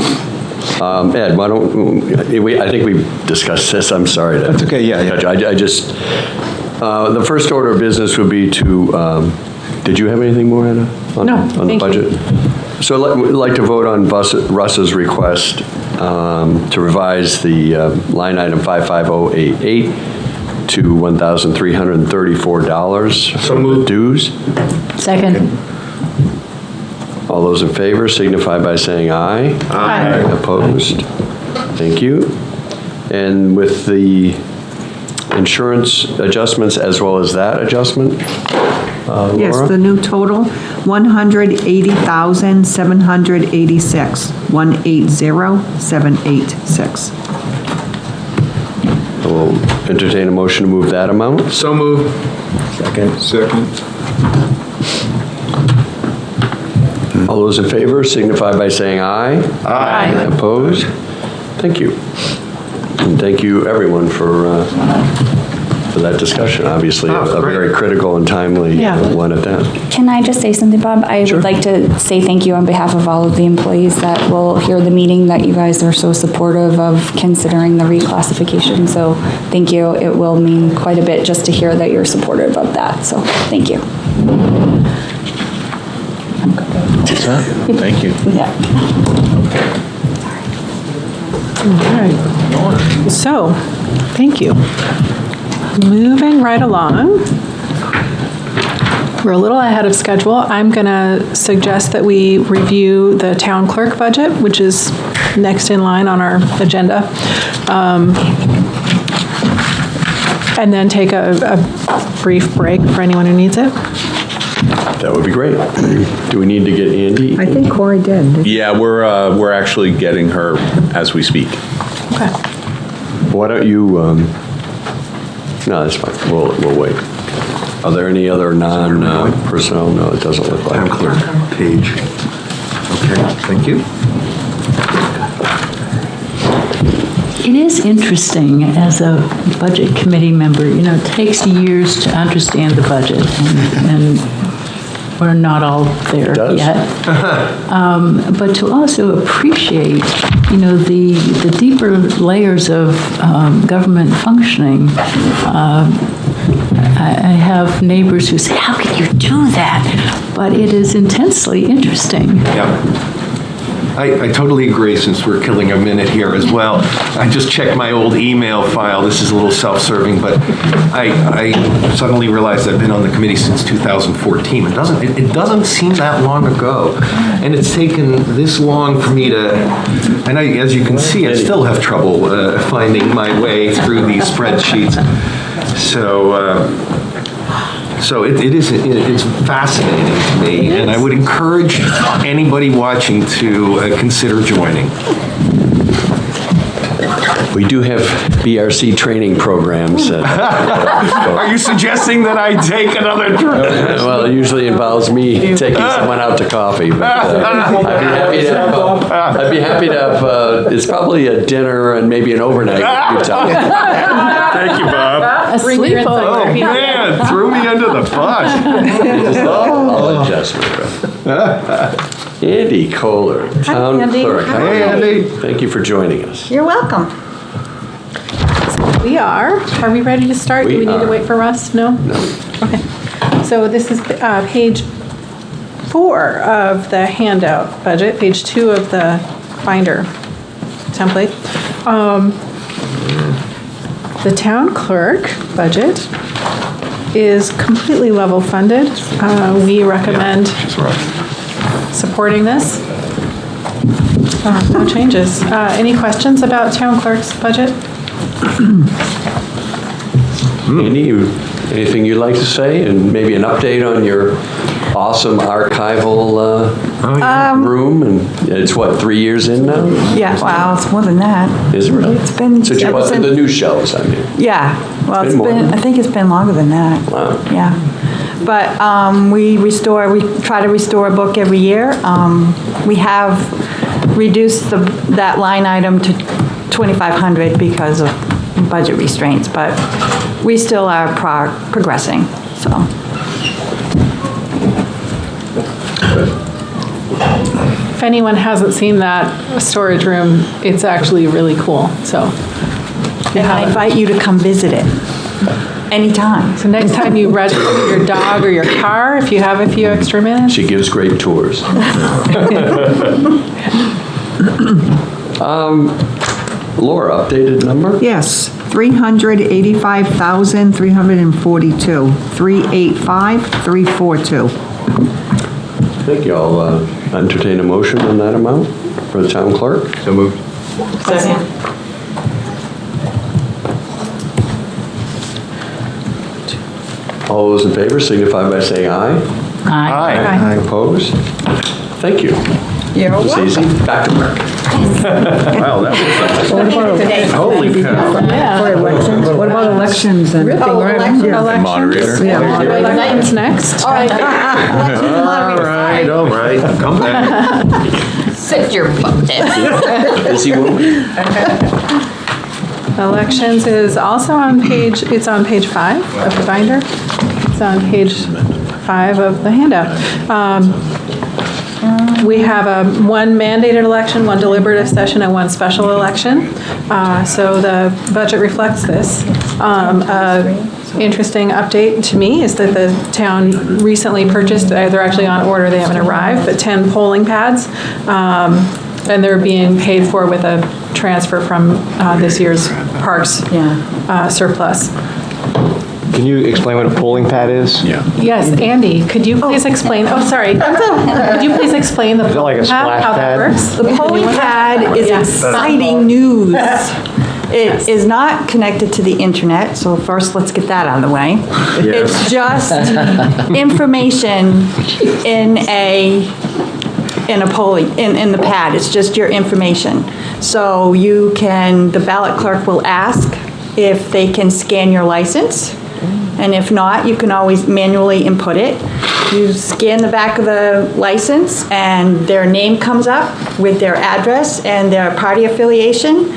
Ed, why don't I think we've discussed this. I'm sorry. That's okay, yeah. I just, the first order of business would be to, did you have anything more, Anna? On the budget? So we'd like to vote on Russ's request to revise the line item 55088 to $1,334 for the dues. Second. All those in favor signify by saying aye. Aye. Opposed? Thank you. And with the insurance adjustments as well as that adjustment, Laura? Yes, the new total, $180,786, 180,786. We'll entertain a motion to move that amount. So moved. Second. All those in favor signify by saying aye. Aye. Opposed? Thank you. And thank you, everyone, for that discussion. Obviously, a very critical and timely one at that. Can I just say something, Bob? I would like to say thank you on behalf of all of the employees that will hear the meeting, that you guys are so supportive of considering the reclassification. So thank you. It will mean quite a bit just to hear that you're supportive of that. So thank you. Thank you. Yeah. All right. So, thank you. Moving right along. We're a little ahead of schedule. I'm going to suggest that we review the town clerk budget, which is next in line on our agenda, and then take a brief break for anyone who needs it. That would be great. Do we need to get Andy? I think Corey did. Yeah, we're actually getting her as we speak. Okay. Why don't you, no, that's fine. We'll wait. Are there any other non-personnel? No, it doesn't look like. Town clerk page. Okay, thank you. It is interesting as a budget committee member, it takes years to understand the budget, and we're not all there yet. But to also appreciate, the deeper layers of government functioning. I have neighbors who say, how can you do that? But it is intensely interesting. Yeah. I totally agree, since we're killing a minute here as well. I just checked my old email file. This is a little self-serving, but I suddenly realized I've been on the committee since 2014. It doesn't seem that long ago. And it's taken this long for me to, and as you can see, I still have trouble finding my way through these spreadsheets. So it's fascinating to me, and I would encourage anybody watching to consider joining. We do have BRC training programs. Are you suggesting that I take another trip? Well, it usually involves me taking someone out to coffee, but I'd be happy to have, it's probably a dinner and maybe an overnight with you, Tom. Thank you, Bob. A sleepover. Oh, man, threw me under the bus. I'll adjust it. Andy Kohler, Town Andy. Clerk. How are you? Hey, Andy. Thank you for joining us. You're welcome. We are we ready to start? Do we need to wait for Russ? No? No. Okay. So this is page 4 of the handout budget, page 2 of the binder template. The town clerk budget is completely level funded. We recommend supporting this. No changes. Any questions about town clerk's budget? Andy, anything you'd like to say, and maybe an update on your awesome archival room? And it's what, 3 years in now? Yeah, wow, it's more than that. Is it really? It's been. So you went to the new shelves, I mean. Yeah, well, It's been more. I think it's been longer than that. Wow. Yeah. But we try to restore a book every year. We have reduced that line item to $2,500 because of budget restraints, but we still are progressing, so. If anyone hasn't seen that storage room, it's actually really cool, so. And I invite you to come visit it anytime. So next time you register your dog or your car, if you have a few extra minutes. She gives great tours. Laura, updated number? Yes, 385,342, 385,342. Thank you. I'll entertain a motion on that amount for the town clerk. So moved. Second. All those in favor signify by saying aye. Aye. Opposed? Thank you. You're That was easy. Back to work. Wow, that was holy cow. For elections, what about elections and? Elections. Moderator. Elections next. All right. All right, come back. Sit your butt down. Busy woman. Elections is also on page 5 of the binder. It's on page 5 of the handout. We have one mandated election, one deliberative session, and one special election. So the budget reflects this. Interesting update to me is that the town recently purchased, they're actually on order, they haven't arrived, but 10 polling pads. And they're being paid for with a transfer from this year's parks surplus. Can you explain what a polling pad is? Yeah. Yes, Andy, could you please explain, sorry. Could you please explain the Is it like a polling pad, splash how that pad? works? The polling pad is exciting news. It is not connected to the internet, so first let's get that out of the way. It's just information in the pad. It's just your information. So the ballot clerk will ask if they can scan your license. And if not, you can always manually input it. You scan the back of the license, and their name comes up with their address and their party affiliation.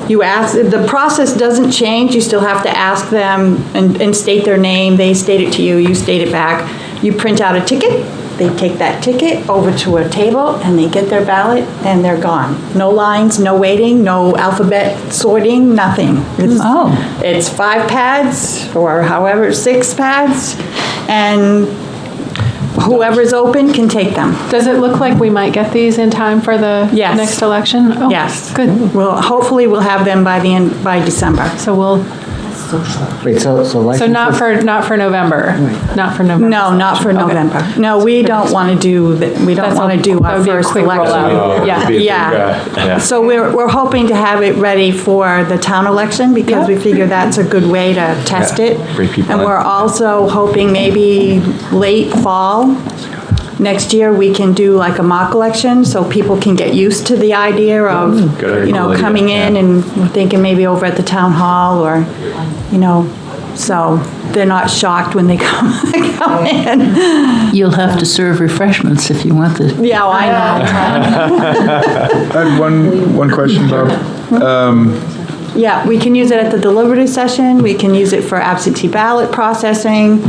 You ask, the process doesn't change, you still have to ask them and state their name, they state it to you, you state it back. You print out a ticket, they take that ticket over to a table, and they get their ballot, and they're gone. No lines, no waiting, no alphabet sorting, nothing. It's 5 pads, or however, 6 pads, and whoever's open can take them. Does it look like we might get these in time for the next election? Oh, yes. Good. Well, hopefully we'll have them by December. So we'll. Wait, so So not for November. Not for November. No, not for November. No, we don't want to do our first election. Yeah. So we're hoping to have it ready for the town election, because we figure that's a good way to test it. Bring people And in. we're also hoping maybe late fall next year we can do like a mock election, so people can get used to the idea of, coming in and we're thinking maybe over at the town hall, or, so they're not shocked when they come in. You'll have to serve refreshments if you want the. Yeah, I know. I had one question, Bob. Yeah, we can use it at the deliberative session, we can use it for absentee ballot processing.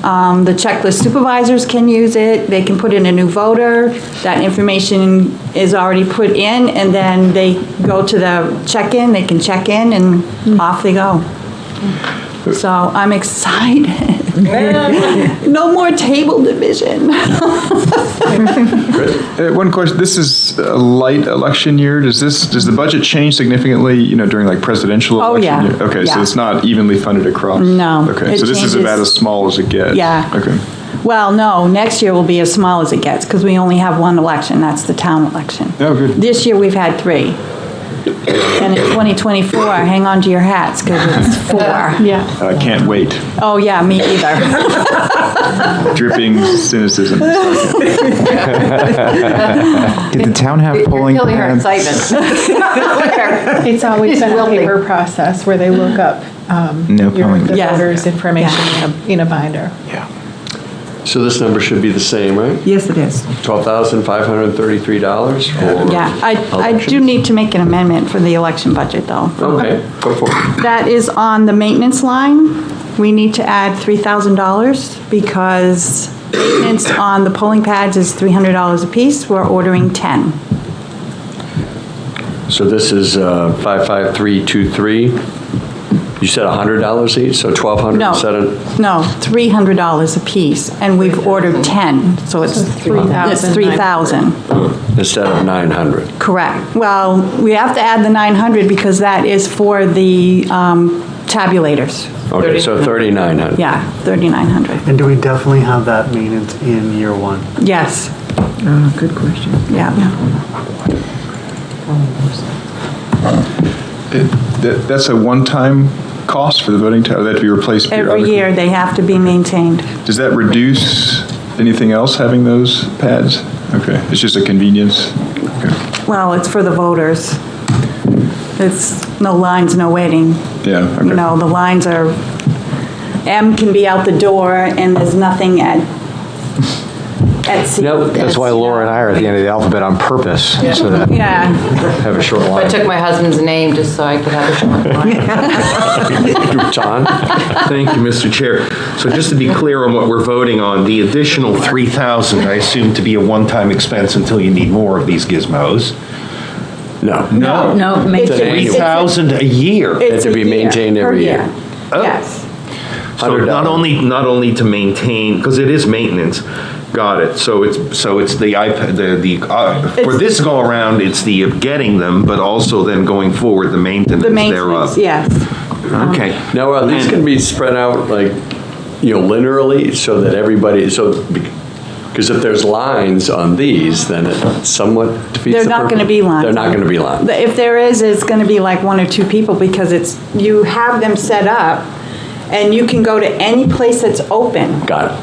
The checklist supervisors can use it, they can put in a new voter, that information is already put in, and then they go to the check-in, they can check in, and off they go. So I'm excited. No more table division. One question, this is a light election year. Does the budget change significantly, during like presidential election year? Okay, so it's not evenly funded across? No. Okay, so this is about as small as it gets? Yeah. Okay. Well, no, next year will be as small as it gets, because we only have one election, that's the town election. Oh, good. This year we've had 3. And in 2024, hang on to your hats, because it's 4. Yeah. I can't wait. Oh, yeah, me either. Dripping cynicism. Did the town have polling Killing her pads? excitement. It's always been a paper process where they look up No polling. the Yeah. voters' information in a binder. So this number should be the same, right? Yes, it is. $12,533 for Yeah, I do elections? need to make an amendment for the election budget, though. Okay, go for it. That is on the maintenance line. We need to add $3,000 because maintenance on the polling pads is $300 apiece. We're ordering 10. So this is 55323. You said $100 each, so $1,200 No, instead of... no, $300 apiece, and we've ordered 10, so it's $3,000. Instead of 900. Correct. Well, we have to add the 900 because that is for the tabulators. Okay, so 3,900. Yeah, 3,900. And do we definitely have that maintenance in year 1? Yes. Good question. Yeah. That's a one-time cost for the voting tower, that to be replaced periodically? Every year, they have to be maintained. Does that reduce anything else, having those pads? Okay, it's just a convenience? Okay. Well, it's for the voters. It's no lines, no waiting. Yeah, okay. The lines are, M can be out the door, and there's nothing at C. That's why Laura and I are at the end of the alphabet on purpose, so that Yeah. have a short I line. took my husband's name just so I could have a short line. John? Thank you, Mr. Chair. So just to be clear on what we're voting on, the additional 3,000, I assume to be a one-time expense until you need more of these gizmos. No. No. No, maintenance. 3,000 a year. It's to be maintained every year. Yes. So not only to maintain, because it is maintenance. Got it. So it's the iPad, for this go around, it's the getting them, but also then going forward, the maintenance The thereof. maintenance, yes. Okay. Now, are these going to be spread out like, linearly so that everybody, because if there's lines on these, then it somewhat defeats the They're purpose. not going to be lines. They're not going to be lines. If there is, it's going to be like 1 or 2 people because you have them set up and you can go to any place that's open. Got it.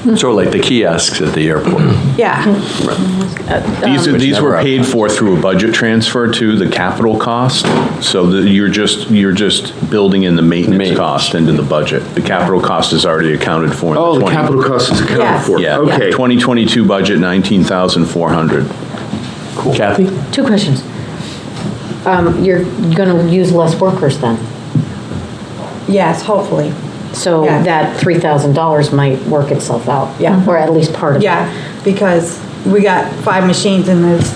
Sort of like the kiosks at the airport. Yeah. These were paid for through a budget transfer to the capital cost, so that you're just building in the maintenance cost into the budget. The capital cost is already accounted for in Oh, the capital cost is accounted Yes. for. Yeah, Okay. 2022 budget, 19,400. Cool. Kathy? 2 questions. You're going to use less workers then? Yes, hopefully. So Yeah. that $3,000 might work itself out? Yeah. Or at least part of it? Yeah, because we got 5 machines and there's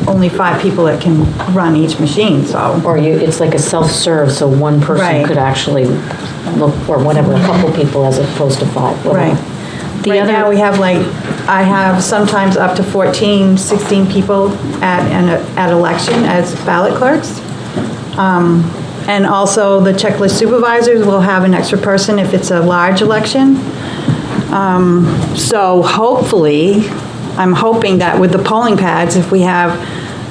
only 5 people that can run each machine, so. Or it's like a self-serve, so one person Right. could actually look, or whatever, a couple people as opposed to 5. whatever. Right. Right now, we have I have sometimes up to 14, 16 people at election as ballot clerks. And also the checklist supervisors will have an extra person if it's a large election. So hopefully, I'm hoping that with the polling pads, if we have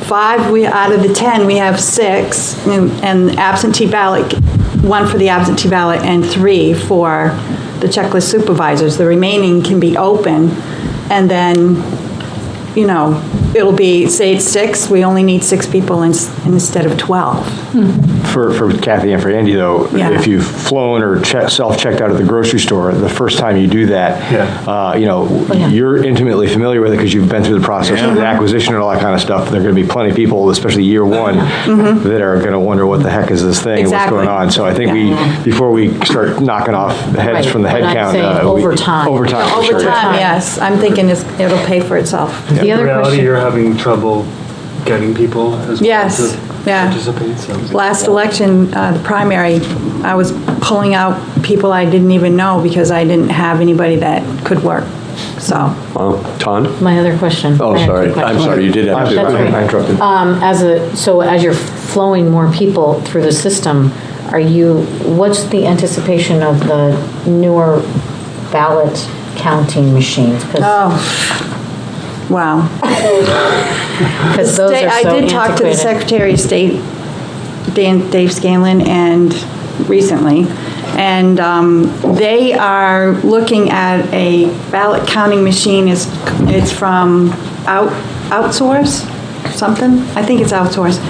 5 out of the 10, we have 6, and absentee ballot, 1 for the absentee ballot and 3 for the checklist supervisors. The remaining can be open, and then, it'll be, say it's 6, we only need 6 people instead of 12. For Kathy and for Andy, though, Yeah. if you've flown or self-checked out at the grocery store, the first time you do that, you're intimately familiar with it because you've been through the process of the acquisition and all that kind of stuff. There are going to be plenty of people, especially year one, that are going to wonder what the heck is this thing, Exactly. what's going on. So I think before we start knocking off heads Right, from the but head I'm count. saying over time. Over time, for Over sure. time, yes. I'm thinking it'll pay for itself. The other reality, question- you're having trouble getting people as well Yes, to yeah. participate. So. Last election, the primary, I was pulling out people I didn't even know because I didn't have anybody that could work, so. Wow. Ton? My other question. Oh, I had sorry. 2 questions. I'm sorry, you did have to. That's right. I interrupted. So as you're flowing more people through the system, what's the anticipation of the newer ballot counting machines? Oh, wow. Because those are I so did talk to the antiquated. Secretary of State, Dave Scanlon, and recently, and they are looking at a ballot counting machine. It's from Outsource, something? I think it's Outsource.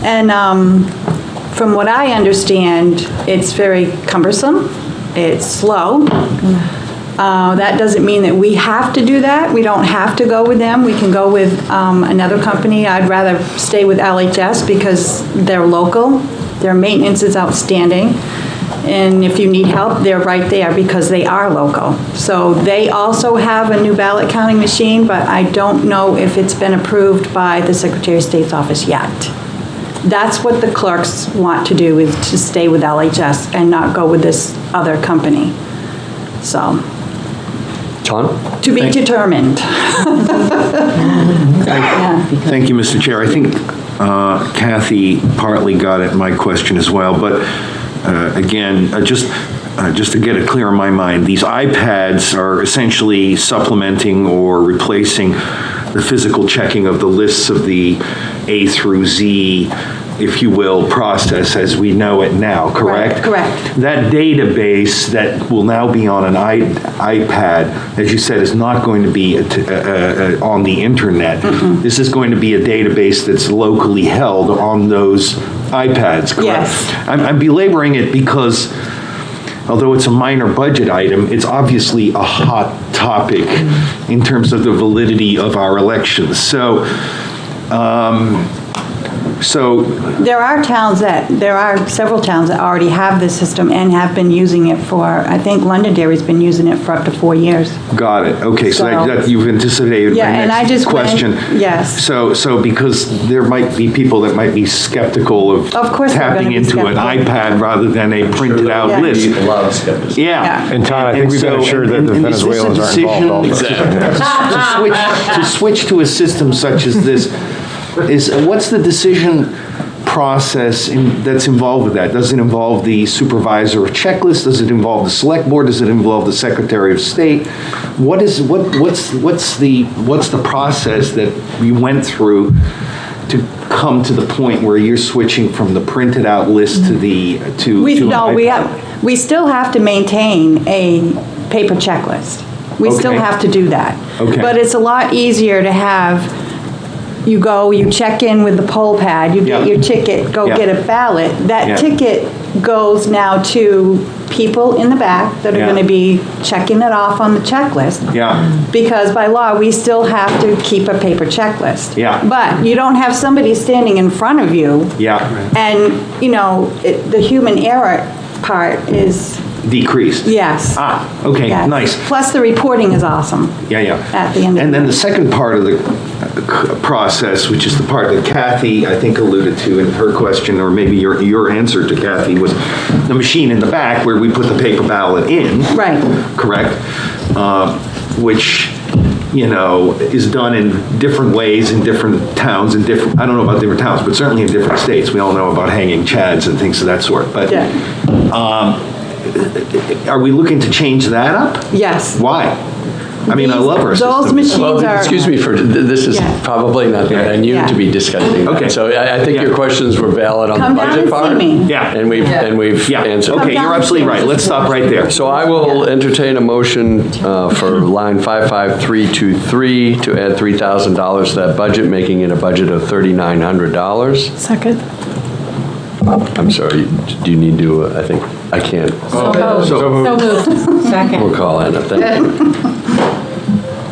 And from what I understand, it's very cumbersome. It's slow. That doesn't mean that we have to do that. We don't have to go with them. We can go with another company. I'd rather stay with LHS because they're local. Their maintenance is outstanding. And if you need help, they're right there because they are local. So they also have a new ballot counting machine, but I don't know if it's been approved by the Secretary of State's office yet. That's what the clerks want to do, is to stay with LHS and not go with this other company. So. Ton? To be determined. Thank you, Mr. Chair. I think Kathy partly got at my question as well, but again, just to get it clear in my mind, these iPads are essentially supplementing or replacing the physical checking of the lists of the A through Z, if you will, process as we know it now, correct? Correct. That database that will now be on an iPad, as you said, is not going to be on the internet. This is going to be a database that's locally held on those iPads, correct? Yes. I'm belaboring it because although it's a minor budget item, it's obviously a hot topic in terms of the validity of our elections. So There are several towns that already have this system and have been using it for, I think Londonderry's been using it for up to 4 years. got it. Okay, so that you've anticipated Yeah, my and I next just went- question. yes. So because there might be people that might be skeptical of course they're tapping gonna be into an skeptical. iPad rather than a printed out Yeah. list. A lot of skepticism. Yeah. And Todd, I think we've been assured that the Venezuelans aren't involved also. To switch to a system such as this, what's the decision process that's involved with that? Does it involve the supervisor of checklist? Does it involve the select board? Does it involve the Secretary of State? What's the process that we went through to come to the point where you're switching from the printed out list to We still have to maintain a paper checklist. We still Okay. have to do that. Okay. But it's a lot easier to have, you go, you check in with the poll pad, you get Yeah. your ticket, go Yeah. get a ballot. Yeah. That ticket goes now to people in the back that are Yeah. gonna be checking it off on the checklist. Yeah. Because by law, we still have to keep a paper checklist. Yeah. But you don't have somebody standing in front of you. Yeah. And, the human error part is, Decreased. yes. Okay, Yes. nice. Plus, the reporting is awesome Yeah. at the end of And the then the second part of the process, which is the part that Kathy, I think, alluded to in her question, or maybe your answer to Kathy, was the machine in the back where we put the paper ballot in. Right. Correct? Which, is done in different ways in different towns, I don't know about different towns, but certainly in different states. We all know about hanging chads and things of that sort. But are we looking to change that up? Yes. Why? I mean, I love our system. Those machines Well, are. excuse me this is Yeah. probably not on you Yeah. to be discussing. Okay. So I think your questions were valid on Come the down budget and see part. me. Yeah. And we've answered. Okay, you're absolutely right. Let's stop right there. So I will entertain a motion for line 55323 to add $3,000 to that budget, making it a budget of $3,900. Second. I'm sorry, do you need to, I think, I can't. So moved. Second. We'll call Anna, thank you.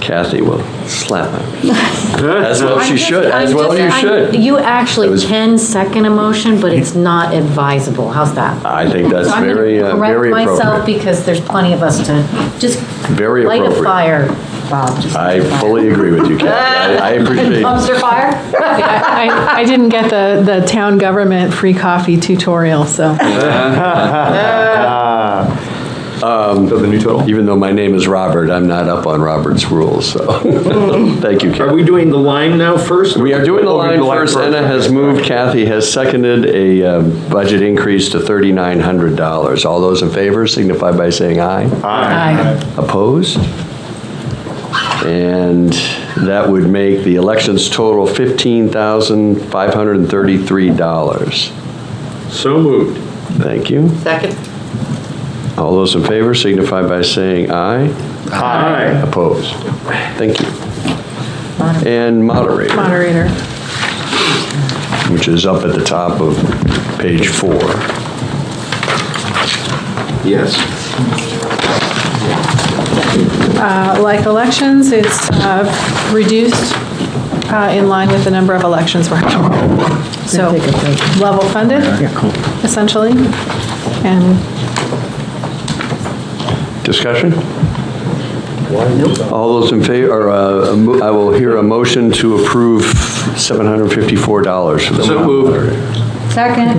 Kathy will slap me. As well she should, as well you should. You actually can second a motion, but it's not advisable. How's that? I think that's So I'm gonna very correct myself appropriate. because there's plenty of us to just Very light a appropriate. fire, Bob. Just I fully agree with you, Kathy. I appreciate Dumpster fire? I didn't get the town government free coffee tutorial, so. The new total? Even though my name is Robert, I'm not up on Robert's rules, so. Thank you, Are Kathy. we doing the line now first? We are doing the line first. Anna has moved, Kathy has seconded a budget increase to $3,900. All those in favor signify by saying aye. Aye. Opposed? And that would make the elections total $15,533. So moved. Thank you. Second? All those in favor signify by saying aye. Aye. Opposed? Thank you. And moderator, Moderator. which is up at the top of page 4. Yes. Like elections, it's reduced in line with the number of elections we're having. So level funded, essentially, and Discussion? All those in favor, I will hear a motion to approve $754 for the So moved. moderator. Second.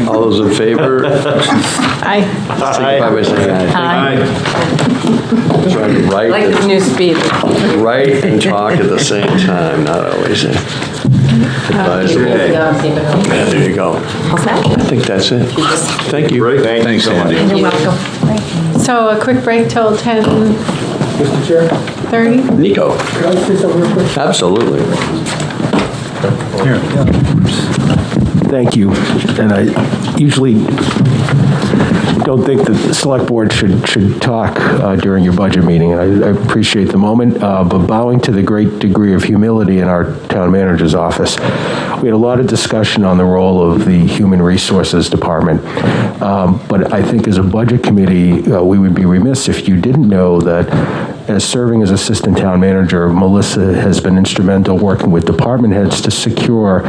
All those in favor, I, signify by saying aye. Aye. Trying to I like write this new speed. and talk at the same time, not always advisable. Yeah, there you go. I think that's it. Thank you. Great. Thanks, Andy. You're welcome. so a quick break till 10:30? Nico. Absolutely. Thank you. And I usually don't think that the select board should talk during your budget meeting. And I appreciate the moment, but bowing to the great degree of humility in our town manager's office. We had a lot of discussion on the role of the Human Resources Department. But I think as a budget committee, we would be remiss if you didn't know that as serving as assistant town manager, Melissa has been instrumental working with department heads to secure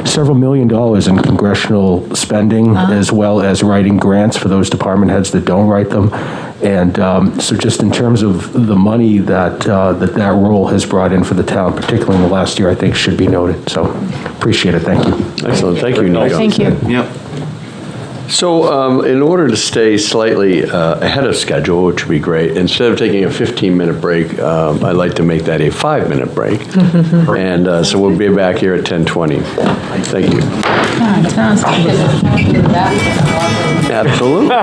several $1 million in congressional spending, as well as writing grants for those department heads that don't write them. And so just in terms of the money that role has brought in for the town, particularly in the last year, I think should be noted. So appreciate it. Thank you. Excellent. Thank you, Nico. Thank you. Yep. So in order to stay slightly ahead of schedule, which would be great, instead of taking a 15-minute break, I'd like to make that a 5-minute break. And so we'll be back here at 10:20. Thank you. Absolutely.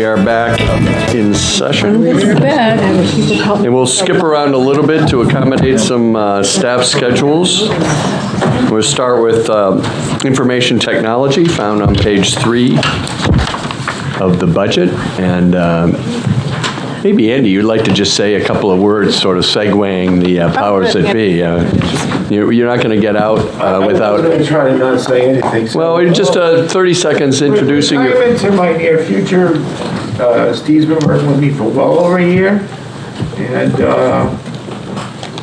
we are back in session. And we'll skip around a little bit to accommodate some staff schedules. We'll start with information technology, found on page 3 of the budget. And maybe, Andy, you'd like to just say a couple of words, sort of segueing the powers that be. You're not going to get out without... I'm going to try to not say anything. So well, just 30 seconds introducing you. In my near future, Steve's been working with me for well over a year. And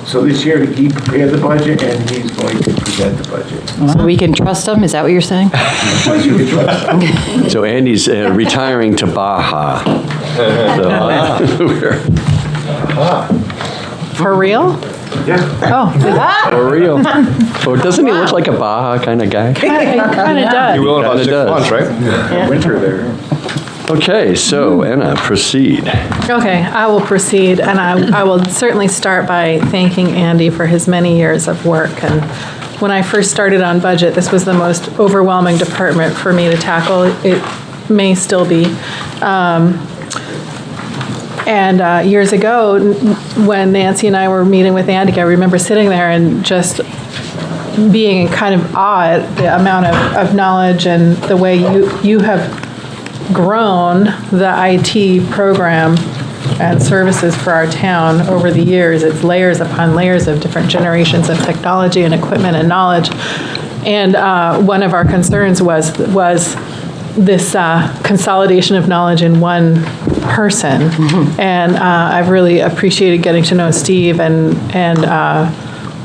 so this year, he prepared the budget, and he's going to present the budget. So we can trust him? Is that what you're saying? Of course you can trust him. So Andy's retiring to Baja. For real? Yeah. Oh. For real. Oh, doesn't he look like a Baja kind of guy? He kind of does. You will in about 6 months, right? Yeah. Winter there. Okay, so Anna, proceed. Okay, I will proceed, and I will certainly start by thanking Andy for his many years of work. And when I first started on budget, this was the most overwhelming department for me to tackle. It may still be. And years ago, when Nancy and I were meeting with Andy, I remember sitting there and just being in kind of awe at the amount of knowledge and the way you have grown the IT program and services for our town over the years. It's layers upon layers of different generations of technology and equipment and knowledge. And one of our concerns was this consolidation of knowledge in one person. And I've really appreciated getting to know Steve and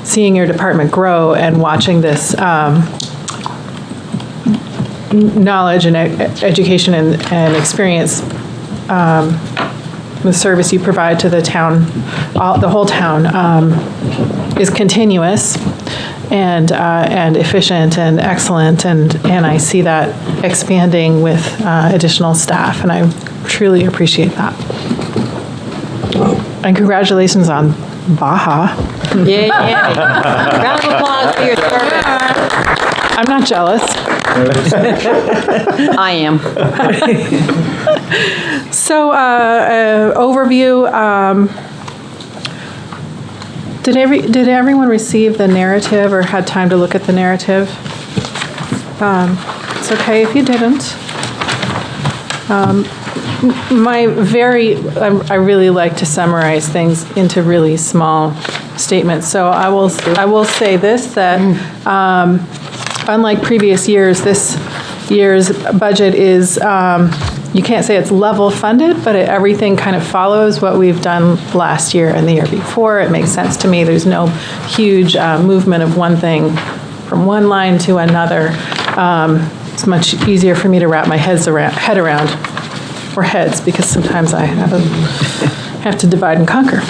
seeing your department grow and watching this knowledge and education and experience, the service you provide to the town, the whole town, is continuous and efficient and excellent, and I see that expanding with additional staff, and I truly appreciate that. And congratulations on Baja. Yay, Andy. Round of applause for your service. I'm not jealous. I am. So, overview. Did everyone receive the narrative or had time to look at the narrative? It's okay if you didn't. I really like to summarize things into really small statements. So I will say this, that unlike previous years, this year's budget is, you can't say it's level funded, but everything kind of follows what we've done last year and the year before. It makes sense to me. There's no huge movement of one thing from one line to another. It's much easier for me to wrap my head around, or heads, because sometimes I have to divide and conquer.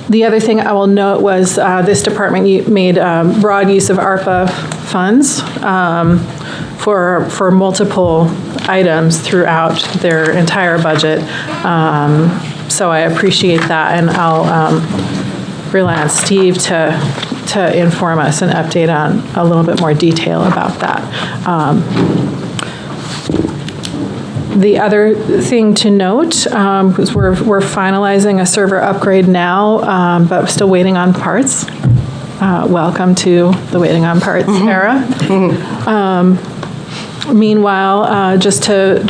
The other thing I will note was this department made broad use of ARPA funds for multiple items throughout their entire budget. So I appreciate that, and I'll rely on Steve to inform us and update on a little bit more detail about that. The other thing to note is we're finalizing a server upgrade now, but still waiting on parts. Welcome to the waiting on parts era. Meanwhile, just to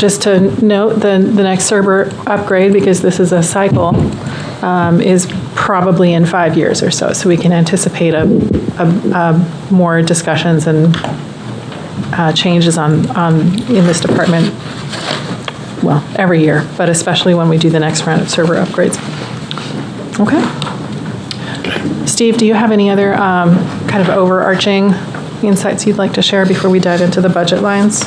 note, the next server upgrade, because this is a cycle, is probably in 5 years or so. So we can anticipate more discussions and changes in this department. Well, every year, but especially when we do the next round of server upgrades. Okay. Steve, do you have any other kind of overarching insights you'd like to share before we dive into the budget lines?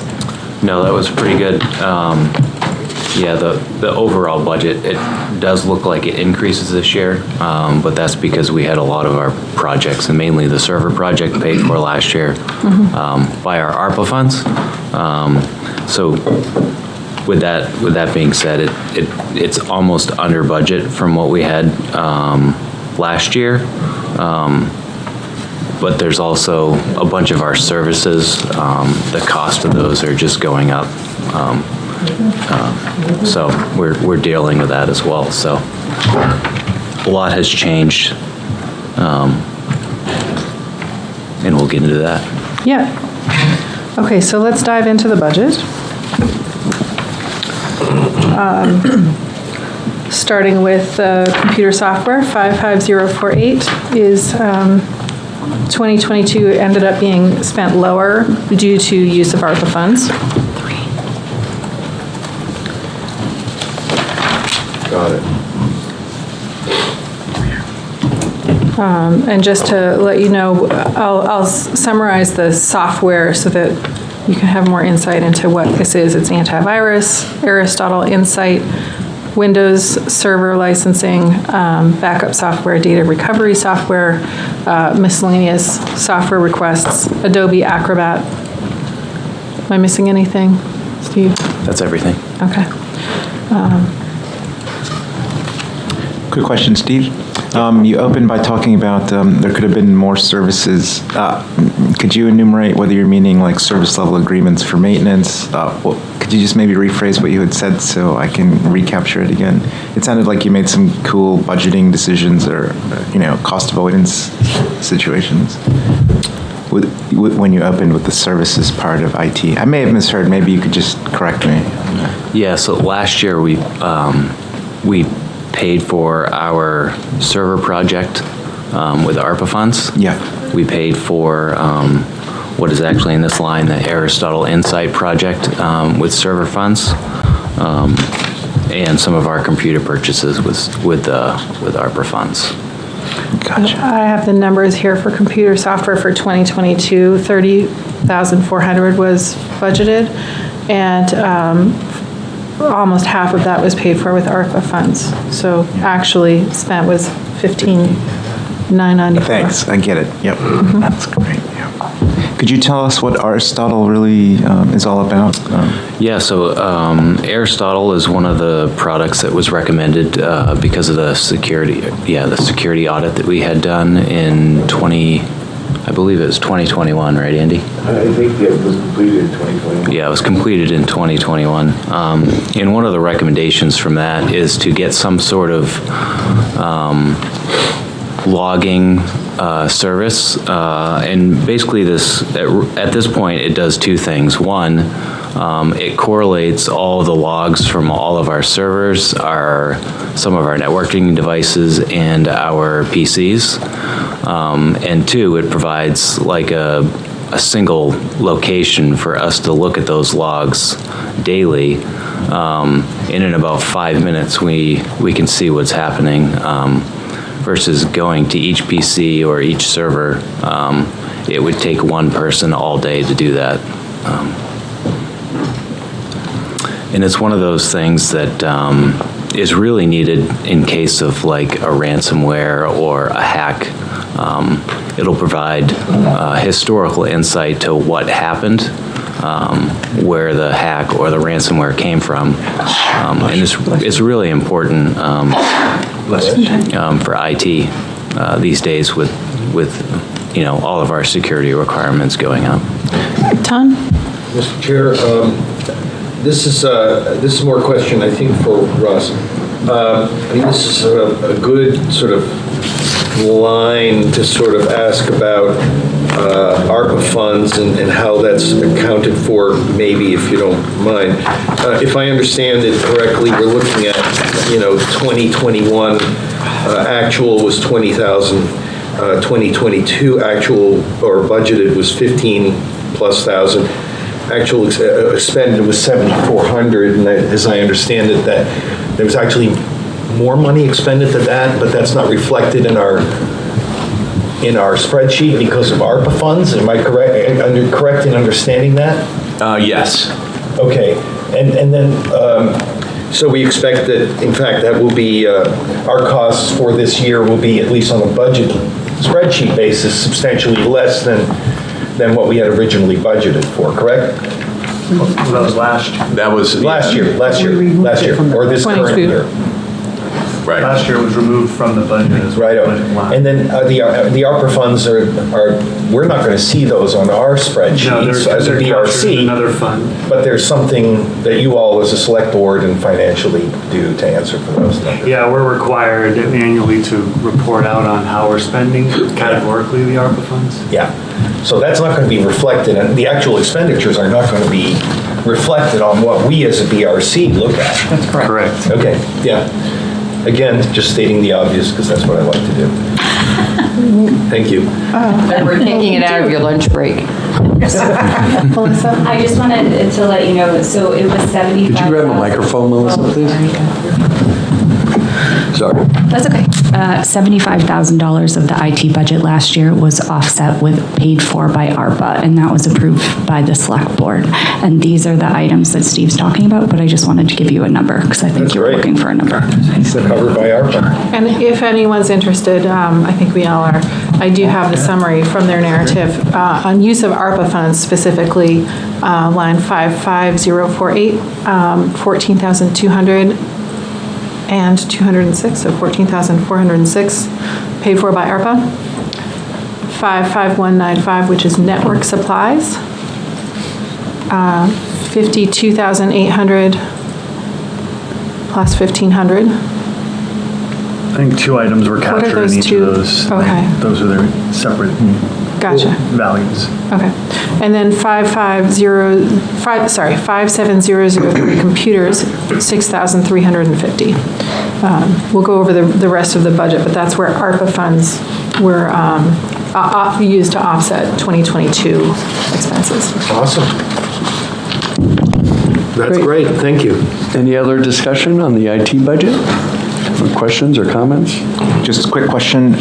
No, that was pretty good. Yeah, the overall budget, it does look like it increases this year, but that's because we had a lot of our projects, and mainly the server project paid for last year by our ARPA funds. So with that being said, it's almost under budget from what we had last year. But there's also a bunch of our services, the cost of those are just going up So we're dealing with that as well. So a lot has changed, and we'll get into that. Yeah. Okay, so let's dive into the budget. Starting with computer software, 55048 is 2022 ended up being spent lower due to use of ARPA funds. Got it. And just to let you know, I'll summarize the software so that you can have more insight into what this is. It's antivirus, Aristotle Insight, Windows Server licensing, backup software, data recovery software, miscellaneous software requests, Adobe Acrobat. Am I missing anything, Steve? That's everything. Okay. Quick question, Steve. You opened by talking about there could have been more services. Could you enumerate whether you're meaning like service level agreements for maintenance? Could you just maybe rephrase what you had said so I can recapture it again? It sounded like you made some cool budgeting decisions or, cost avoidance situations when you opened with the services part of IT. I may have misheard. Maybe you could just correct me. Yeah, so last year we paid for our server project with ARPA funds. Yeah. We paid for what is actually in this line, the Aristotle Insight project with server funds, and some of our computer purchases with ARPA funds. Gotcha. I have the numbers here for computer software for 2022. 30,400 was budgeted, and almost half of that was paid for with ARPA funds. So actually spent was $15,994. Thanks, I get it. Yep, That's great. Yeah. Could you tell us what Aristotle really is all about? Yeah, so Aristotle is one of the products that was recommended because of the security audit that we had done in I believe it was 2021, right, Andy? I think it was completed in 2021. Yeah, it was completed in 2021. And one of the recommendations from that is to get some sort of logging service. And basically at this point, it does two things. One, it correlates all the logs from all of our servers, some of our networking devices, and our PCs. And two, it provides like a single location for us to look at those logs daily. And in about 5 minutes, we can see what's happening versus going to each PC or each server. It would take one person all day to do that. And it's one of those things that is really needed in case of like a ransomware or a hack. It'll provide historical insight to what happened, where the hack or the ransomware came from, and it's really important for IT these days with all of our security requirements going up. Ton? Mr. Chair, this is more a question, I think, for Russ. This is a good sort of line to sort of ask about ARPA funds and how that's accounted for, maybe, if you don't mind. If I understand it correctly, we're looking at, 2021 actual was 20,000, 2022 actual or budgeted was 15,000+. Actual expended was 7,400, and as I understand it, that there was actually more money expended to that, but that's not reflected in our spreadsheet because of ARPA funds. Am I correct in understanding that? Yes. Okay, and then so we expect that, in fact, that will be our costs for this year will be, at least on a budget spreadsheet basis, substantially less than what we had originally budgeted for, correct? That was last year. That was last year, or this current year. Right. Last year it was removed from the budget as well. Right. And then the ARPA funds are we're not going to see those on our spreadsheets as a BRC. Another fund. But there's something that you all as a select board and financially do to answer for those numbers. Yeah, we're required annually to report out on how we're spending categorically the ARPA funds. Yeah. So that's not going to be reflected, and the actual expenditures are not going to be reflected on what we as a BRC look at. That's correct. Correct. Okay, yeah. Again, just stating the obvious because that's what I like to do. Thank you. And we're taking it out of your lunch break. Melissa? I just wanted to let you know, so it was 75. Could you grab a microphone, Melissa, please? Sorry. That's okay. $75,000 of the IT budget last year was offset with paid for by ARPA, and that was approved by the select board. And these are the items that Steve's talking about, but I just wanted to give you a number because I think you were looking for a number. They're covered by ARPA. And if anyone's interested, I think we all are, I do have the summary from their narrative on use of ARPA funds, specifically line 55048, 14,200 and 206, so 14,406 paid for by ARPA. 55195, which is network supplies. 52,800 plus 1,500. I think two items were What are captured in those each two? of those. Okay. Those are their separate Gotcha. values. Okay. And then 5700 computers, 6,350. We'll go over the rest of the budget, but that's where ARPA funds were used to offset 2022 expenses. Awesome. That's great. Thank you. Any other discussion on the IT budget? Or questions or comments? Just a quick question.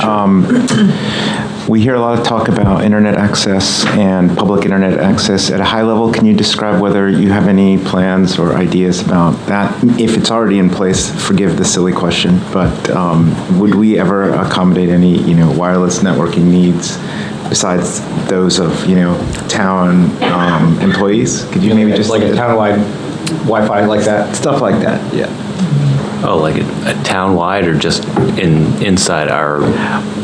We hear a lot of talk about internet access and public internet access. At a high level, can you describe whether you have any plans or ideas about that? If it's already in place, forgive the silly question, but would we ever accommodate any, wireless networking needs besides those of, town employees? Could you maybe just like a townwide Wi-Fi like that? Stuff like that, yeah. Oh, like a town-wide or just inside our?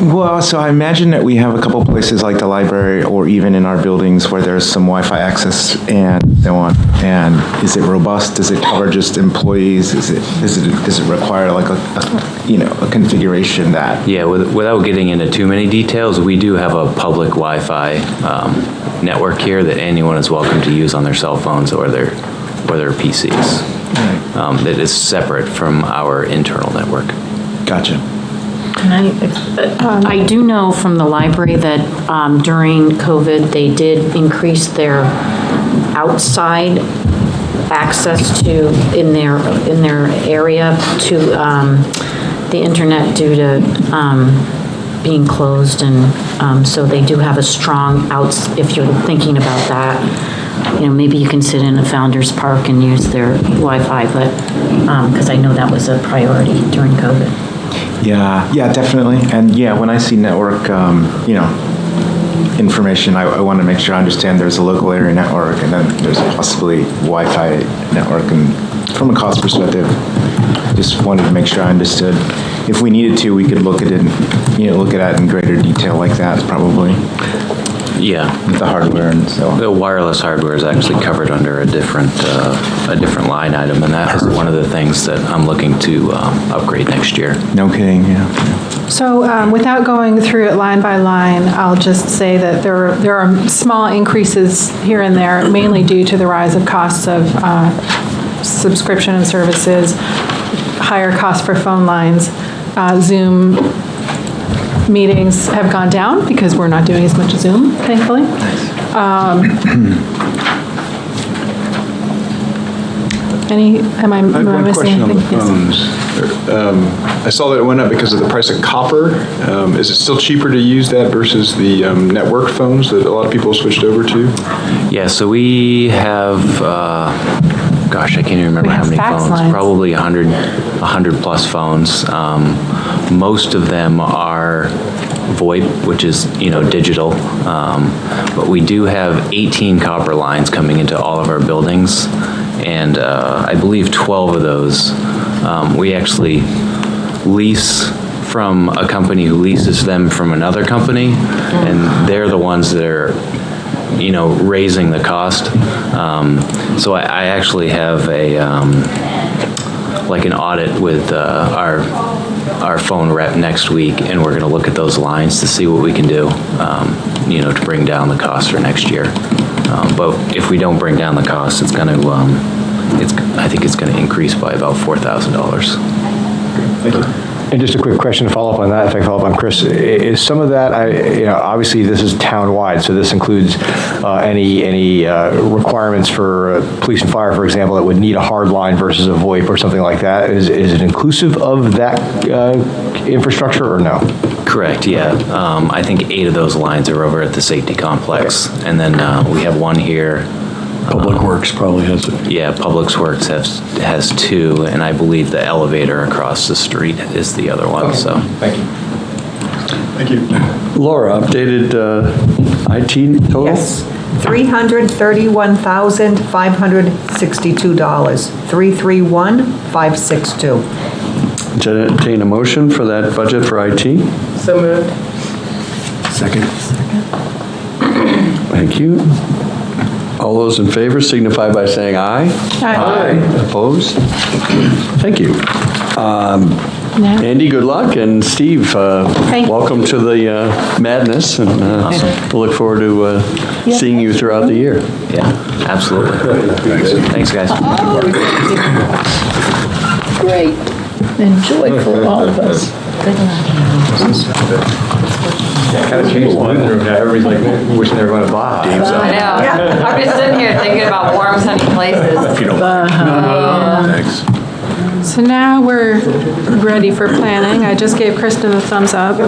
Well, so I imagine that we have a couple places like the library or even in our buildings where there's some Wi-Fi access and so on. And is it robust? Does it cover just employees? Does it require like a configuration that? Yeah, without getting into too many details, we do have a public Wi-Fi network here that anyone is welcome to use on their cell phones or their PCs. That is separate from our internal network. Gotcha. And I do know from the library that during COVID, they did increase their outside access to in their area to the internet due to being closed, and so they do have a strong if you're thinking about that. Maybe you can sit in a Founder's Park and use their Wi-Fi, but, because I know that was a priority during COVID. Yeah, definitely. And yeah, when I see network, information, I want to make sure I understand there's a local area network and then there's possibly Wi-Fi network. And from a cost perspective, just wanted to make sure I understood. If we needed to, we could look at it, look at it in greater detail like that, probably. Yeah. With the hardware and so. The wireless hardware is actually covered under a different line item, and that is one of the things that I'm looking to upgrade next year. No kidding, yeah. So without going through it line by line, I'll just say that there are small increases here and there, mainly due to the rise of costs of subscription and services, higher costs for phone lines, Zoom meetings have gone down because we're not doing as much Zoom, thankfully. Am I missing anything? On the phones. I saw that it went up because of the price of copper. Is it still cheaper to use that versus the network phones that a lot of people switched over to? Yeah, so we have, gosh, I can't even remember how many phones. Lines. Probably 100 plus phones. Most of them are VoIP, which is digital, but we do have 18 copper lines coming into all of our buildings, and I believe 12 of those we actually lease from a company who leases them from another company, and they're the ones that are, raising the cost. So I actually have like an audit with our phone rep next week, and we're going to look at those lines to see what we can do, to bring down the cost for next year. But if we don't bring down the cost, it's going to, I think it's going to increase by about $4,000. Thank you. And just a quick question to follow up on that, if I follow up on Chris, is some of that, obviously this is town-wide, so this includes any requirements for police and fire, for example, that would need a hard line versus a VoIP or something like that. Is it inclusive of that infrastructure or no? Correct, yeah. I think 8 of those lines are over at the safety complex, and then we have one here. Public Works probably has it. Yeah, Public Works has 2, and I believe the elevator across the street is the other one. Okay. So thank you. Thank you. Laura, updated IT total? Yes, $331,562, 331,562. Entertain a motion for that budget for IT? So moved. Second. Thank you. All those in favor signify by saying aye. Aye. Opposed? Thank you. Andy, good luck, and Steve, welcome to the madness, and we'll look forward to seeing you throughout the year. yeah, absolutely. Thanks, guys. Great. Enjoy for all of us. Kind of changed one room now. Everybody's like wishing they were going to buy. I know. I'm just sitting here thinking about warm, sunny places. If you don't mind. Thanks. So now we're ready for planning. I just gave Kristen the thumbs up.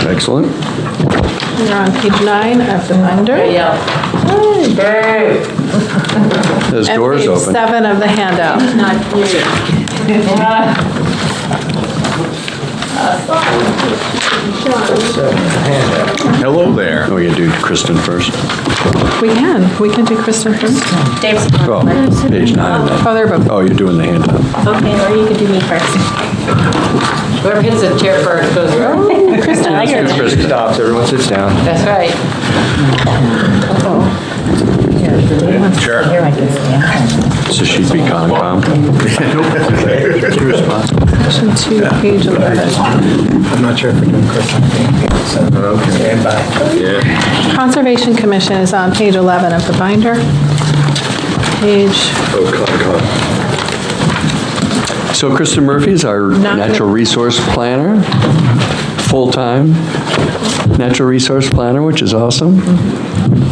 Excellent. We're on page 9 of the binder. There's doors and page open. 7 of the handout. Hello there. Oh, you do Kristen first. We can do Kristen first. Dave's. Oh, page 9 of that. Oh, they're both. Oh, you're doing the handout. Okay, or you could do me first. Whoever gets the chair first goes right. Kristen, I got Kristen stops, everyone sits down. That's right. Sure. Here I can stand. So she'd be Concom. Question 2, page 11. I'm not sure if we're doing Kristen. Stand by. Yeah. Conservation Commission is on page 11 of the binder. Page, So Kristen Murphy is our natural resource planner, full-time natural resource planner, which is awesome.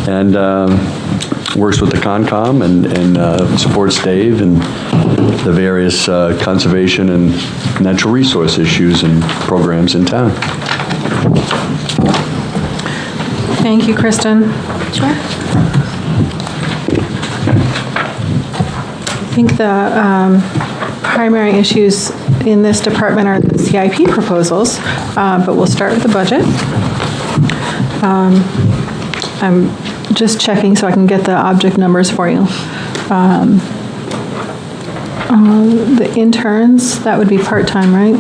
And works with the Concom and supports Dave and the various conservation and natural resource issues and programs in town. thank you, Kristen. Sure. I think the primary issues in this department are the CIP proposals, but we'll start with the budget. I'm just checking so I can get the object numbers for you. The interns, that would be part-time, right?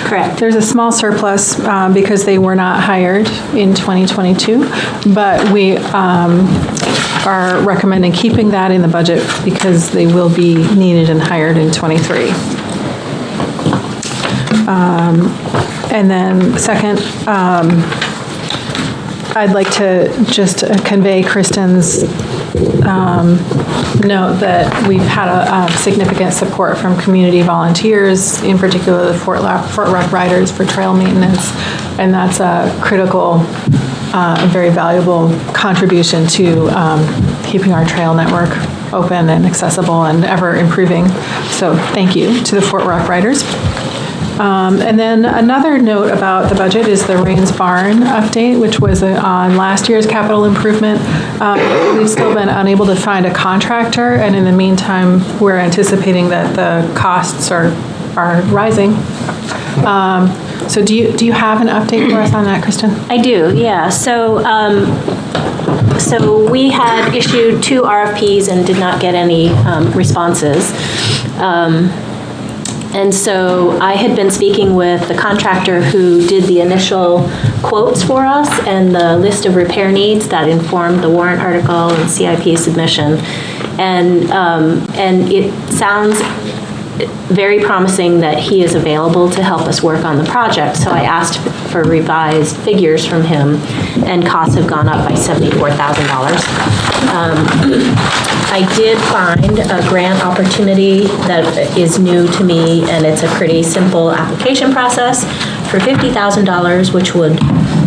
Correct. There's a small surplus because they were not hired in 2022, but we are recommending keeping that in the budget because they will be needed and hired in '23. And then second, I'd like to just convey Kristen's note that we've had a significant support from community volunteers, in particular the Fort Rock Riders for trail maintenance, and that's a critical, very valuable contribution to keeping our trail network open and accessible and ever improving. So thank you to the Fort Rock Riders. And then another note about the budget is the Rains Barn update, which was on last year's capital improvement. We've still been unable to find a contractor, and in the meantime, we're anticipating that the costs are rising. So do you have an update for us on that, Kristen? I do, yeah. So we had issued 2 RFPs and did not get any responses. And so I had been speaking with the contractor who did the initial quotes for us and the list of repair needs that informed the warrant article and CIP submission. And it sounds very promising that he is available to help us work on the project. So I asked for revised figures from him, and costs have gone up by $74,000. I did find a grant opportunity that is new to me, and it's a pretty simple application process for $50,000, which would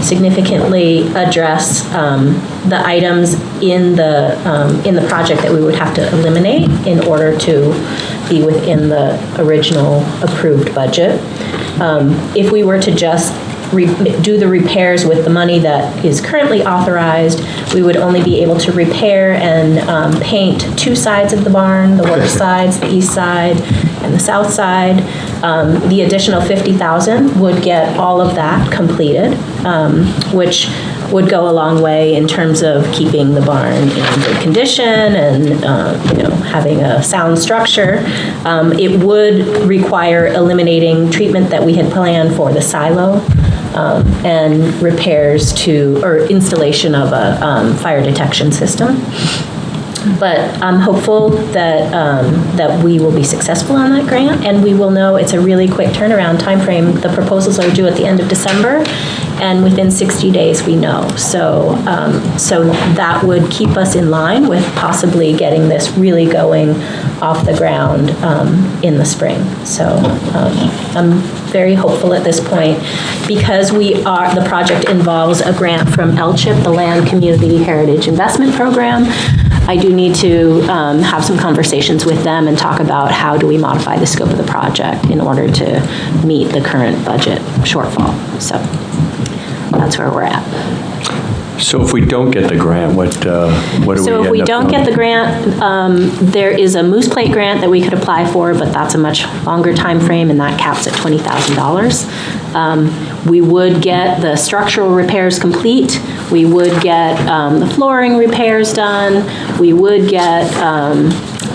significantly address the items in the project that we would have to eliminate in order to be within the original approved budget. If we were to just do the repairs with the money that is currently authorized, we would only be able to repair and paint two sides of the barn, the west sides, the east side, and the south side. The additional $50,000 would get all of that completed, which would go a long way in terms of keeping the barn in good condition and having a sound structure. It would require eliminating treatment that we had planned for the silo, and repairs or installation of a fire detection system. But I'm hopeful that we will be successful on that grant, and we will know. It's a really quick turnaround timeframe. The proposals are due at the end of December, and within 60 days we know. So that would keep us in line with possibly getting this really going off the ground in the spring. So I'm very hopeful at this point, because the project involves a grant from LCHIP, the Land Community Heritage Investment Program. I do need to have some conversations with them and talk about how do we modify the scope of the project in order to meet the current budget shortfall. So that's where we're at. So if we don't get the grant, what do we So if we don't get the grant, there is a Moose Plate grant that we could apply for, but that's a much longer time frame, and that caps at $20,000. We would get the structural repairs complete. We would get the flooring repairs done. We would get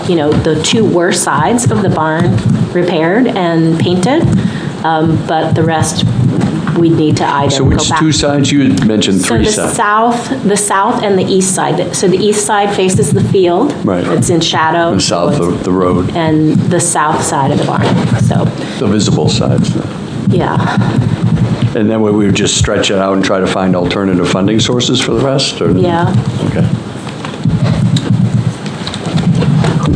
the two worst sides of the barn repaired and painted, but the rest we'd need to either So go which back. two sides? You had mentioned three sides. The south and the east side. So the east side faces the field. Right. It's in shadow. The south of the road. And the south side of the barn, so, The visible sides. yeah. And then we would just stretch it out and try to find alternative funding sources for the rest? Or? Yeah. Okay.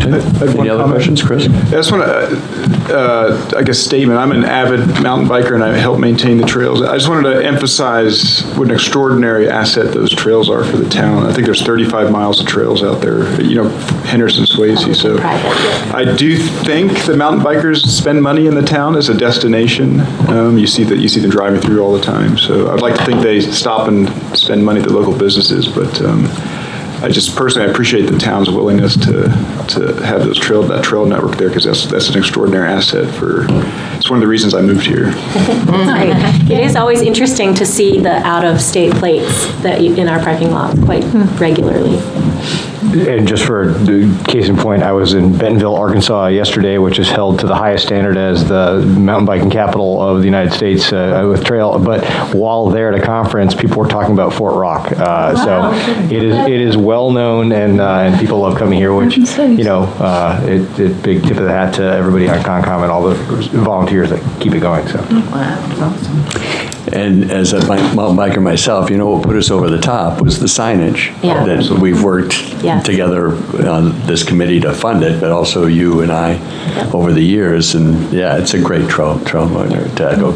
Any other questions, Chris? I just want to, statement. I'm an avid mountain biker and I help maintain the trails. I just wanted to emphasize what an extraordinary asset those trails are for the town. I think there's 35 miles of trails out there, Henderson, Swayze. So I do think the mountain bikers spend money in the town as a destination. You see them driving through all the time. So I'd like to think they stop and spend money at the local businesses, but I just personally appreciate the town's willingness to have that trail network there, because that's an extraordinary asset it's one of the reasons I moved here. It is always interesting to see the out-of-state plates in our parking lot quite regularly. And just for the case in point, I was in Bentonville, Arkansas yesterday, which is held to the highest standard as the mountain biking capital of the United States with trail. But while there at a conference, people were talking about Fort Rock. So it is well known, and people love coming here, which, it's a big tip of the hat to everybody on Concom and all the volunteers that keep it going. So. Wow, that's awesome. And as a mountain biker myself, what put us over the top was the signage. Yeah. That we've worked Yes. together on this committee to fund it, but also you and I over the years. And yeah, it's a great trail to echo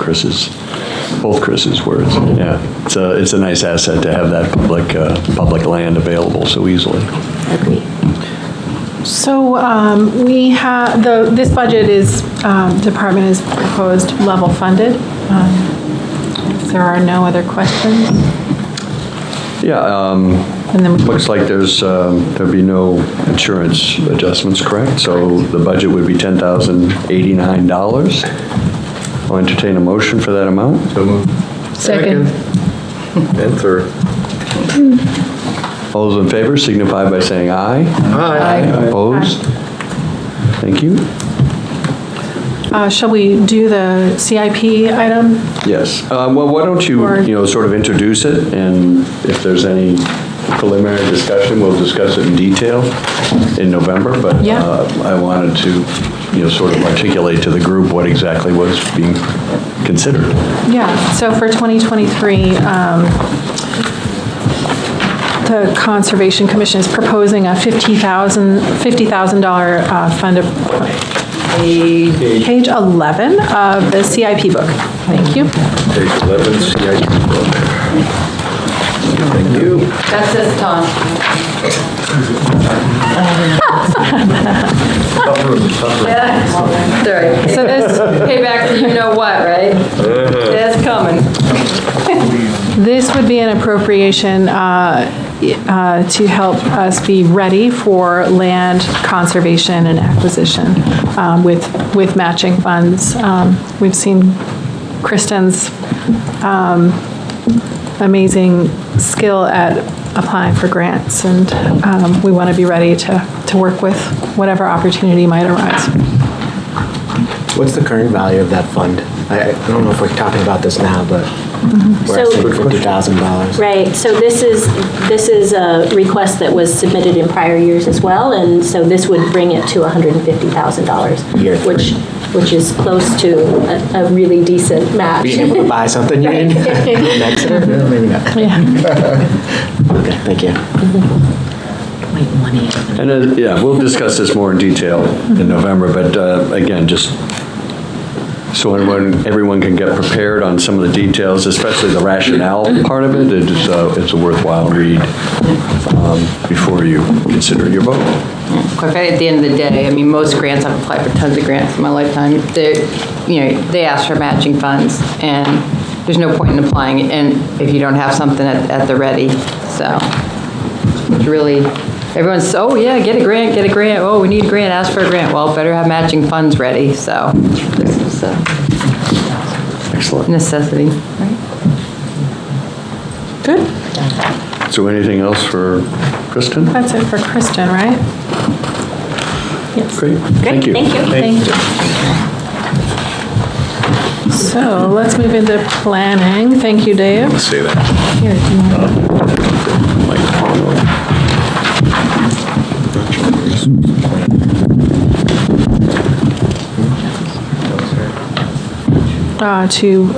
both Chris's words. Yeah, it's a nice asset to have that public land available so easily. Agreed. So we have, this budget department is proposed level funded. If there are no other questions. Yeah, looks like there'll be no insurance adjustments, correct? So the budget would be $10,089. I'll entertain a motion for that amount. So moved. Second. And third. All those in favor signify by saying aye. Aye. Opposed? Thank you. Shall we do the CIP item? Yes. Well, why don't you, sort of introduce it, and if there's any preliminary discussion, we'll discuss it in detail in November, but Yeah. I wanted to, sort of articulate to the group what exactly was being considered. Yeah, so for 2023, the Conservation Commission is proposing a $50,000 fund of page 11 of the CIP book. Thank you. Page 11, CIP book. Thank you. That's this, Tom. Sorry. So this payback for you know what, right? That's coming. This would be an appropriation to help us be ready for land conservation and acquisition with matching funds. We've seen Kristen's amazing skill at applying for grants, and we want to be ready to work with whatever opportunity might arise. What's the current value of that fund? I don't know if we're talking about this now, but we're at $50,000. Right, so this is a request that was submitted in prior years as well, and so this would bring it to $150,000, which is close to a really decent match. Being able to buy something you need? Exeter? No, maybe not. Yeah. Okay, thank you. And we'll discuss this more in detail in November, but again, just so everyone can get prepared on some of the details, especially the rationale part of it, it's a worthwhile read before you consider your vote. Quite frankly, at the end of the day, I mean, most grants, I've applied for tons of grants in my lifetime, they ask for matching funds, and there's no point in applying and if you don't have something at the ready. So it's really, everyone's, oh yeah, get a grant, oh, we need a grant, ask for a grant. Well, better have matching funds ready, so this is a excellent necessity. Right? Good. So anything else for Kristen? That's it for Kristen, right? Yes. Great. Thank you. Thank you. So let's move into planning. Thank you, Dave. Let's say that. Here, do you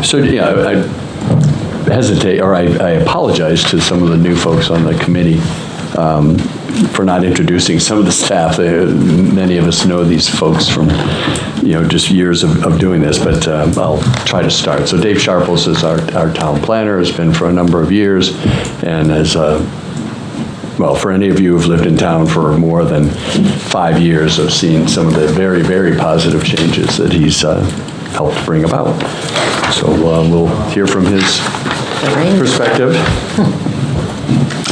So, yeah, I hesitate, or I apologize to some of the new folks on the committee for not introducing some of the staff. Many of us know these folks from, just years of doing this, but I'll try to start. So Dave Sharples is our town planner, has been for a number of years, and as well, for any of you who've lived in town for more than 5 years, I've seen some of the very, very positive changes that he's helped bring about. So we'll hear from his perspective.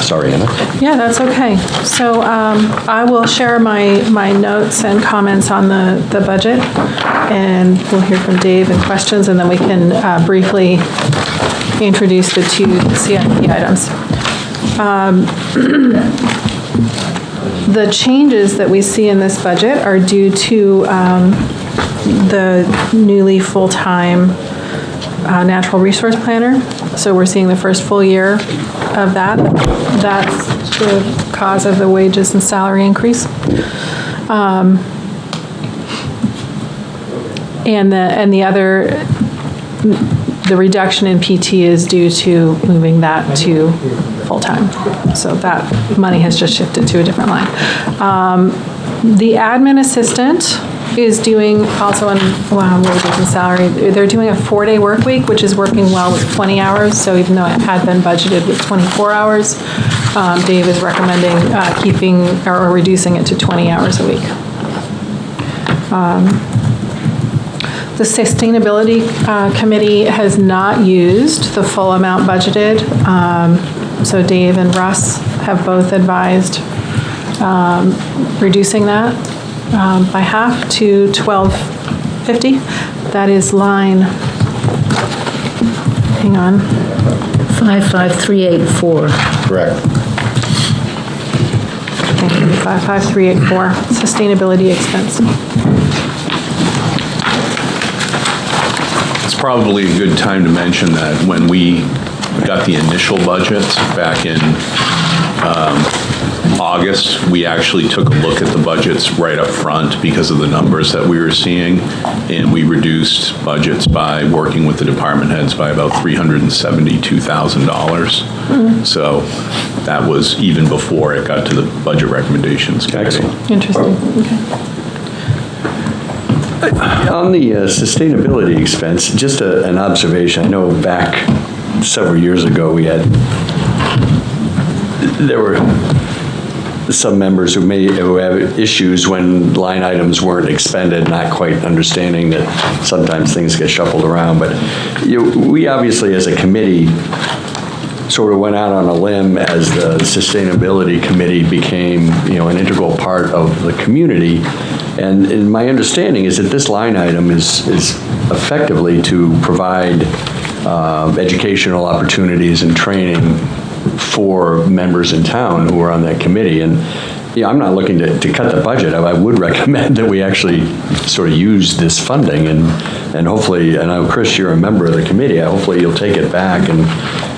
Sorry, Anna. Yeah, that's okay. So I will share my notes and comments on the budget, and we'll hear from Dave and questions, and then we can briefly introduce the two CIP items. The changes that we see in this budget are due to the newly full-time natural resource planner. So we're seeing the first full year of that. That's the cause of the wages and salary increase. And the other, the reduction in PT is due to moving that to full-time. So that money has just shifted to a different line. The admin assistant is doing also on wages and salary. They're doing a 4-day work week, which is working well with 20 hours. So even though it had been budgeted with 24 hours, Dave is recommending keeping or reducing it to 20 hours a week. The Sustainability Committee has not used the full amount budgeted. So Dave and Russ have both advised reducing that by half to $12.50. That is line, hang on. 55384. Correct. Thank you, 55384, sustainability expense. probably a good time to mention that when we got the initial budgets back in August, we actually took a look at the budgets right up front because of the numbers that we were seeing, and we reduced budgets by working with the department heads by about $372,000. So that was even before it got to the budget recommendations committee. Excellent. Interesting, okay. On the sustainability expense, just an observation. I know back several years ago, there were some members who have issues when line items weren't expended, not quite understanding that sometimes things get shuffled around. But we obviously, as a committee, sort of went out on a limb as the sustainability committee became, an integral part of the community. And my understanding is that this line item is effectively to provide educational opportunities and training for members in town who are on that committee. And I'm not looking to cut the budget. I would recommend that we actually sort of use this funding and hopefully, and I know, Chris, you're a member of the committee, hopefully you'll take it back. And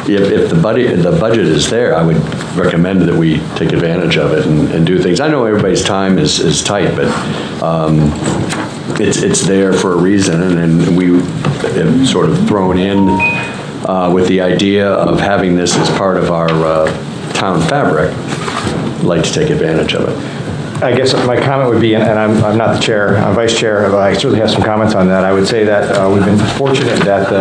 if the budget is there, I would recommend that we take advantage of it and do things. I know everybody's time is tight, but it's there for a reason, and we have sort of thrown in with the idea of having this as part of our town fabric. I'd like to take advantage of it. I guess my comment would be, and I'm not the chair, I'm vice chair, but I certainly have some comments on that. I would say that we've been fortunate that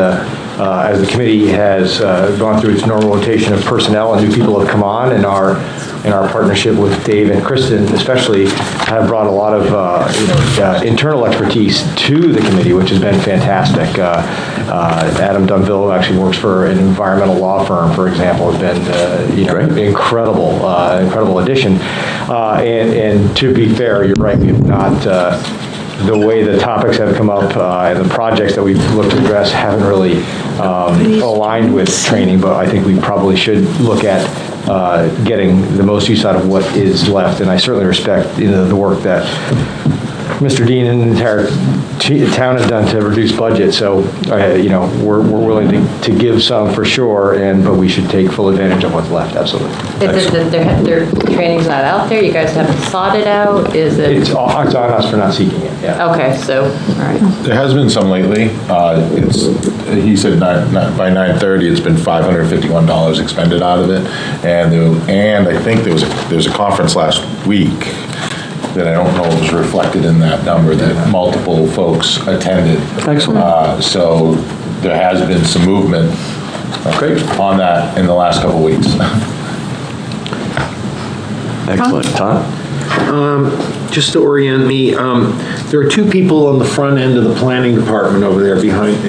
as the committee has gone through its normal rotation of personnel and new people have come on, and our partnership with Dave and Kristen especially have brought a lot of internal expertise to the committee, which has been fantastic. Adam Dunville, who actually works for an environmental law firm, for example, has been incredible addition. And to be fair, you're right, we have not, the way the topics have come up and the projects that we've looked to address haven't really aligned with training, but I think we probably should look at getting the most use out of what is left. And I certainly respect the work that Mr. Dean and the entire town has done to reduce budget. So, we're willing to give some for sure, but we should take full advantage of what's left, absolutely. Their training's not out there? You guys haven't sought it out? Is it? It's on us for not seeking it, yeah. Okay, so, all right. There has been some lately. He said by 9:30, it's been $551 expended out of it. And I think there was a conference last week that I don't know was reflected in that number, that multiple folks attended. Excellent. So there has been some movement on that in the last couple of weeks. Excellent. Tom? Just to orient me, there are two people on the front end of the planning department over there behind,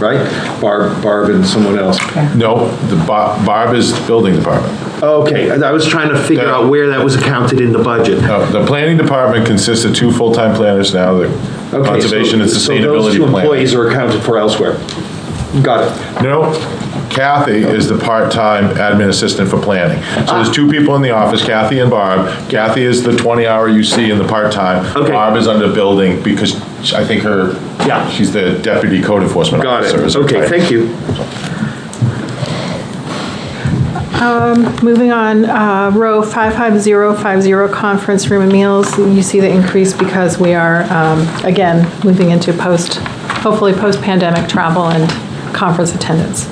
right? Barb and someone else. No, Barb is the building department. Okay, I was trying to figure out where that was accounted in the budget. The planning department consists of 2 full-time planners now, the conservation and sustainability So those 2 planner. employees are accounted for elsewhere. Got it. No, Kathy is the part-time admin assistant for planning. So there's 2 people in the office, Kathy and Barb. Kathy is the 20-hour you see in the part-time. Okay. Barb is under building because I think she's the deputy code enforcement officer. Got it. Okay, thank you. Moving on, row 55050, conference room and meals. You see the increase because we are, again, moving into hopefully post-pandemic travel and conference attendance.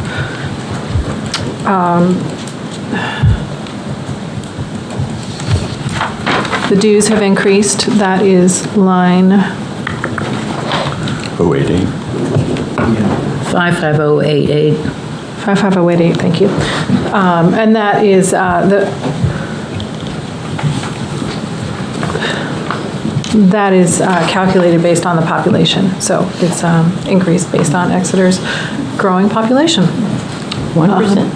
The dues have increased. That is line 088. 55088. 55088, thank you. And that is that is calculated based on the population. So it's increased based on Exeter's growing population. 1%.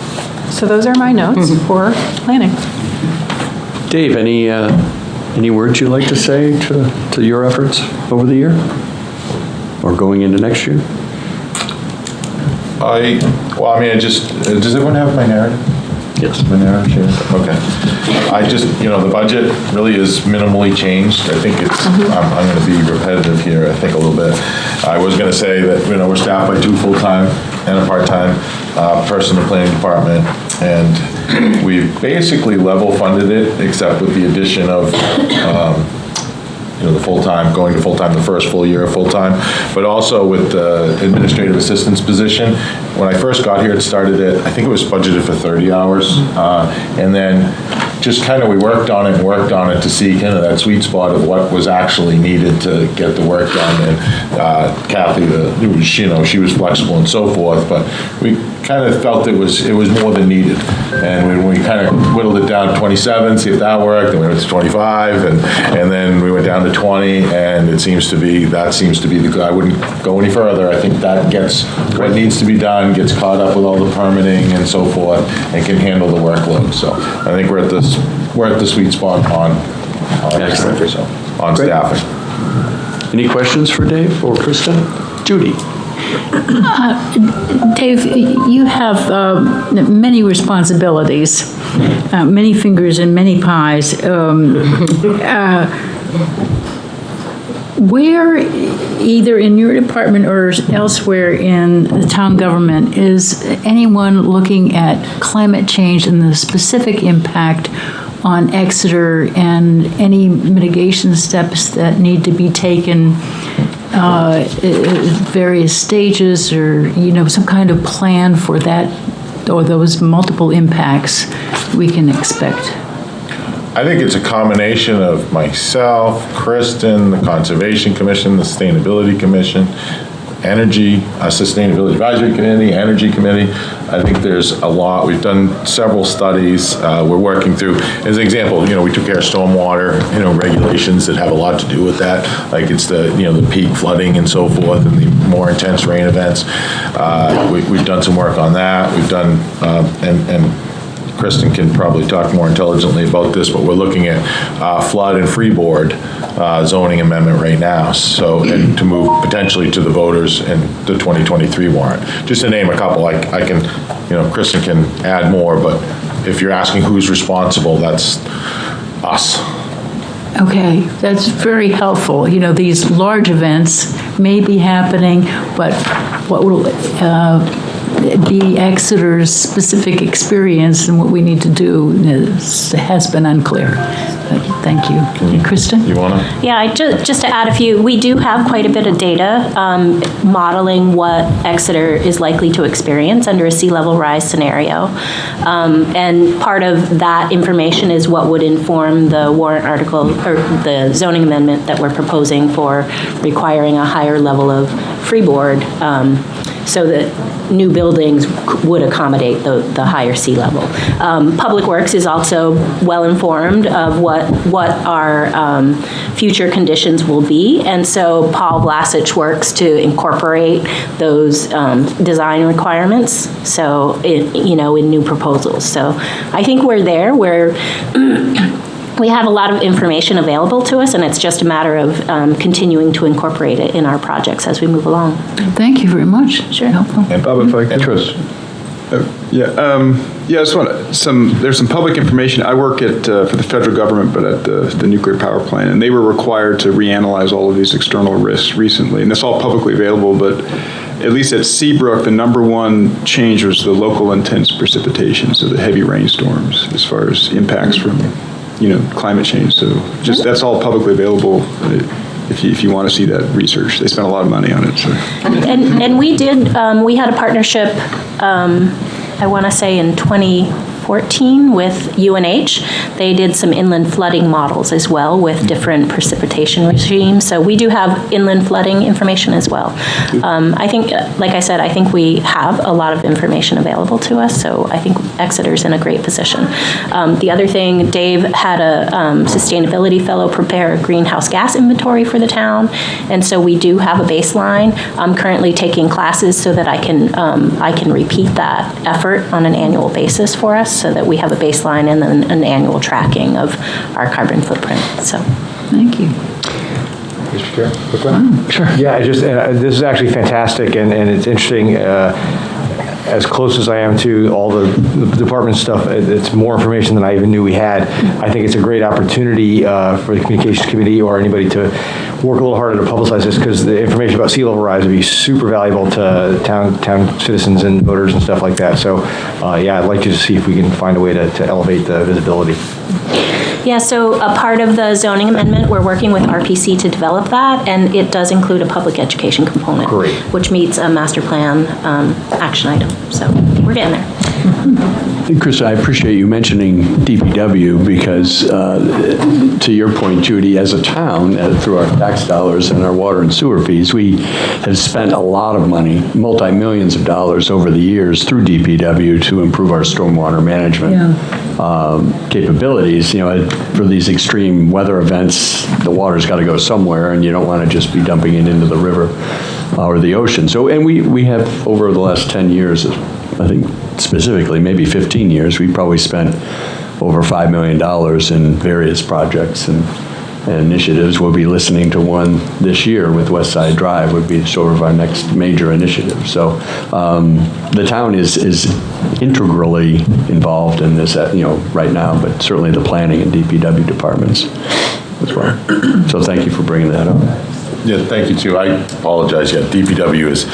So those are my notes for planning. Dave, any words you'd like to say to your efforts over the year? Or going into next year? does everyone have my narrative? Yes. Okay. I just, the budget really is minimally changed. I think it's, I'm going to be repetitive here, I think a little bit. I was going to say that, we're staffed by 2 full-time and a part-time person in the planning department. And we've basically level funded it, except with the addition of, the full-time, going to full-time the first full year of full-time, but also with the administrative assistant's position. When I first got here, it started at, I think it was budgeted for 30 hours. And then just we worked on it to see kind of that sweet spot of what was actually needed to get the work done. And Kathy, she was flexible and so forth, but we kind of felt it was more than needed. And when we kind of whittled it down to 27, see if that worked, then we went to 25, and then we went down to 20, and that seems to be I wouldn't go any further. I think that gets what needs to be done, gets caught up with all the permitting and so forth, and can handle the workload. So I think we're at the sweet spot on staffing. Any questions for Dave or Krista? Judy? Dave, you have many responsibilities, many fingers and many pies. Where, either in your department or elsewhere in the town government, is anyone looking at climate change and the specific impact on Exeter and any mitigation steps that need to be taken at various stages, or some kind of plan for that or those multiple impacts we can expect? I think it's a combination of myself, Kristen, the Conservation Commission, the Sustainability Commission, Sustainability Advisory Committee, Energy Committee. I think there's a lot. We've done several studies. We're working through, as an example, we took care of stormwater, regulations that have a lot to do with that. Like it's the peak flooding and so forth, and the more intense rain events. We've done some work on that. We've done, and Kristen can probably talk more intelligently about this, but we're looking at flood and freeboard zoning amendment right now. So, and to move potentially to the voters in the 2023 warrant. Just to name a couple, I can, Kristen can add more, but if you're asking who's responsible, that's us. Okay, that's very helpful. These large events may be happening, but what will be Exeter's specific experience and what we need to do has been unclear. Thank you. Kristen? You want to? Yeah, just to add a few, we do have quite a bit of data modeling what Exeter is likely to experience under a sea level rise scenario. And part of that information is what would inform the warrant article or the zoning amendment that we're proposing for requiring a higher level of freeboard so that new buildings would accommodate the higher sea level. Public Works is also well informed of what our future conditions will be, and so Paul Blasich works to incorporate those design requirements. So in new proposals. So I think we're there where we have a lot of information available to us, and it's just a matter of continuing to incorporate it in our projects as we move along. Thank you very much. Sure. And Bob, if I could. I just want there's some public information. I work at for the federal government, but at the nuclear power plant, and they were required to reanalyze all of these external risks recently, and it's all publicly available, but at least at Seabrook, the number one change was the local intense precipitation, so the heavy rainstorms as far as impacts from climate change. So that's all publicly available if you want to see that research. They spent a lot of money on it. So. And we did, we had a partnership, I want to say in 2014 with UNH. They did some inland flooding models as well with different precipitation regimes. So we do have inland flooding information as well. I think, like I said, I think we have a lot of information available to us. So I think Exeter's in a great position. The other thing, Dave had a sustainability fellow prepare a greenhouse gas inventory for the town. And so we do have a baseline. I'm currently taking classes so that I can repeat that effort on an annual basis for us, so that we have a baseline and then an annual tracking of our carbon footprint. So, thank you. Mr. Chair, quick one? Sure. Yeah, this is actually fantastic, and it's interesting. as close as I am to all the department stuff, it's more information than I even knew we had. I think it's a great opportunity for the Communications Committee or anybody to work a little harder to publicize this, because the information about sea level rise would be super valuable to town citizens and voters and stuff like that. So, yeah, I'd like to see if we can find a way to elevate the visibility. Yeah, so a part of the zoning amendment, we're working with RPC to develop that, and it does include a public education component. Great. Which meets a master plan action item. So we're getting there. Chris, I appreciate you mentioning DPW because, to your point, Judy, as a town, through our tax dollars and our water and sewer fees, we have spent a lot of money, multi-millions of dollars over the years through DPW to improve our stormwater management capabilities. For these extreme weather events, the water's got to go somewhere, and you don't want to just be dumping it into the river or the ocean. So, and we have, over the last 10 years, I think specifically, maybe 15 years, we probably spent over $5 million in various projects and initiatives. We'll be listening to one this year with West Side Drive, would be sort of our next major initiative. So the town is integrally involved in this, right now, but certainly the planning and DPW departments as well. So thank you for bringing that up. Yeah, thank you too. I apologize. Yeah, DPW is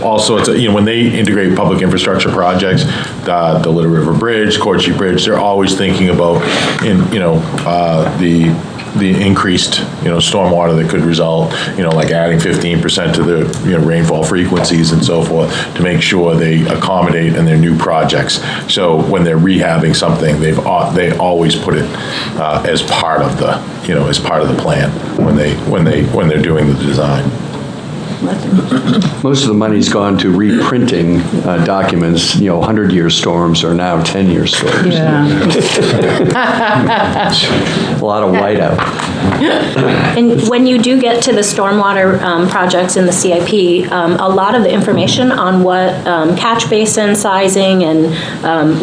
also, it's when they integrate public infrastructure projects, the Little River Bridge, Courtship Bridge, they're always thinking about the increased stormwater that could result, like adding 15% to the rainfall frequencies and so forth, to make sure they accommodate in their new projects. So when they're rehabbing something, they always put it as part of the plan when they're doing the design. Most of the money's gone to reprinting documents. 100-year storms are now 10-year storms. Yeah. A lot of whiteout. And when you do get to the stormwater projects in the CIP, a lot of the information on what catch basin sizing and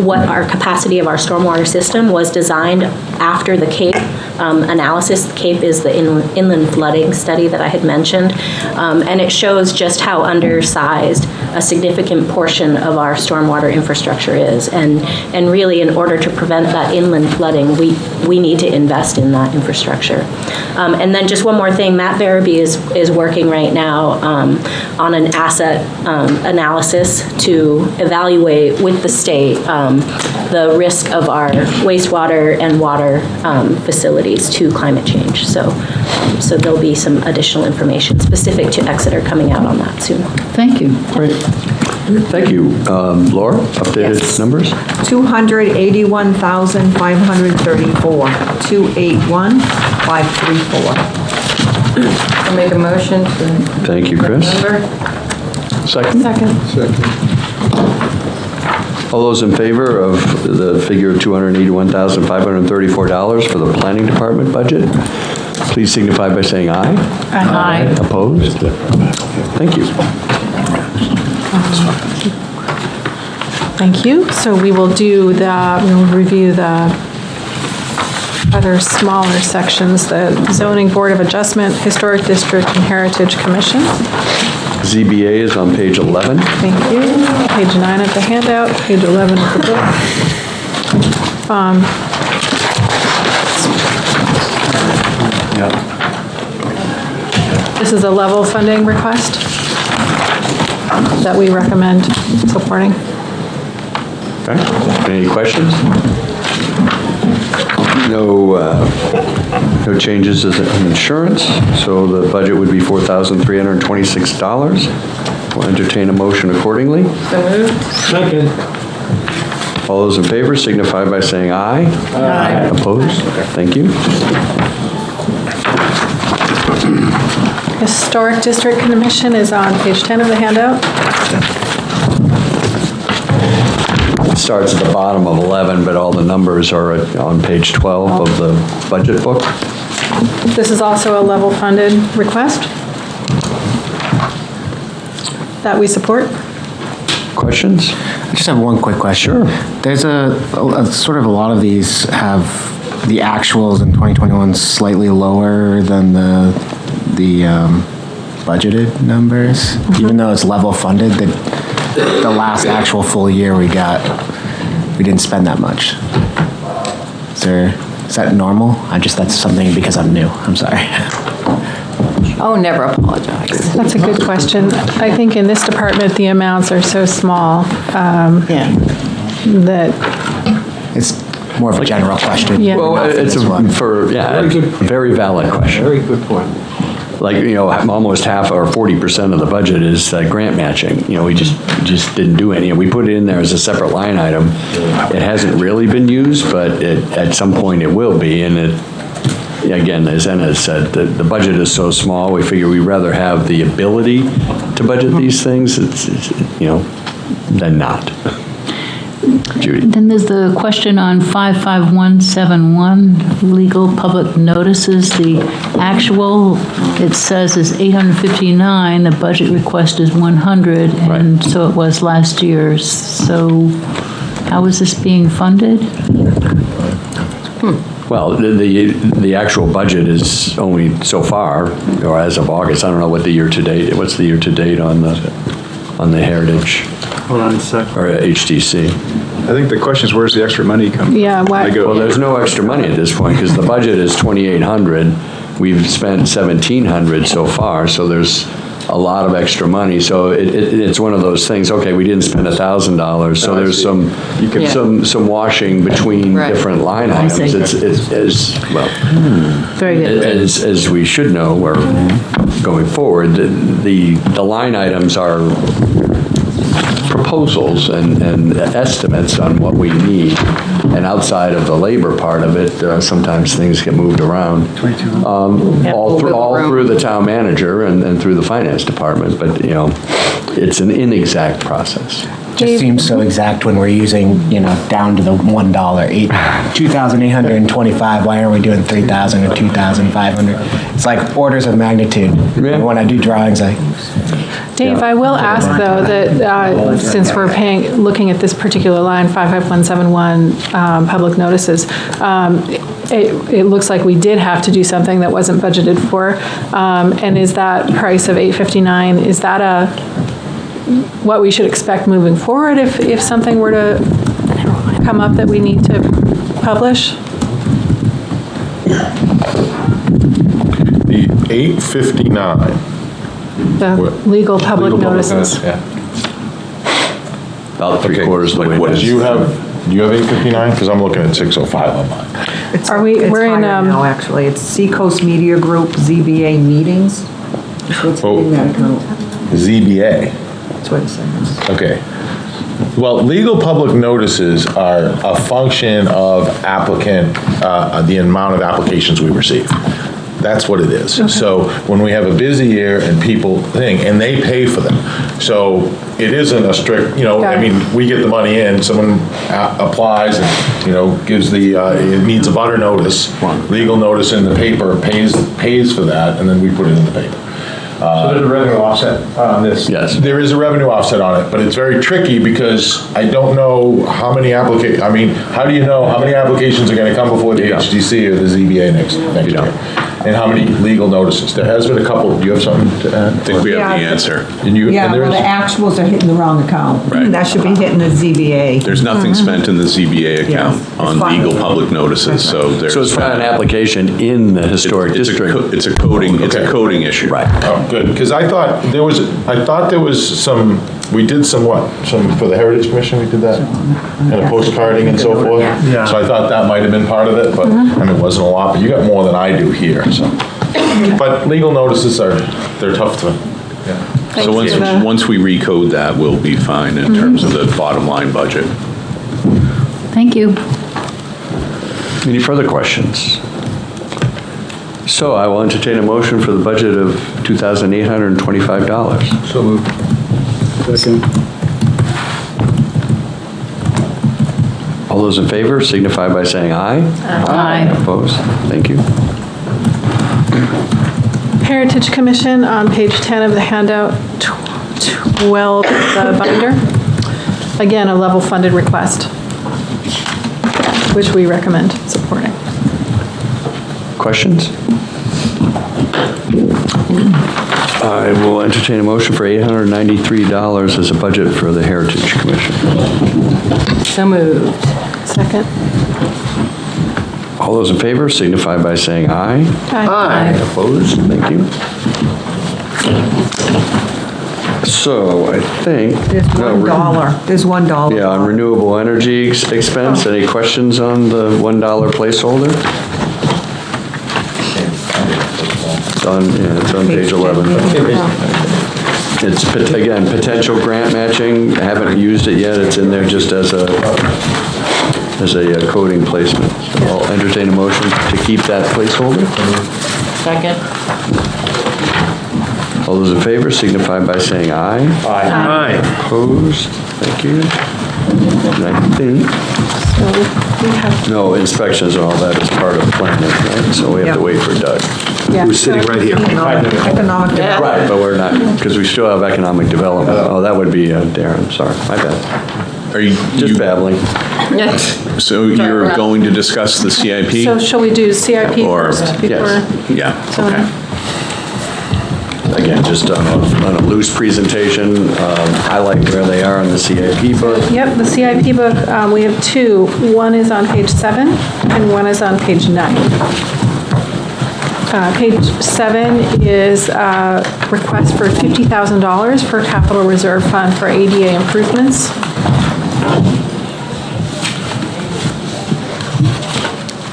what our capacity of our stormwater system was designed after the CAPE analysis. The CAPE is the inland flooding study that I had mentioned, and it shows just how undersized a significant portion of our stormwater infrastructure is. And really, in order to prevent that inland flooding, we need to invest in that infrastructure. And then just one more thing, Matt Barabee is working right now on an asset analysis to evaluate with the state the risk of our wastewater and water facilities to climate change. So there'll be some additional information specific to Exeter coming out on that soon. Thank you. Great. Thank you. Laura, updated numbers? 281,534, 281,534. I'll make a motion to. Thank you, Chris. Second? Second. All those in favor of the figure of $281,534 for the planning department budget, please signify by saying aye. Aye. Opposed? Thank you. Thank you. So we will we'll review the other smaller sections, the Zoning Board of Adjustment, Historic District, and Heritage Commission. ZBA is on page 11. Thank you. Page 9 of the handout, page 11 of the book. This is a level funding request that we recommend supporting. Okay. Any questions? No changes in insurance, so the budget would be $4,326. We'll entertain a motion accordingly. So moved. Second. All those in favor signify by saying aye. Aye. Opposed? Thank you. Historic District Commission is on page 10 of the handout. It starts at the bottom of 11, but all the numbers are on page 12 of the budget book. This is also a level funded request that we support. Questions? I just have one quick question. Sure. There's a sort of a lot of these have the actuals in 2021 slightly lower than the budgeted numbers, even though it's level funded. the last actual full year we didn't spend that much. Is that normal? That's something because I'm new. I'm sorry. Oh, never apologize. That's a good question. I think in this department, the amounts are so small that... It's more of a general question. Yeah. Well, it's very valid question. Very good point. Like, almost half or 40% of the budget is grant matching. We just didn't do any. We put it in there as a separate line item. It hasn't really been used, but at some point it will be. And again, as Anna said, the budget is so small, we figure we'd rather have the ability to budget these things, than not. Judy. Then there's the question on 55171, legal public notices. The actual, it says, is 859. The budget request is 100, and so it was last year. So how is this being funded? Well, the actual budget is only so far, or as of August. I don't know what the year-to-date, what's the year-to-date on the Heritage? Hold on a second. Or HTC. I think the question is, where's the extra money coming from? Yeah, why? Well, there's no extra money at this point because the budget is 2,800. We've spent 1,700 so far, so there's a lot of extra money. So it's one of those things. Okay, we didn't spend $1,000, so there's some washing between different line items. It's as well. Very good. As we should know, or going forward, the line items are proposals and estimates on what we need, and outside of the labor part of it, sometimes things get moved around. All through the town manager and through the finance department, but it's an inexact process. Just seems so exact when we're using, down to the $1, 2,825. Why aren't we doing 3,000 or 2,500? It's like orders of magnitude. When I do drawings, Dave, I will ask, though, that since we're looking at this particular line, 55171, public notices, it looks like we did have to do something that wasn't budgeted for. And is that price of $859, is that what we should expect moving forward if something were to come up that we need to publish? The 859. The legal public notices. About three-quarters of the way. Do you have 859? Because I'm looking at 605 on mine. We're in, now, actually. It's Seacoast Media Group, ZBA meetings. That's what's in that account. ZBA. That's what it says. Okay. Well, legal public notices are a function of the amount of applications we receive. That's what it is. Okay. So when we have a busy year and people and they pay for them. So it isn't a strict, we get the money in, someone applies and, gives it needs a butter notice, legal notice in the paper, pays for that, and then we put it in the paper. So there's a revenue offset on this? Yes. There is a revenue offset on it, but it's very tricky because I don't know how many how do you know how many applications are going to come before the HDC or the ZBA next year? And how many legal notices? There has been a couple. Do you have something to add? I think we have the answer. The actuals are hitting the wrong account. Right. That should be hitting the ZBA. There's nothing spent in the ZBA account on legal public notices, so there's... So it's not an application in the historic district. It's a coding issue. Right. Oh, good. Because I thought there was some, we did some for the Heritage Commission, we did that? And a postcarding and so forth? Yeah. So I thought that might have been part of it, but, it wasn't a lot, but you got more than I do here, so. But legal notices they're tough to, So once we recode that, we'll be fine in terms of the bottom line budget. Thank you. Any further questions? So I will entertain a motion for the budget of $2,825. So moved. Second. All those in favor signify by saying aye. Aye. Opposed? Thank you. Heritage Commission on page 10 of the handout, 12 of the binder. Again, a level funded request, which we recommend supporting. Questions? I will entertain a motion for $893 as a budget for the Heritage Commission. So moved. Second. All those in favor signify by saying aye. Aye. Opposed? Thank you. So I think. There's $1. There's $1. Yeah, on renewable energy expense. Any questions on the $1 placeholder? It's on page 11. It's, again, potential grant matching. I haven't used it yet. It's in there just as a coding placement. So I'll entertain a motion to keep that placeholder. Second. All those in favor signify by saying aye. Aye. Opposed? Thank you. And I think, no, inspections and all that is part of planning, right? So we have to wait for Doug. Yeah. Who's sitting right here. Economic development. Right, but we're not, because we still have economic development. Oh, that would be Darren, sorry, my bad. Are you Just babbling. So you're going to discuss the CIP? So shall we do CIP Or- first before? Yeah, zoning? Again, just on a loose presentation, highlight where they are in the CIP book. Yep, the CIP book, we have two. One is on page 7 and one is on page 9. Page 7 is a request for $50,000 for capital reserve fund for ADA improvements.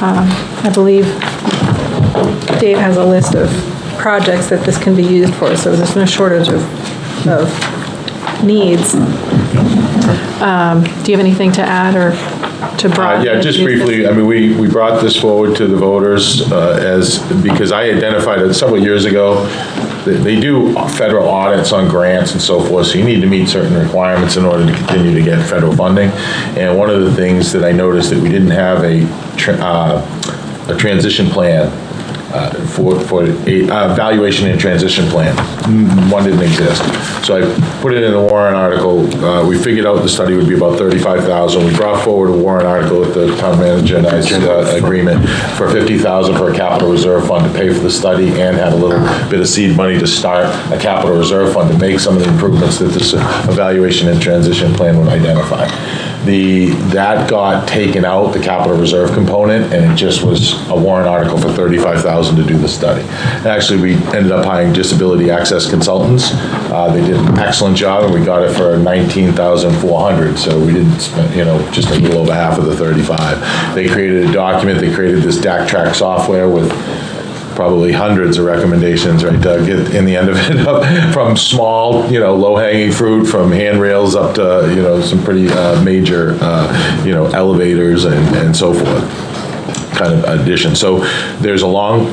I believe Dave has a list of projects that this can be used for, so there's no shortage of needs. Do you have anything to add or to broaden? Yeah, just briefly, I mean, we brought this forward to the voters because I identified it several years ago. They do federal audits on grants and so forth, so you need to meet certain requirements in order to continue to get federal funding. And one of the things that I noticed that we didn't have a transition plan for a valuation and transition plan. One didn't exist. So I put it in a warrant article. We figured out the study would be about $35,000. We brought forward a warrant article with the town manager and I's agreement for $50,000 for a capital reserve fund to pay for the study and had a little bit of seed money to start a capital reserve fund to make some of the improvements that this evaluation and transition plan would identify. That got taken out, the capital reserve component, and it just was a warrant article for $35,000 to do the study. Actually, we ended up hiring disability access consultants. They did an excellent job, and we got it for $19,400. So we didn't spend, just a little over half of the 35. They created a document. They created this DAC track software with probably hundreds of recommendations, right, Doug, in the end of it, from small, low-hanging fruit, from handrails up to, some pretty major, elevators and so forth, kind of addition. So there's a long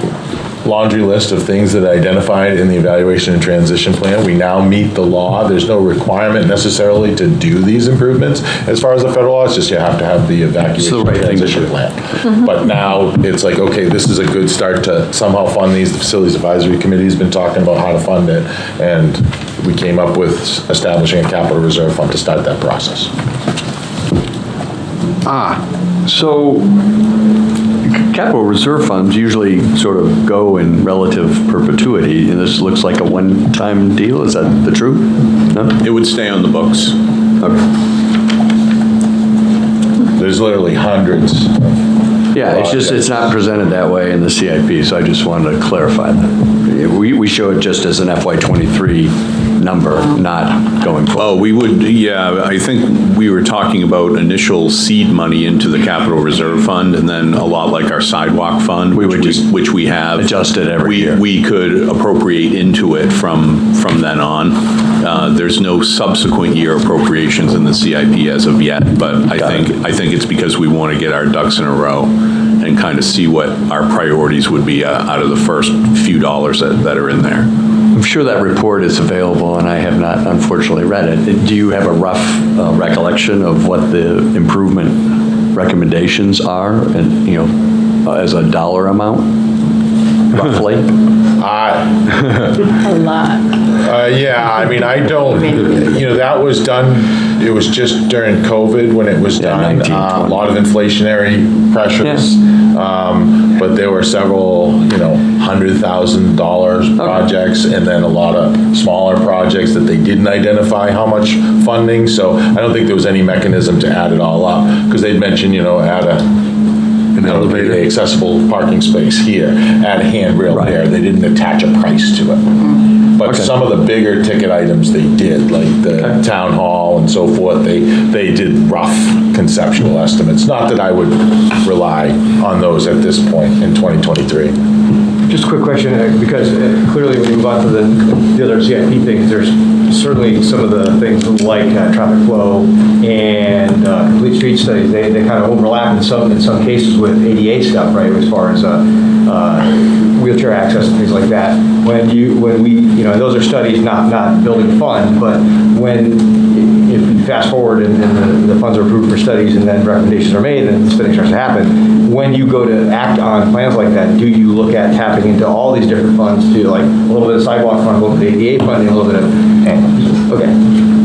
laundry list of things that I identified in the evaluation and transition plan. We now meet the law. There's no requirement necessarily to do these improvements. As far as the federal law, it's just you have to have the evacuation and transition plan. But now it's like, okay, this is a good start to somehow fund these. The Facilities Advisory Committee has been talking about how to fund it, and we came up with establishing a capital reserve fund to start that process. So capital reserve funds usually sort of go in relative perpetuity, and this looks like a one-time deal. Is that the truth? No? It would stay on the books. Okay. There's literally hundreds. Yeah, it's not presented that way in the CIP, so I just wanted to clarify that. We show it just as an FY23 number, not going forward. Oh, we would, yeah, I think we were talking about initial seed money into the capital reserve fund, and then a lot like our sidewalk fund, which we have adjusted every year. We could appropriate into it from then on. There's no subsequent year appropriations in the CIP as of yet, but I think it's because we want to get our ducks in a row and kind of see what our priorities would be out of the first few dollars that are in there. I'm sure that report is available, and I have not unfortunately read it. Do you have a rough recollection of what the improvement recommendations are, and as a dollar amount? roughly? A lot. Yeah, I mean, I don't, that was done, it was just during COVID when it was done. 19, A lot of inflationary pressures. But there were several, $100,000 projects, and then a lot of smaller projects that they didn't identify how much funding. So I don't think there was any mechanism to add it all up, because they'd mentioned, add an elevator, accessible parking space here, add a handrail there. They didn't attach a price to it. But some of the bigger ticket items they did, like the town hall and so forth, they did rough conceptual estimates. Not that I would rely on those at this point in 2023. Just a quick question, because clearly when you move on to the other CIP things, there's certainly some of the things like traffic flow and complete street studies, they kind of overlap in some cases with ADA stuff, right, as far as wheelchair access and things like that. When we, those are studies, not building fund, but if we fast forward and the funds are approved for studies and then recommendations are made and spending starts to happen, when you go to act on plans like that, do you look at tapping into all these different funds to like a little bit of sidewalk fund, a little bit of ADA funding, a little bit of, okay.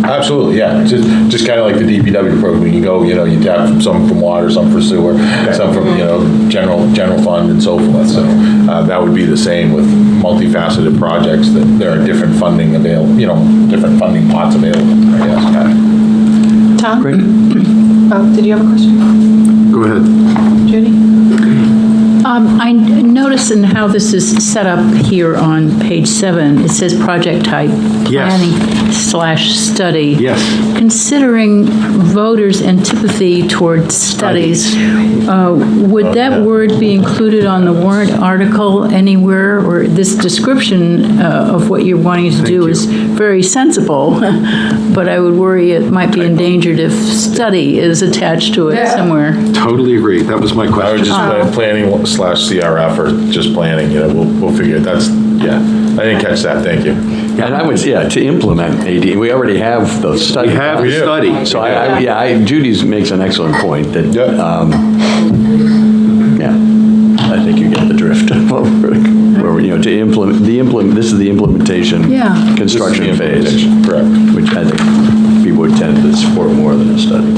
Absolutely, yeah. Just kind of like the DPW program. You go, you tap some from water, some for sewer, some from, general fund and so forth. So that would be the same with multifaceted projects, that there are different funding available, different funding pots available, I guess. Tom? Great. Oh, did you have a question? Go ahead. Judy? I noticed in how this is set up here on page 7, it says project type, planning/study. Yes. Considering voters' antipathy towards studies, would that word be included on the warrant article anywhere? Or this description of what you're wanting to do is very sensible, but I would worry it might be endangered if study is attached to it somewhere. Totally agree. That was my question. I would just planning/CRF or just planning, we'll figure it. I didn't catch that, thank you. And I would, to implement AD, we already have the study. We have the study. So Judy's makes an excellent point that, I think you get the drift of where, to implement, this is the implementation construction phase. Correct. Which I think people would tend to support more than a study.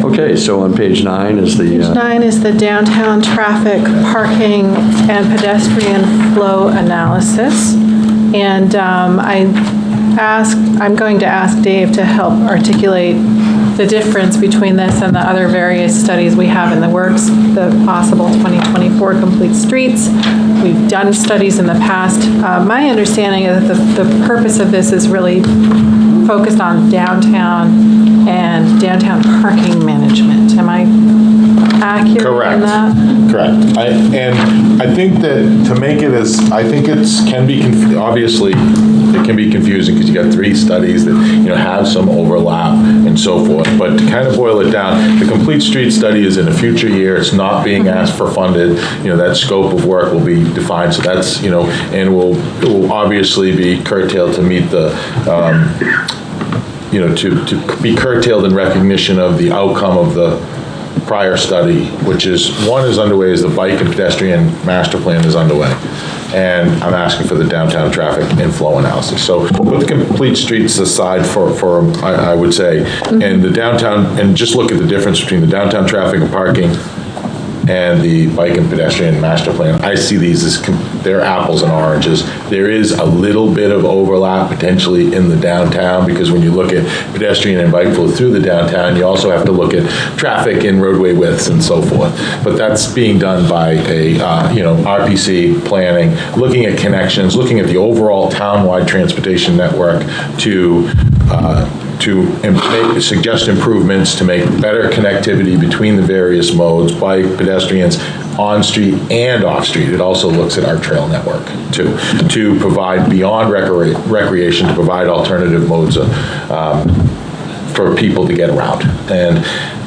Okay, so on page 9 is the... Page 9 is the downtown traffic, parking, and pedestrian flow analysis. And I'm going to ask Dave to help articulate the difference between this and the other various studies we have in the works, the possible 2024 complete streets. We've done studies in the past. My understanding is that the purpose of this is really focused on downtown and downtown parking management. Am I accurate in that? Correct. I think that to make it I think can be, obviously, it can be confusing because you got 3 studies that, have some overlap and so forth. But to kind of boil it down, the complete street study is in a future year. It's not being asked for funded. That scope of work will be defined. So that's, and it will obviously be curtailed to meet the, to be curtailed in recognition of the outcome of the prior study, which is, one is underway, is the bike and pedestrian master plan is underway. And I'm asking for the downtown traffic and flow analysis. So put the complete streets aside for I would say, and the downtown, and just look at the difference between the downtown traffic and parking and the bike and pedestrian master plan. I see these as, they're apples and oranges. There is a little bit of overlap potentially in the downtown, because when you look at pedestrian and bike flow through the downtown, you also have to look at traffic and roadway widths and so forth. But that's being done by a, RPC planning, looking at connections, looking at the overall town-wide transportation network to suggest improvements to make better connectivity between the various modes, bike, pedestrians, on-street and off-street. It also looks at our trail network to provide beyond recreation, to provide alternative modes for people to get around. And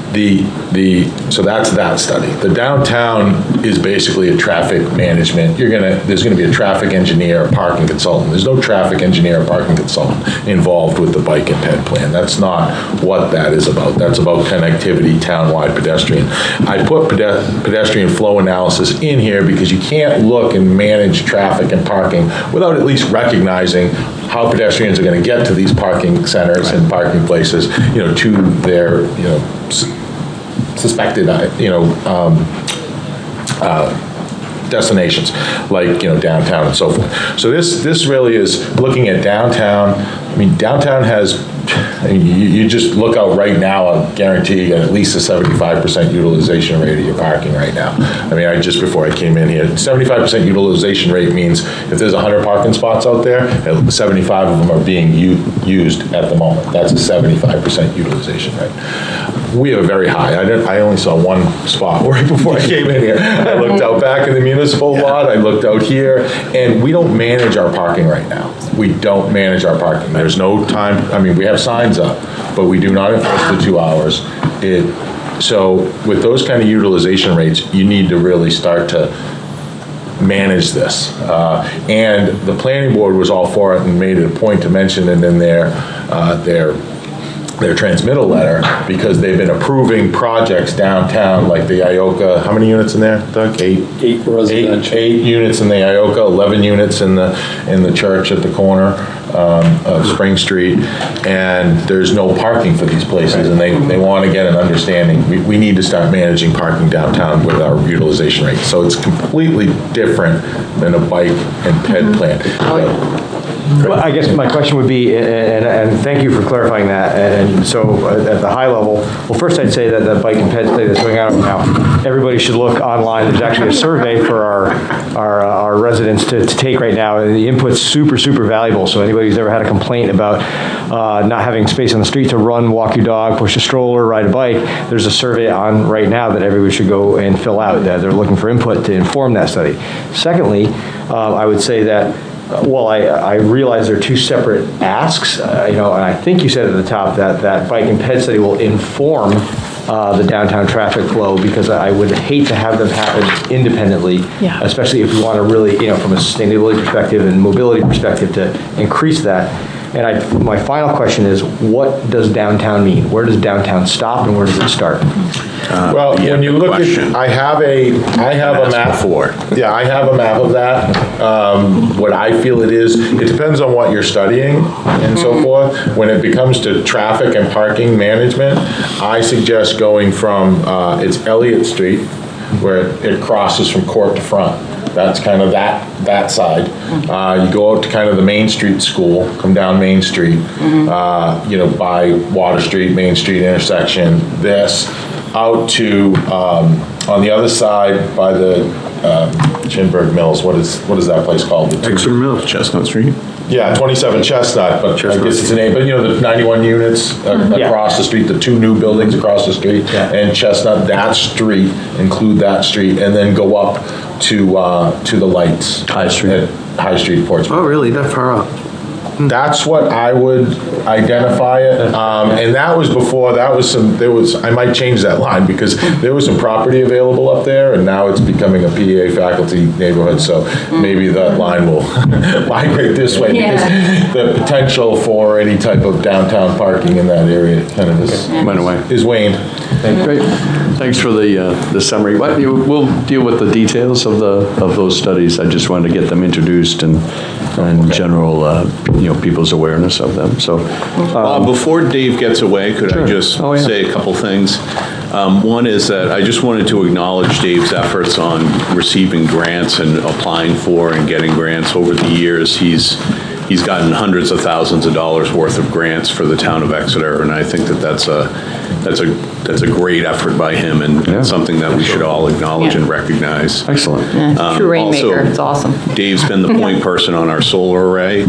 So that's that study. The downtown is basically a traffic management. There's gonna be a traffic engineer, a parking consultant. There's no traffic engineer or parking consultant involved with the bike and ped plan. That's not what that is about. That's about connectivity, townwide pedestrian. I put pedestrian flow analysis in here because you can't look and manage traffic and parking without at least recognizing how pedestrians are gonna get to these parking centers and parking places, to their, suspected, destinations, like, downtown and so forth. So this really is looking at downtown. I mean, downtown has, you just look out right now, I guarantee you got at least a 75% utilization rate of your parking right now. I mean, just before I came in here, 75% utilization rate means if there's 100 parking spots out there, 75 of them are being used at the moment. That's a 75% utilization rate. We have a very high. I only saw one spot right before I came in here. I looked out back in the municipal lot, I looked out here, and we don't manage our parking right now. We don't manage our parking. There's no time, I mean, we have signs up, but we do not enforce the 2 hours. So with those kind of utilization rates, you need to really start to manage this. And the planning board was all for it and made it a point to mention it in their transmittal letter, because they've been approving projects downtown, like the Ioka, how many units in there, Doug? Eight residential. Eight units in the Ioka, 11 units in the church at the corner of Spring Street, and there's no parking for these places, and they want to get an understanding. We need to start managing parking downtown with our utilization rate. So it's completely different than a bike and ped plan. Well, I guess my question would be, and thank you for clarifying that, and so at the high level, well, first I'd say that the bike and ped study that's going on now, everybody should look online. There's actually a survey for our residents to take right now, and the input's super valuable, so anybody who's ever had a complaint about not having space on the street to run, walk your dog, push a stroller, ride a bike, there's a survey on right now that everybody should go and fill out. They're looking for input to inform that study. Secondly, I would say that I realize they're two separate asks, and I think you said at the top that bike and ped study will inform the downtown traffic flow, because I would hate to have them happen independently, especially if we want to really, from a sustainability perspective and mobility perspective, to increase that. And my final question is, what does downtown mean? Where does downtown stop and where does it start? Well, when you look at, I have a map for it. Yeah, I have a map of that. What I feel it depends on what you're studying and so forth. When it comes to traffic and parking management, I suggest going from, it's Elliott Street, where it crosses from Court to Front. That's kind of that side. You go out to kind of the Main Street school, come down Main Street, by Water Street, Main Street intersection, out to, on the other side by the Chinburg Mills, what is that place called? Exeter Mills, Chestnut Street. Yeah, 27 Chestnut, but I guess it's a name, but the 91 units across the street, the two new buildings across the street, and Chestnut, that street, include that street, and then go up to the lights. High Street, Portsmouth. Oh, really? That far up? That's what I would identify it, and that was before, I might change that line, because there was some property available up there, and now it's becoming a PA faculty neighborhood, so maybe that line will migrate this way, because the potential for any type of downtown parking in that area kind of is waned. Great. Thanks for the summary. We'll deal with the details of those studies. I just wanted to get them introduced and general, people's awareness of them. So, before Dave gets away, could I just say a couple things? One is that I just wanted to acknowledge Dave's efforts on receiving grants and applying for and getting grants over the years. He's gotten hundreds of thousands of dollars worth of grants for the town of Exeter, and I think that's a great effort by him, and something that we should all acknowledge and recognize. Excellent. True rainmaker. It's awesome. Dave's been the point person on our solar array.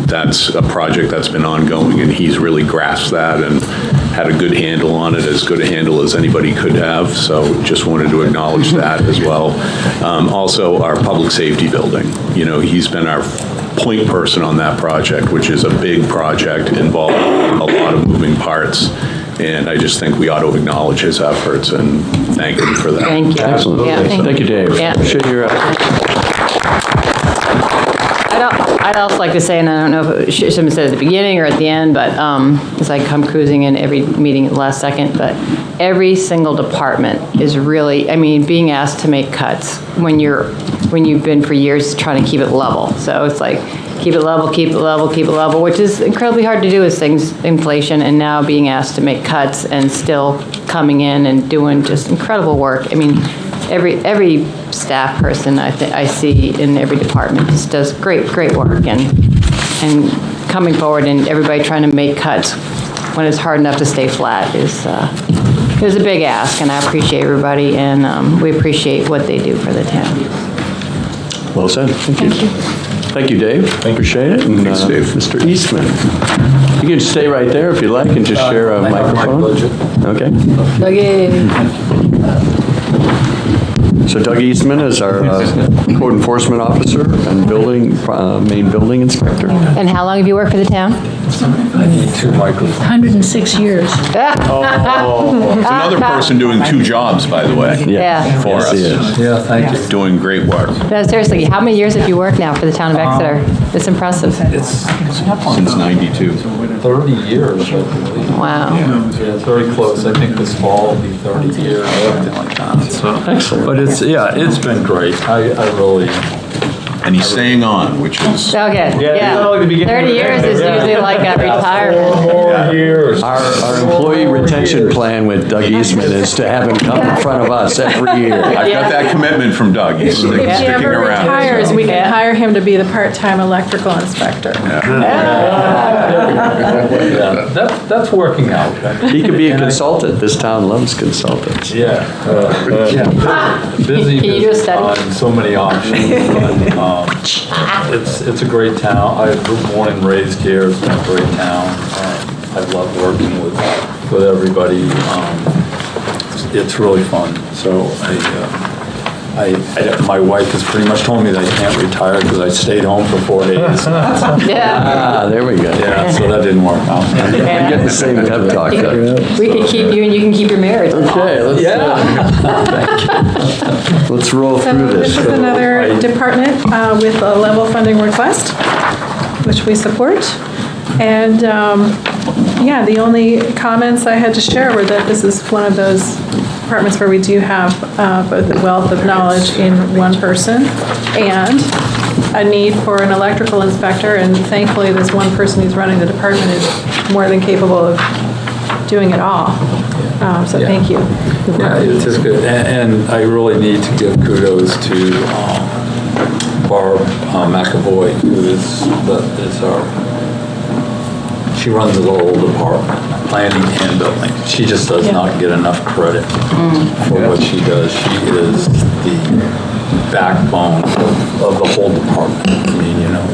That's a project that's been ongoing, and he's really grasped that and had a good handle on it, as good a handle as anybody could have. So just wanted to acknowledge that as well. Also, our public safety building. He's been our point person on that project, which is a big project involving a lot of moving parts. And I just think we ought to acknowledge his efforts and thank him for that. Thank you. Excellent. Yeah, Thank you, Dave. Yeah. Appreciate your I'd also like to say, and I don't know if it should have been said at the beginning or at the end, but as I come cruising in every meeting at the last second, but every single department is really, I mean, being asked to make cuts when you've been for years trying to keep it level. So it's like, keep it level, keep it level, keep it level, which is incredibly hard to do as things, inflation, and now being asked to make cuts and still coming in and doing just incredible work. I mean, every staff person I see in every department just does great work, and coming forward and everybody trying to make cuts when it's hard enough to stay flat is a big ask, and I appreciate everybody, and we appreciate what they do for the town. Well said. Thank you. Thank you, Dave. Appreciate it. And, Thanks, Dave. Mr. Eastman. You can stay right there if you like and just share a microphone. Okay. So Doug Eastman is our code enforcement officer and main building inspector. And how long have you worked for the town? I need 2 microphones. 106 years. It's another person doing 2 jobs, by the way. Yeah. For us. Yeah, thank you. Doing great work. No, seriously, how many years have you worked now for the town of Exeter? It's impressive. Since 92. 30 years, I believe. Wow. Yeah, it's very close. I think this fall will be 30 years, something like that. So, excellent. But it's been great. I really. And he's staying on, which is... Okay, yeah. 30 years is usually like a retirement. More years. Our employee retention plan with Doug Eastman is to have him come in front of us every year. I've got that commitment from Doug. He's If he sticking ever around. retires, we can hire him to be the part-time electrical inspector. That's working out. He could be a consultant. This town loves consultants. Yeah. Busy Can you do a study? on so many options. But, it's a great town. I was born and raised here. It's been a great town. I love working with everybody. It's really fun. So my wife has pretty much told me that I can't retire because I stayed home for 4 days. Yeah. There we go. Yeah, so that didn't work out. I get the same pep talk. We could keep you and you can keep your marriage. Okay, let's roll So through this is another department with a level funding request, which we support. And yeah, the only comments I had to share were that this is one of those departments where we do have both a wealth of knowledge in one person and a need for an electrical inspector, and thankfully this one person who's running the department is more than capable of doing it all. So thank you. Yeah, it is good. And I really need to give kudos to Barb McAvoy, who is our, she runs the whole department, planning and building. She just does not get enough credit for what she does. She is the backbone of the whole department. I mean, you know,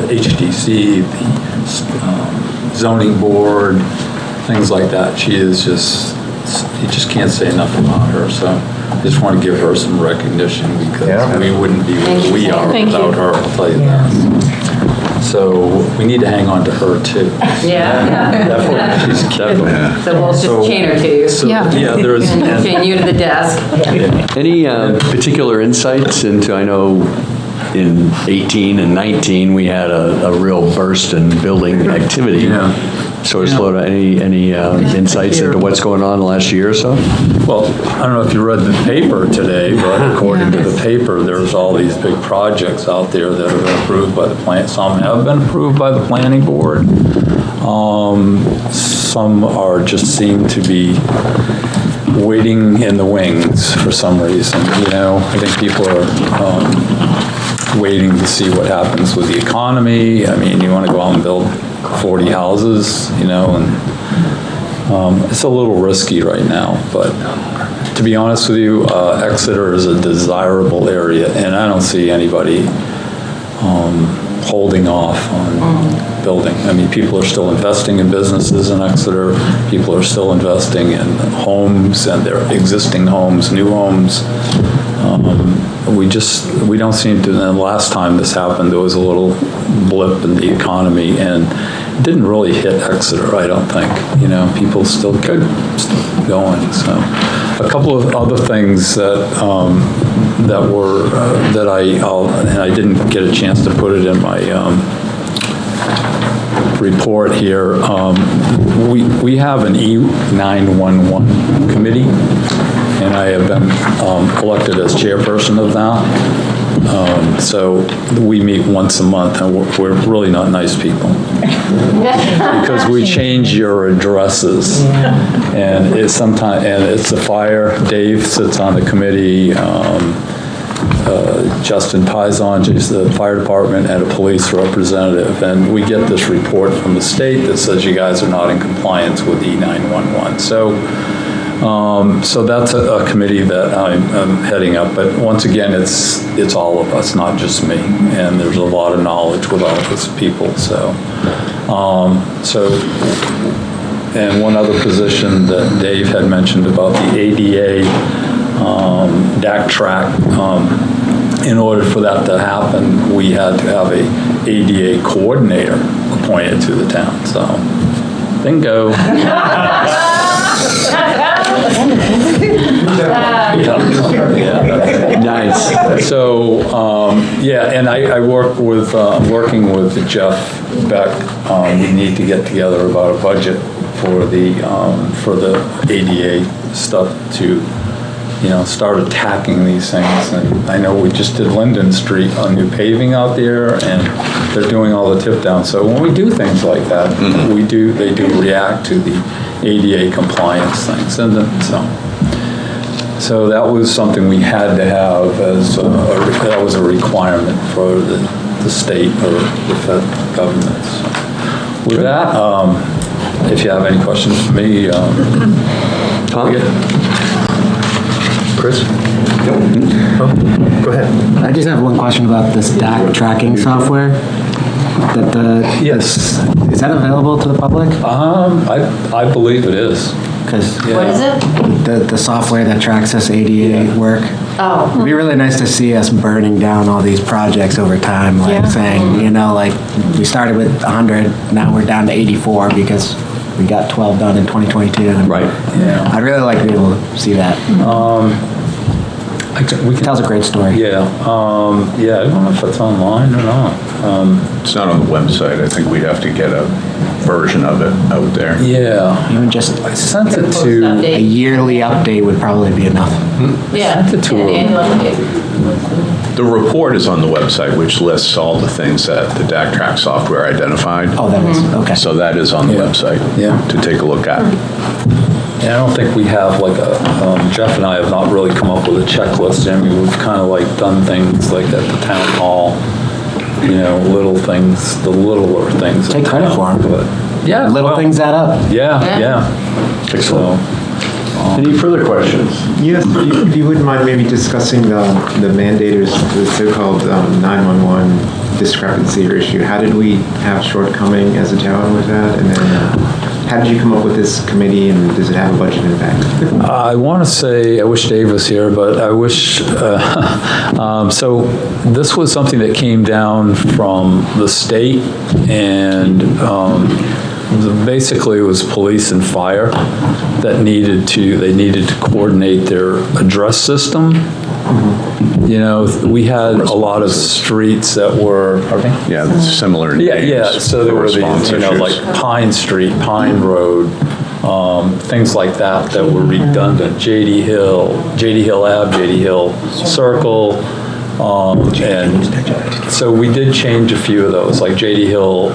the HDC, the zoning board, things like that. She is just, you just can't say enough about her. So I just want to give her some recognition because we wouldn't be where we are without her, I'll tell you that. So we need to hang on to her too. Yeah. Definitely. She's Definitely. So we'll just chain her to you. So, yeah, there is. And chain you to the desk. Any particular insights into, I know in 18 and 19, we had a real burst in building activity. So any insights into what's going on the last year or so? Well, I don't know if you read the paper today, but according to the paper, there's all these big projects out there that have been approved by the plant. Some have been approved by the planning board. Some are just seem to be waiting in the wings for some reason. You know, I think people are waiting to see what happens with the economy. I mean, you want to go out and build 40 houses, you know, and it's a little risky right now, but to be honest with you, Exeter is a desirable area, and I don't see anybody holding off on building. I mean, people are still investing in businesses in Exeter. People are still investing in homes and their existing homes, new homes. We don't seem to, and the last time this happened, there was a little blip in the economy, and didn't really hit Exeter, I don't think. People still kept going. So a couple of other things that I didn't get a chance to put it in my report here. We have an E911 committee, and I have been elected as chairperson of that. So we meet once a month, and we're really not nice people because we change your addresses, and it's the fire. Dave sits on the committee. Justin Pizon, he's the fire department, and a police representative, and we get this report from the state that says you guys are not in compliance with E911. So that's a committee that I'm heading up, but once again, it's all of us, not just me, and there's a lot of knowledge with all of us people. And one other position that Dave had mentioned about the ADA DAC track. In order for that to happen, we had to have a ADA coordinator appointed to the town. So, bingo. Nice. So, and I working with Jeff Beck. We need to get together about a budget for the ADA stuff to, start attacking these things. And I know we just did Linden Street on new paving out there, and they're doing all the tip down. So when we do things like that, they do react to the ADA compliance things. And then, so that was something we had to have that was a requirement for the state or the federal government. So with that, if you have any questions for me, Tom? Chris? Go ahead. I just have one question about this DAC tracking software. Yes. Is that available to the public? I believe it is. What is it? The software that tracks us ADA work. Oh. It'd be really nice to see us burning down all these projects over time, saying, we started with 100, now we're down to 84 because we got 12 done in 2022. Right. Yeah. I'd really like to be able to see that. It tells a great story. Yeah. I don't know if it's online or not. It's not on the website. I think we'd have to get a version of it out there. Yeah. Even just I sent it to a yearly update would probably be enough. Yeah. Annual update. The report is on the website, which lists all the things that the DAC track software identified. Oh, that is, okay. So that is on the website to take a look at. Yeah, I don't think we have Jeff and I have not really come up with a checklist. I mean, we've kind of done things like at the town hall, little things, the littler things. Take credit for them. But little things add up. Yeah. Excellent. Any further questions? Yes, if you wouldn't mind maybe discussing the mandators, the so-called 911 discrepancy or issue. How did we have shortcoming as a town with that? And then how did you come up with this committee, and does it have a budget impact? I want to say, I wish Dave was here, but I wish, so this was something that came down from the state, and basically it was police and fire that needed to coordinate their address system. We had a lot of streets that were, similar names. Yeah, so there were these, like Pine Street, Pine Road, things like that were redundant. JD Hill Ave, JD Hill Circle, and so we did change a few of those, like JD Hill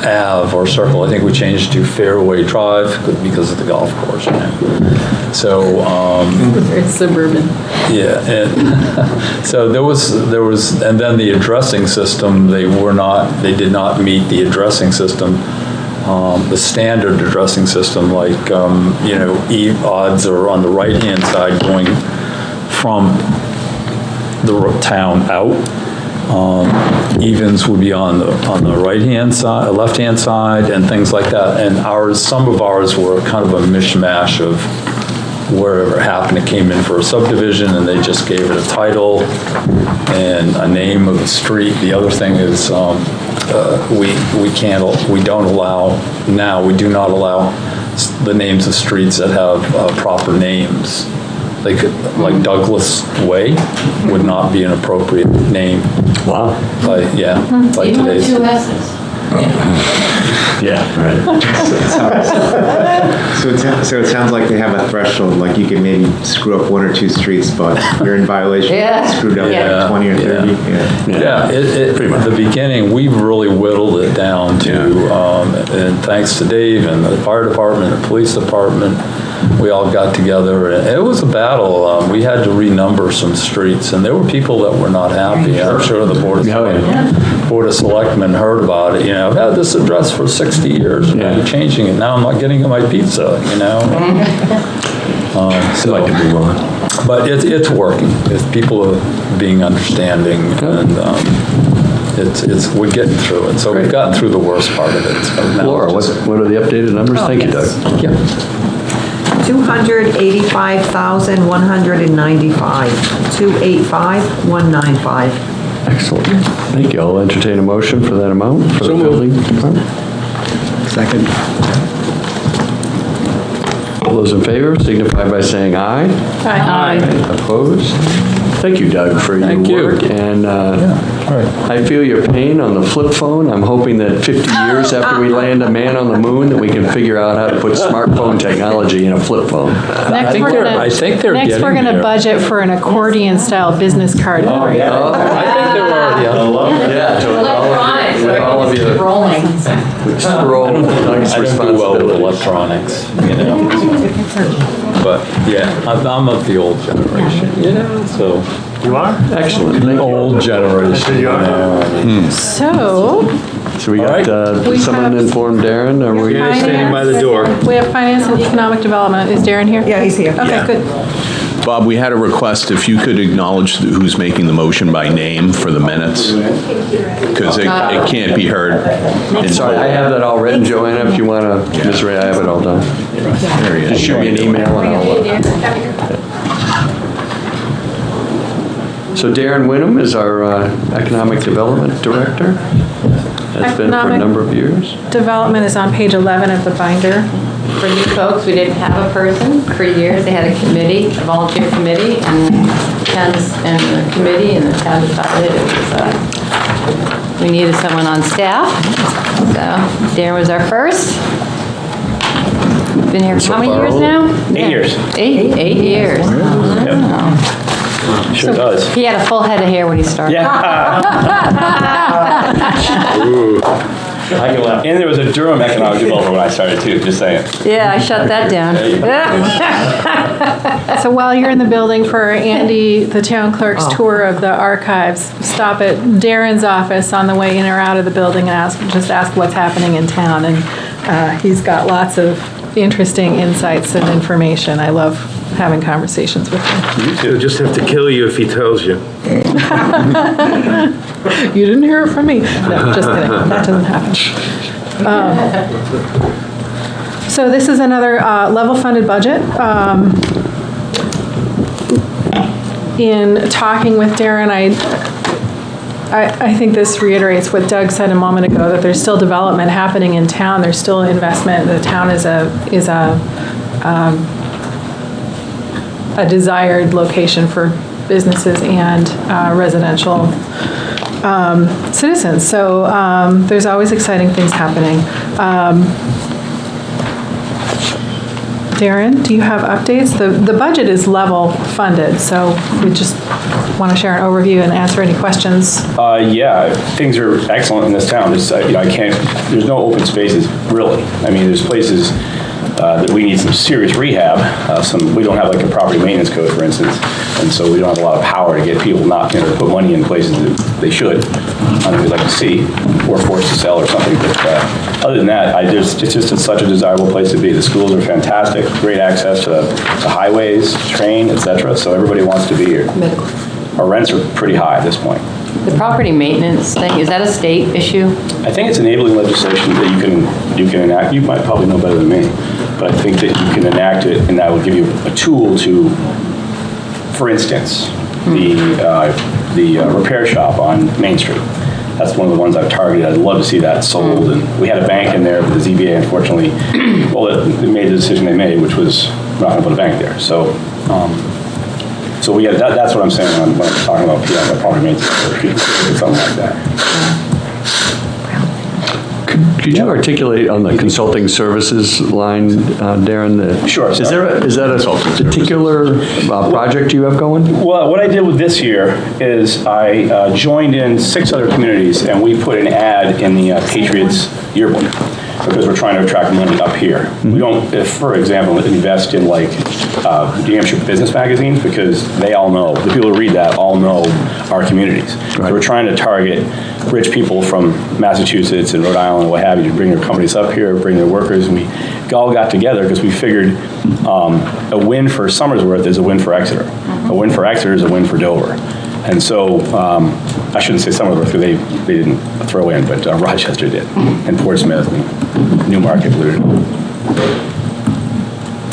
Ave or Circle. I think we changed to Fairway Drive because of the golf course. So it's suburban. Yeah, and so there was, and then the addressing system. They did not meet the addressing system, the standard addressing system. Odds are on the right hand side going from the town out. Evens would be on the right-hand side, left-hand side, and things like that. And some of ours were kind of a mishmash of wherever it happened, it came in for a subdivision and they just gave it a title and a name of the street. The other thing is we do not allow the names of streets that have proper names. Like Douglas Way would not be an appropriate name. Wow. By today's. Two S's. Yeah, right. So it sounds like they have a threshold, like you can maybe screw up one or two streets, but you're in violation. Yeah. Screwed up like 20 or 30. Yeah, at the beginning, we really whittled it down to, and thanks to Dave and the fire department, the police department, we all got together, and it was a battle. We had to renumber some streets, and there were people that were not happy. I'm sure the Board of Selectmen heard about it. I've had this address for 60 years, and I'm changing it. Now I'm not getting my pizza, But it's working. People are being understanding, and we're getting through it. So we've gotten through the worst part of it. So now Laura, what are the updated numbers? Thank you, Doug. Yeah. 285,195, 285,195. Excellent. Thank you. I'll entertain a motion for that amount for the building department. Second. All those in favor signify by saying aye. Aye. Opposed? Thank you, Doug, for your work. And I feel your pain on the flip phone. I'm hoping that 50 years after we land a man on the moon, that we can figure out how to put smartphone technology in a flip phone. I think they're Next, we're going to budget for an accordion-style business card. I think they're already on. Electronics. All of you. Rolling. Scroll. I don't do well with electronics, But I'm of the old generation, so. You are? Excellent. Old generation. You are? So we got We someone have- informed Darren, or we standing by the door. We have Finance and Economic Development. Is Darren here? Yeah, he's here. Okay, good. Bob, we had a request, if you could acknowledge who's making the motion by name for the minutes, because it can't be heard. Sorry, I have that all written, Joanna, if you want to, Ms. Ray, I have it all done. Just shoot me an email and I'll. So Darren Wyndham is our Economic Development Director. Has been for a number of years. Development is on page 11 of the binder. For new folks, we didn't have a person for years. They had a committee, a volunteer committee, and the town decided it was, we needed someone on staff. So Darren was our first. Been here for how many years now? 8 years. 8 years. Wow. Sure does. He had a full head of hair when he started. Ooh. I can laugh. And there was a Durham economic developer when I started too, just saying. Yeah, I shut that down. So while you're in the building for Andy, the town clerk's tour of the archives, stop at Darren's office on the way in or out of the building and just ask what's happening in town. And he's got lots of interesting insights and information. I love having conversations with him. He'll just have to kill you if he tells you. You didn't hear it from me. No, just kidding. That doesn't happen. So this is another level-funded budget. In talking with Darren, I think this reiterates what Doug said a moment ago, that there's still development happening in town. There's still investment. The town is a desired location for businesses and residential citizens. So there's always exciting things happening. Darren, do you have updates? The budget is level funded, so we just want to share an overview and answer any questions. Yeah, things are excellent in this town. There's no open spaces, really. I mean, there's places that we need some serious rehab. We don't have like a property maintenance code, for instance, and so we don't have a lot of power to get people not to put money in places that they should. We'd like to see, or forced to sell or something. But other than that, it's just such a desirable place to be. The schools are fantastic, great access to highways, train, etc. So everybody wants to be here. Our rents are pretty high at this point. The property maintenance thing, is that a state issue? I think it's enabling legislation that you can enact. You might probably know better than me, but I think that you can enact it, and that will give you a tool to, for instance, the repair shop on Main Street. That's one of the ones I've targeted. I'd love to see that sold. And we had a bank in there, but the ZBA unfortunately, they made the decision they made, which was not going to put a bank there. So, so that's what I'm saying when I'm talking about property maintenance, something like that. Could you articulate on the consulting services line, Darren? Sure. Is that a particular project you have going? Well, what I did with this year is I joined in 6 other communities, and we put an ad in the Patriots yearbook because we're trying to attract money up here. We don't, for example, invest in like New Hampshire business magazines because they all know, the people who read that all know our communities. So we're trying to target rich people from Massachusetts and Rhode Island and what have you to bring their companies up here, bring their workers, and we all got together because we figured a win for Somersworth is a win for Exeter. A win for Exeter is a win for Dover. And so, I shouldn't say Somersworth because they didn't throw in, but Rochester did, and Portsmouth, and Newmarket, believe it or not.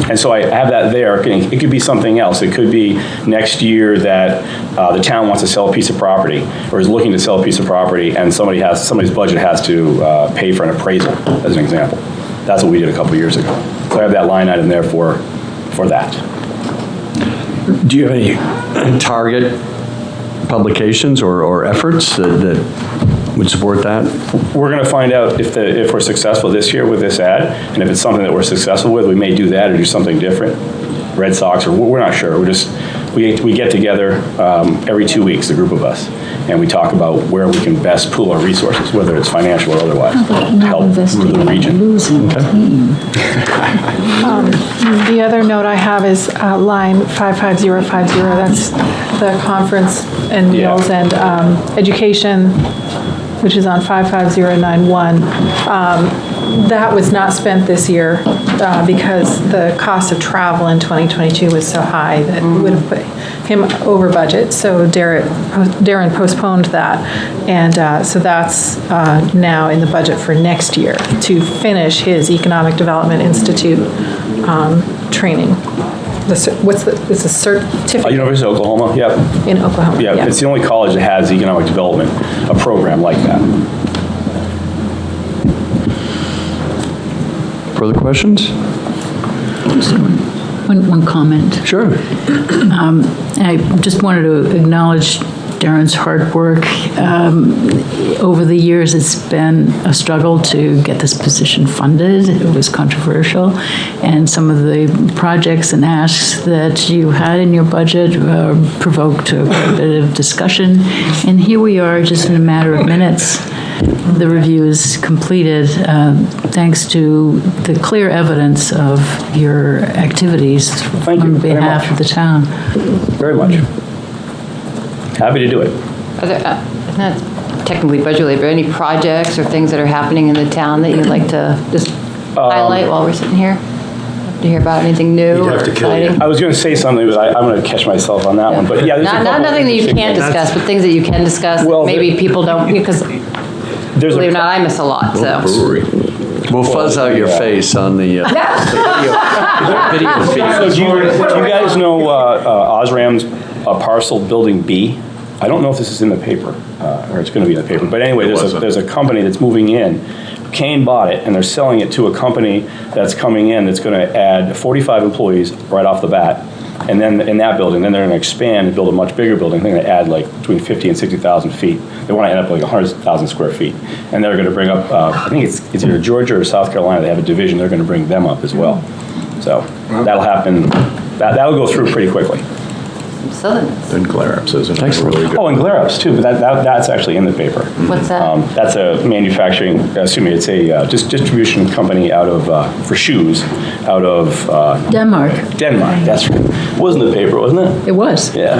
And so I have that there. It could be something else. It could be next year that the town wants to sell a piece of property or is looking to sell a piece of property and somebody's budget has to pay for an appraisal, as an example. That's what we did a couple years ago. So I have that line item there for that. Do you have any target publications or efforts that would support that? We're going to find out if we're successful this year with this ad, and if it's something that we're successful with, we may do that or do something different. Red Sox, or we're not sure. We get together every 2 weeks, a group of us, and we talk about where we can best pool our resources, whether it's financial or otherwise, to help the region. The other note I have is line 55050. That's the conference and meals and education, which is on 55091. That was not spent this year because the cost of travel in 2022 was so high that we would have put him over budget. So Darren postponed that. And so that's now in the budget for next year to finish his Economic Development Institute training. It's a certificate. University of Oklahoma, yep. In Oklahoma, yeah. It's the only college that has economic development, a program like that. Further questions? One comment. Sure. I just wanted to acknowledge Darren's hard work. Over the years, it's been a struggle to get this position funded. It was controversial. And some of the projects and asks that you had in your budget provoked a bit of discussion. And here we are, just in a matter of minutes. The review is completed thanks to the clear evidence of your activies on behalf of the town. Very much. Happy to do it. Not technically budget related, but any projects or things that are happening in the town that you'd like to just highlight while we're sitting here? To hear about anything new or exciting? I was going to say something, but I'm going to catch myself on that one. But yeah, not nothing that you can't discuss, but things that you can discuss. Well, maybe people don't, because believe it or not, I miss a lot. So. We'll fuzz out your face on the video feed. So do you guys know Osram's parcel building B? I don't know if this is in the paper or it's going to be in the paper. But anyway, there's a company that's moving in. Kane bought it, and they're selling it to a company that's coming in that's going to add 45 employees right off the bat. And then in that building, then they're going to expand and build a much bigger building. They're going to add like between 50 and 60,000 feet. They want to end up like 100,000 square feet. And they're going to bring up, I think it's either Georgia or South Carolina. They have a division. They're going to bring them up as well. So that'll happen. That'll go through pretty quickly. Southern. And Glare-Ups, isn't it? Really good. Oh, and Glare-Ups too, but that's actually in the paper. What's that? That's a manufacturing, it's a distribution company out of, for shoes. out of Denmark. That's right. It was in the paper, wasn't it? It was. Yeah.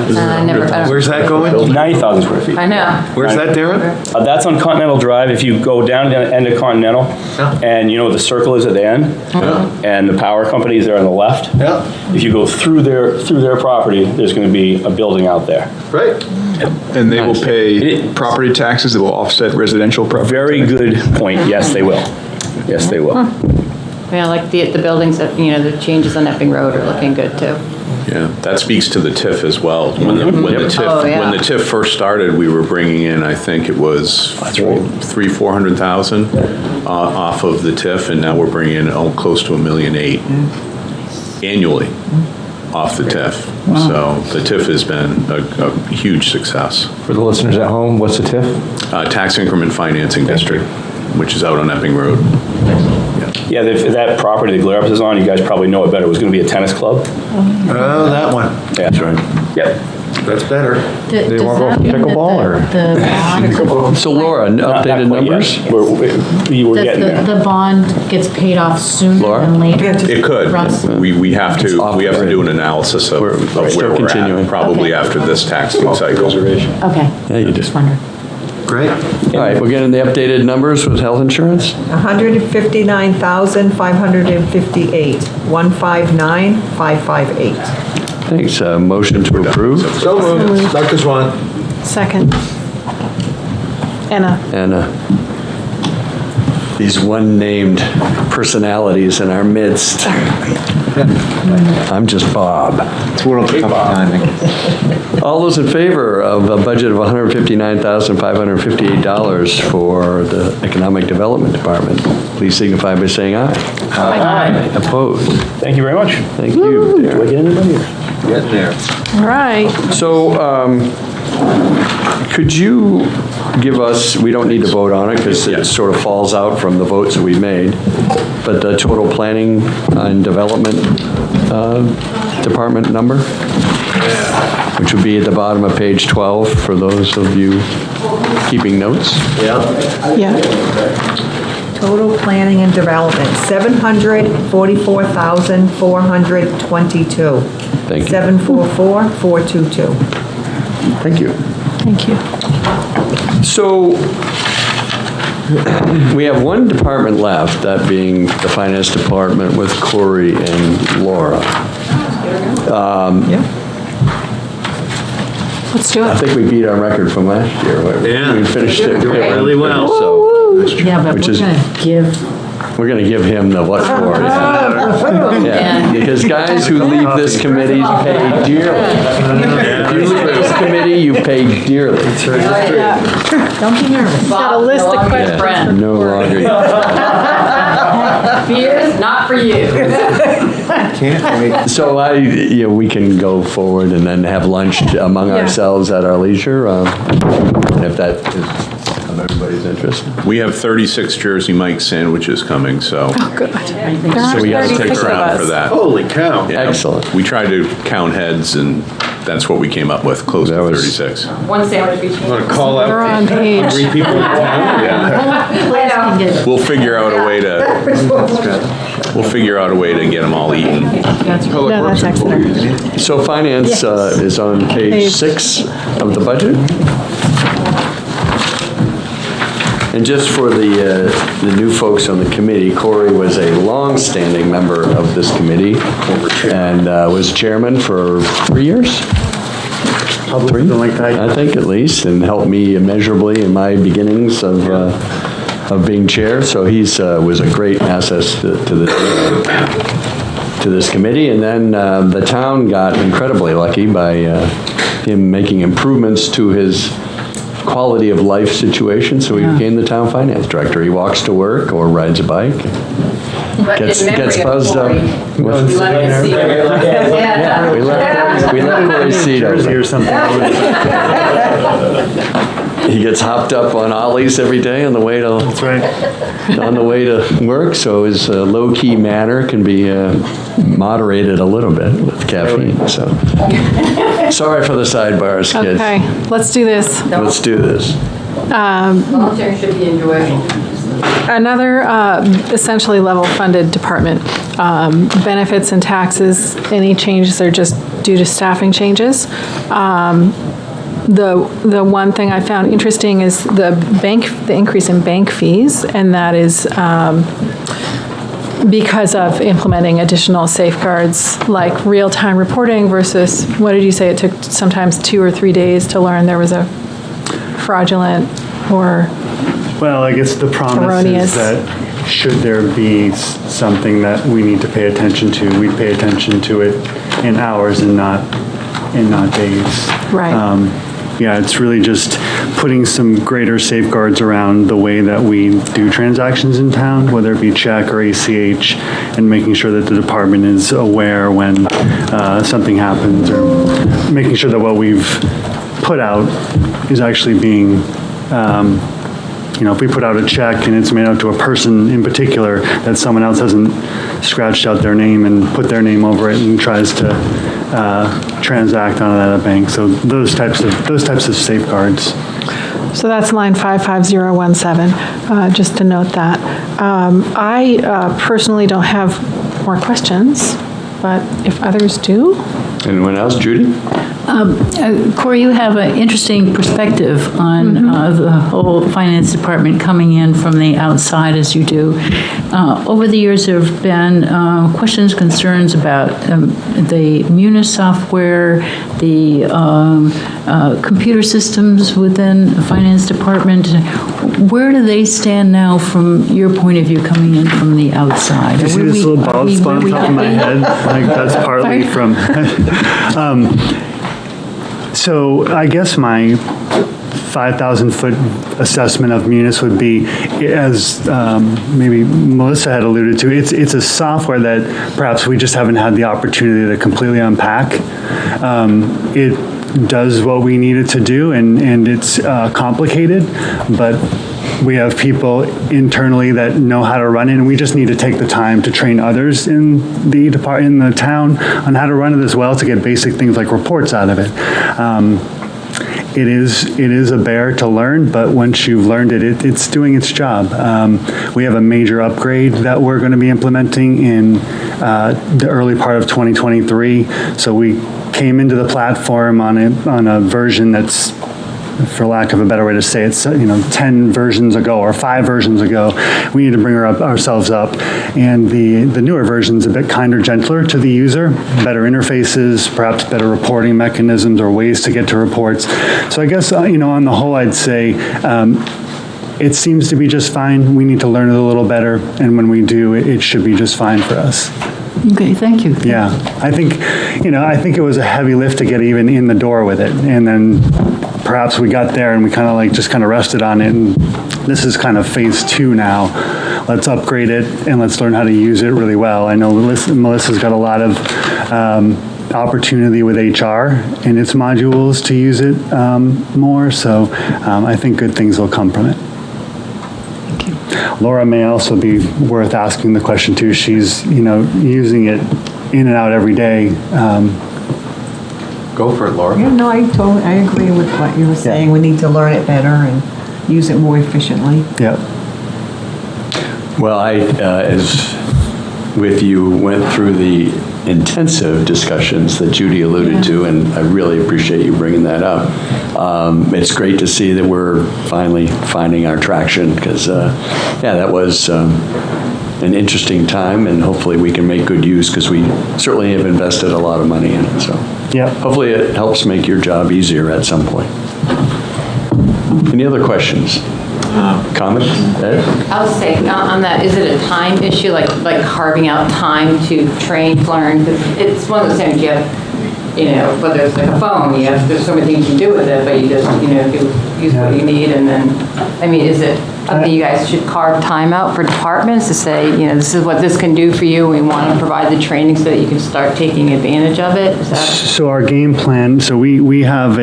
Where's that going? 90,000 square feet. I know. Where's that, Darren? That's on Continental Drive. If you go down to the end of Continental, and you know what the circle is at the end, and the power company is there on the left. Yeah. If you go through their property, there's going to be a building out there. Right. And they will pay property taxes that will offset residential property? Very good point. Yes, they will. Yes, they will. Yeah, like the buildings that, the changes on Epping Road are looking good too. Yeah, that speaks to the TIF as well. When the TIF Oh, yeah. when the TIF first started, we were bringing in, I think it was 400,000 off of the TIF, and now we're bringing in close to $1.8 million annually off the TIF. So the TIF has been a huge success. For the listeners at home, what's the TIF? Tax Increment Financing District, which is out on Epping Road. Yeah, that property that Glare is on, you guys probably know it better. It was going to be a tennis club. Oh, that one. Yeah, that's right. Yep. That's better. They want to go pickleball or? So Laura, updated numbers? We're getting there. The bond gets paid off sooner than later? It could. Russ? We have to do an analysis of where we're continuing. at, probably after this taxing cycle. Okay. Yeah, you just wondered. Great. All right, we're getting the updated numbers with health insurance? 159,558, 159,558. Thanks. Motion to approve? So moved. Dr. Swan. Second. Anna. And these one-named personalities in our midst. I'm just Bob. It's World Cup timing. All those in favor of a budget of $159,558 for the Economic Development Department, please signify by saying aye. Aye. Opposed? Thank you very much. Thank you. Do I get anybody here? Getting there. All right. So, could you give us, we don't need to vote on it because it sort of falls out from the votes that we've made, but the total planning and development department number? Which would be at the bottom of page 12 for those of you keeping notes. Yeah. Total planning and development, 744,422. Thank you. 744,422. Thank you. Thank you. So, we have one department left, that being the finance department with Corey and Laura. Let's do I it. think we beat our record from last year. Yeah. We finished it really well. So, Yeah, but Which we're is- going to give, we're going to give him the what for. Yeah, because guys who leave this committee pay dearly. If you leave this committee, you pay dearly. don't be nervous. Got a list of questions. Yeah, no longer. Beers, not for you. Can't wait. So we can go forward and then have lunch among ourselves at our leisure, if that is of everybody's interest. We have 36 Jersey Mike sandwiches coming, so Oh, good. So we gotta stick around for that. Holy cow. Yeah. Excellent. We tried to count heads, and that's what we came up with, close to 36. One sandwich each. Want to call We're on out page. hungry people in town? Yeah. We'll figure out a way to get them all eaten. No, that's Exeter. So finance is on page 6 of the budget. And just for the new folks on the committee, Corey was a long-standing member of this committee and was chairman for 3 years? Something like that. I think at least, and helped me immeasurably in my beginnings of being chair. So he's was a great asset to this committee. And then the town got incredibly lucky by him making improvements to his quality of life situation, so he became the town finance director. He walks to work or rides a bike, gets buzzed up. We left his seat over. Yeah, we left Corey's seat open. Jersey or something. He gets hopped up on ollies every day on the way to work, so his low-key manner can be moderated a little bit with caffeine. So, sorry for the sidebars, kids. Okay, let's do this. Let's do this. Volunteering should be enjoyable. Another essentially level-funded department. Benefits and taxes, any changes are just due to staffing changes. The one thing I found interesting is the increase in bank fees, and that is because of implementing additional safeguards like real-time reporting versus, what did you say, it took sometimes 2 or 3 days to learn there was a fraudulent or Well, I guess the promise erroneous. is that should there be something that we need to pay attention to, we pay attention to it in hours and not days. Right. Yeah, it's really just putting some greater safeguards around the way that we do transactions in town, whether it be check or ACH, and making sure that the department is aware when something happens, or making sure that what we've put out is actually being, if we put out a check and it's made out to a person in particular, that someone else hasn't scratched out their name and put their name over it and tries to transact on it at a bank. So those types of safeguards. So that's line 55017, just to note that. I personally don't have more questions, but if others do? Anyone else? Judy? Corey, you have an interesting perspective on the whole finance department coming in from the outside as you do. Over the years, there have been questions, concerns about the Munis software, the computer systems within the finance department. Where do they stand now from your point of view coming in from the outside? You see this little bald spot on top of my head? Like that's partly from... So I guess my 5,000-foot assessment of Munis would be, as maybe Melissa had alluded to, it's a software that perhaps we just haven't had the opportunity to completely unpack. It does what we need it to do, and it's complicated, but we have people internally that know how to run it, and we just need to take the time to train others in the town on how to run it as well, to get basic things like reports out of it. It is a bear to learn, but once you've learned it, it's doing its job. We have a major upgrade that we're going to be implementing in the early part of 2023. So we came into the platform on a version that's, for lack of a better way to say it, 10 versions ago or 5 versions ago. We need to bring ourselves up, and the newer version's a bit kinder, gentler to the user, better interfaces, perhaps better reporting mechanisms or ways to get to reports. So I guess, on the whole, I'd say it seems to be just fine. We need to learn it a little better, and when we do, it should be just fine for us. Okay, thank you. Yeah, I think it was a heavy lift to get even in the door with it, and then perhaps we got there and we kind of rested on it, and this is kind of phase 2 now. Let's upgrade it and let's learn how to use it really well. I know Melissa's got a lot of opportunity with HR and its modules to use it more, so I think good things will come from it. Laura may also be worth asking the question too. She's, using it in and out every day. Go for it, Laura. Yeah, no, I agree with what you were saying. We need to learn it better and use it more efficiently. Yeah. Well, I, as with you, went through the intensive discussions that Judy alluded to, and I really appreciate you bringing that up. It's great to see that we're finally finding our traction, because, that was an interesting time, and hopefully we can make good use, because we certainly have invested a lot of money in it. So hopefully it helps make your job easier at some point. Any other questions? Comments? Ed? I'll say on that, is it a time issue, like carving out time to train, learn? 'Cause it's one of those things you have, whether it's like a phone, there's so many things you do with it, but you just, you use what you need, and then, is it something you guys should carve time out for departments to say, this is what this can do for you, we want to provide the training so that you can start taking advantage of it? Is that? So our game plan, so we have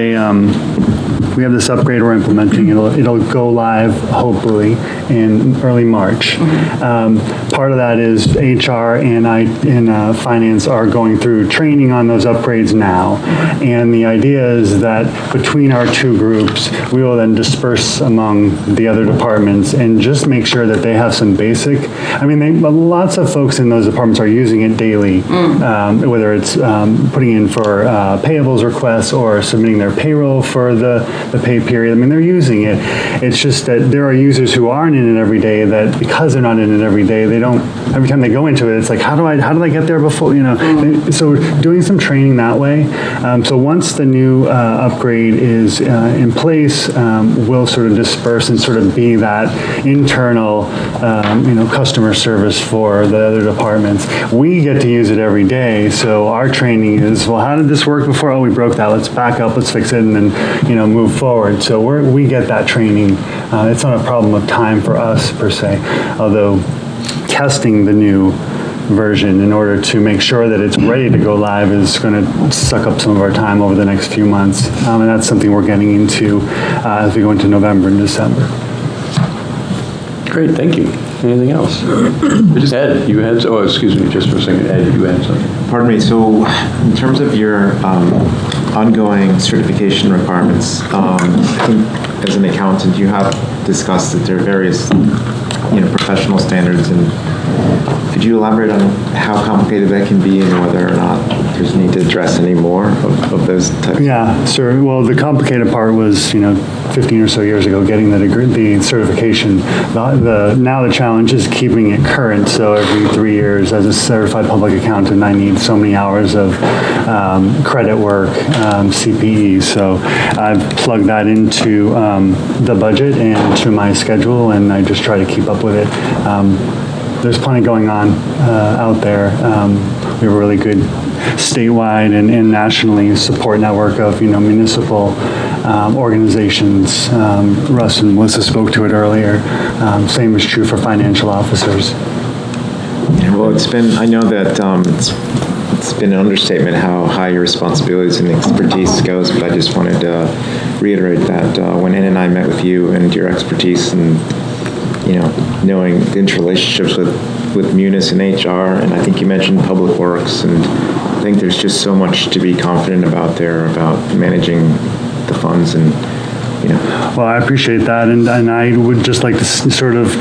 we have this upgrade we're implementing. It'll go live hopefully in early March. Part of that is HR and finance are going through training on those upgrades now. And the idea is that between our two groups, we will then disperse among the other departments and just make sure that they have some basic, lots of folks in those departments are using it daily, whether it's putting in for payables requests or submitting their payroll for the pay period. They're using it. It's just that there are users who aren't in it every day that because they're not in it every day, every time they go into it, it's like, how do I get there before, So doing some training that way. So once the new upgrade is in place, we'll sort of disperse and sort of be that internal, customer service for the other departments. We get to use it every day, so our training is, well, how did this work before? Oh, we broke that. Let's back up, let's fix it, and then, move forward. So we get that training. It's not a problem of time for us, per se, although testing the new version in order to make sure that it's ready to go live is going to suck up some of our time over the next few months. And that's something we're getting into as we go into November and December. Great, thank you. Anything else? Ed, you had, excuse me, just for a second. Ed, you had something. Pardon me, so in terms of your ongoing certification requirements, I think as an accountant, you have discussed that there are various, professional standards, and could you elaborate on how complicated that can be and whether or not there's need to address any more of those types? Yeah, sure. Well, the complicated part was, 15 or so years ago, getting the degree, the certification. Now the challenge is keeping it current. So every 3 years, as a certified public accountant, I need so many hours of credit work, CPE. So I've plugged that into the budget and to my schedule, and I just try to keep up with it. There's plenty going on out there. We have a really good statewide and nationally support network of municipal organizations. Russ and Melissa spoke to it earlier. Same is true for financial officers. Well, I know that it's been an understatement how high your responsibilities and expertise goes, but I just wanted to reiterate that when Ann and I met with you and your expertise and knowing the interrelationships with Munis and HR, and I think you mentioned Public Works, and I think there's just so much to be confident about there, about managing the funds and, Well, I appreciate that, and I would just like to sort of,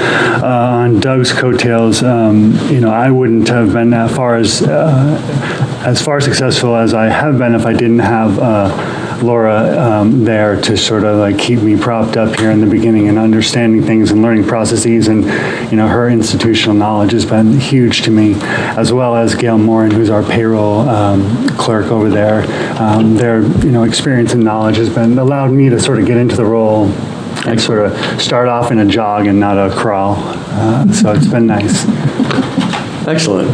on Doug's coattails, I wouldn't have been as far successful as I have been if I didn't have Laura there to sort of like keep me propped up here in the beginning and understanding things and learning processes, and her institutional knowledge has been huge to me, as well as Gail Morin, who's our payroll clerk over there. Their experience and knowledge has allowed me to sort of get into the role and sort of start off in a jog and not a crawl. So it's been nice. Excellent.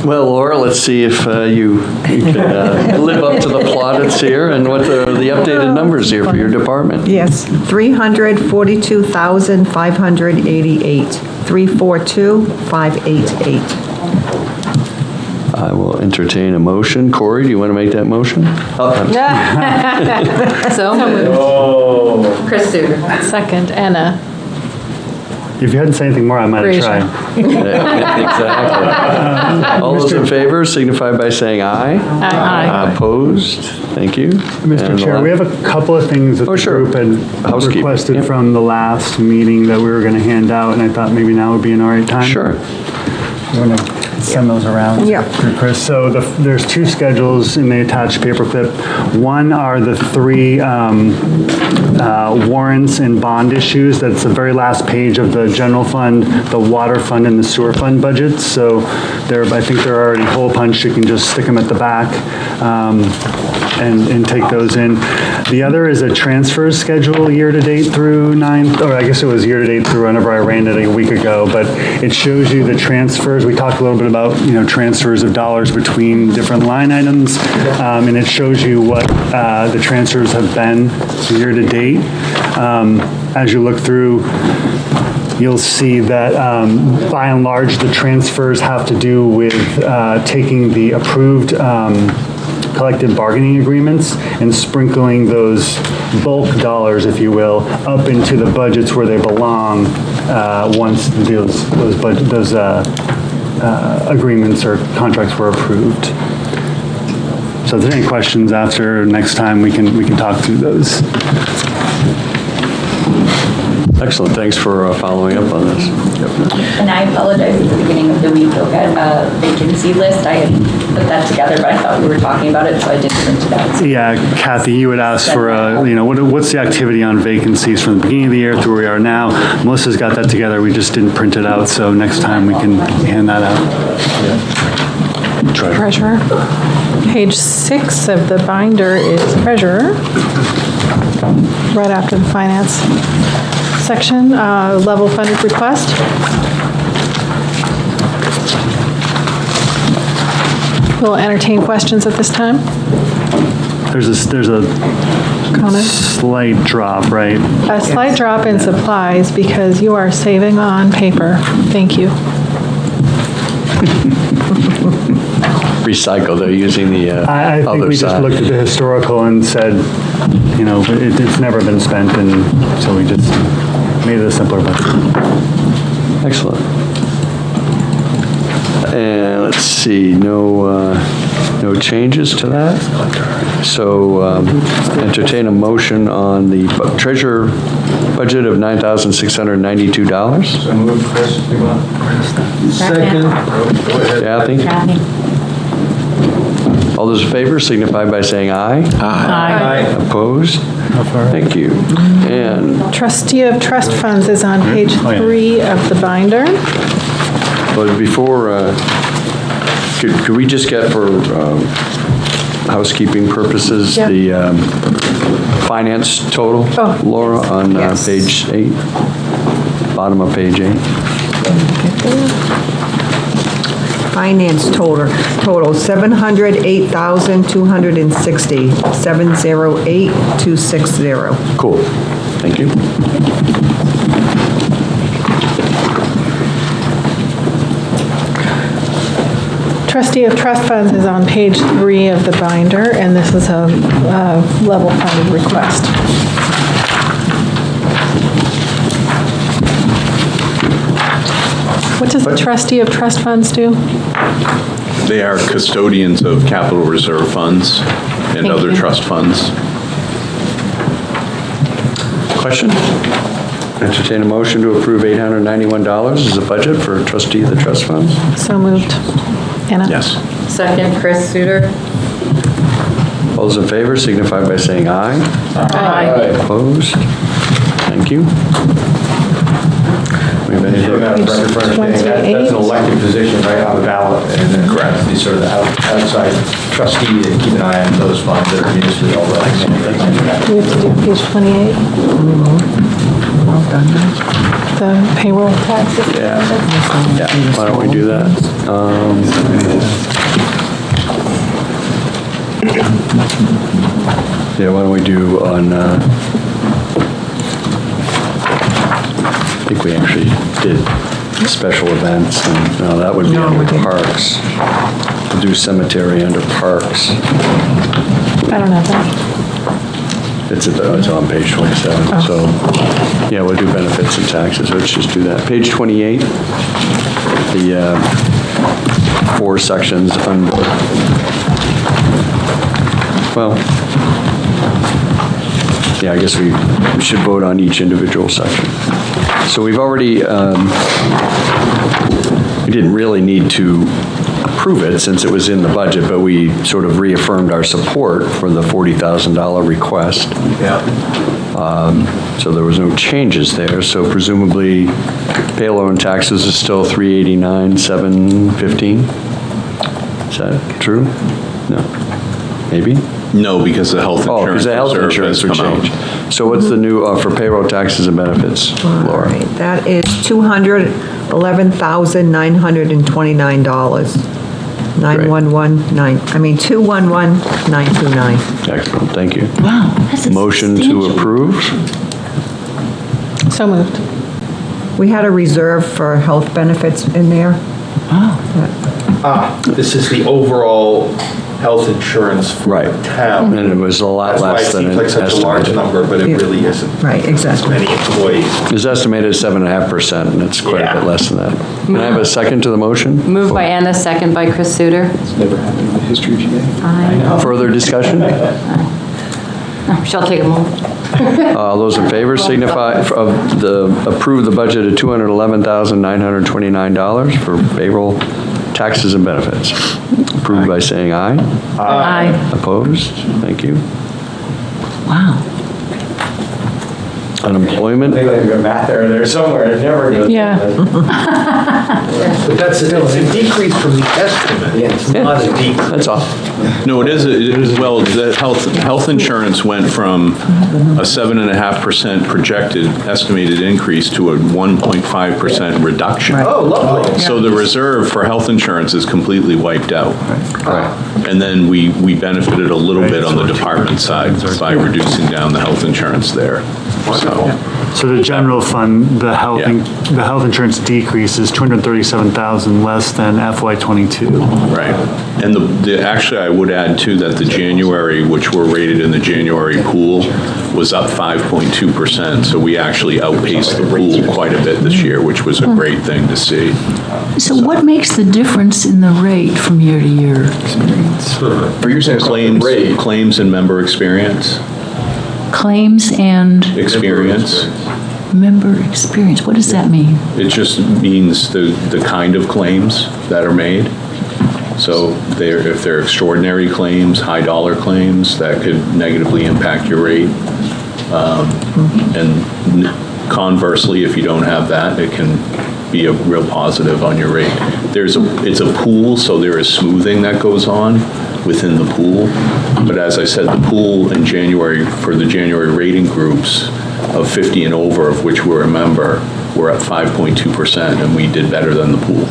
Well, Laura, let's see if you can live up to the plaudits here and what the updated numbers here for your department. Yes, 342,588, 342,588. I will entertain a motion. Corey, do you want to make that motion? So moved. Chris Suter. Second, Anna. If you hadn't said anything more, I might have tried. Exactly. All those in favor signify by saying aye. Aye. Opposed? Thank you. Mr. Chair, we have a couple of things that the group had requested from the last meeting that we were going to hand out, and I thought maybe now would be an all right time. Sure. You want to send those around? Yeah. Chris, so there's two schedules in the attached paperclip. One are the three warrants and bond issues. That's the very last page of the general fund, the water fund, and the sewer fund budgets. So I think they're already hole punched. You can just stick them at the back and take those in. The other is a transfer schedule year-to-date through I guess it was year-to-date through whenever I ran it a week ago, but it shows you the transfers. We talked a little bit about, transfers of dollars between different line items, and it shows you what the transfers have been year-to-date. As you look through, you'll see that by and large, the transfers have to do with taking the approved collective bargaining agreements and sprinkling those bulk dollars, if you will, up into the budgets where they belong once those agreements or contracts were approved. So if there's any questions after next time, we can talk through those. Excellent, thanks for following up on this. And I apologize at the beginning of the week, you'll get a vacancy list. I had put that together, but I thought we were talking about it, so I didn't print it out. Yeah, Kathy, you would ask for, what's the activity on vacancies from the beginning of the year through where we are now? Melissa's got that together, we just didn't print it out, so next time we can hand that out. Treasurer. Page 6 of the binder is treasurer, right after the finance section, level funded request. We'll entertain questions at this time. There's a slight drop, right? A slight drop in supplies because you are saving on paper. Thank you. Recycle, they're using the I think we just looked at the historical and said, it's never been spent, and so we just made it a simpler budget. Excellent. And let's see, no changes to that. So entertain a motion on the treasurer budget of $9,692. So move, Chris, if you want. Second. Kathy? All those in favor signify by saying aye. Aye. Opposed? Thank you. And Trustee of trust funds is on page 3 of the binder. but before, could we just get for housekeeping purposes, the finance total, Laura, on page 8, bottom of page 8? Finance total, $708,260, 708,260. Cool, thank you. Trustee of trust funds is on page 3 of the binder, and this is a level funded request. What does the trustee of trust funds do? They are custodians of capital reserve funds and Thank other you. trust funds. Question? Entertain a motion to approve $891 as a budget for trustee of the trust funds. So moved. Anna? Yes. Second, Chris Suter. All those in favor signify by saying aye. Aye. Opposed? Thank you. We have anything? That's an elected position, right, on the ballot, and then correct, the sort of the outside trustee to keep an eye on those funds that are municipally owned. Do we have to do page 28? The payroll taxes? Yeah, why don't we do that? Yeah, why don't we do on, I think we actually did special events, and no, that would be under parks. We'll do cemetery under parks. I don't have that. It's on page 27, so, yeah, we'll do benefits and taxes, let's just do that. Page 28, the 4 sections under, well, yeah, I guess we should vote on each individual section. So we've already, we didn't really need to approve it since it was in the budget, but we sort of reaffirmed our support for the $40,000 request. Yeah. So there was no changes there, so presumably payroll and taxes is still $389,715? Is that true? No. Maybe? No, because the health Oh, because insurance the health reserve insurance has would come change. out. So what's the new, for payroll taxes and benefits, Laura? That is $211,929. 211,929. Excellent, thank you. Wow, that's a Motion to substantial- approve? So moved. We had a reserve for health benefits in there. This is the overall health insurance for the town. And it was a lot less than That's why it seems like such a large estimated. number, but it really isn't. Right, exactly. Many employees. It was estimated at 7.5%, and it's quite a bit less than that. Can I have a second to the motion? Moved by Anna, second by Chris Suter. Never happened in the history of GA. Further discussion? Shall take a moment. All those in favor signify, approve the budget of $211,929 for payroll, taxes, and benefits. Approved by saying aye. Aye. Opposed? Thank you. Wow. Unemployment? They like a math error there somewhere, it never goes. Yeah. But that's it's a decrease from the estimate. It's not a decrease. That's all. No, it is, well, the health insurance went from a 7.5% projected estimated increase to a 1.5% reduction. Oh, lovely. So the reserve for health insurance is completely wiped out. And then we benefited a little bit on the department side by reducing down the health insurance there. So the general fund, the health insurance decrease is $237,000 less than FY22. Right. And actually, I would add too that the January, which were rated in the January pool, was up 5.2%. So we actually outpaced the pool quite a bit this year, which was a great thing to see. So what makes the difference in the rate from year to year? For you saying Claims and member experience. Claims and Experience. member experience, what does that mean? It just means the kind of claims that are made. So if they're extraordinary claims, high dollar claims, that could negatively impact your rate. And conversely, if you don't have that, it can be a real positive on your rate. It's a pool, so there is smoothing that goes on within the pool. But as I said, the pool in January, for the January rating groups of 50 and over, of which we're a member, we're at 5.2%, and we did better than the pool.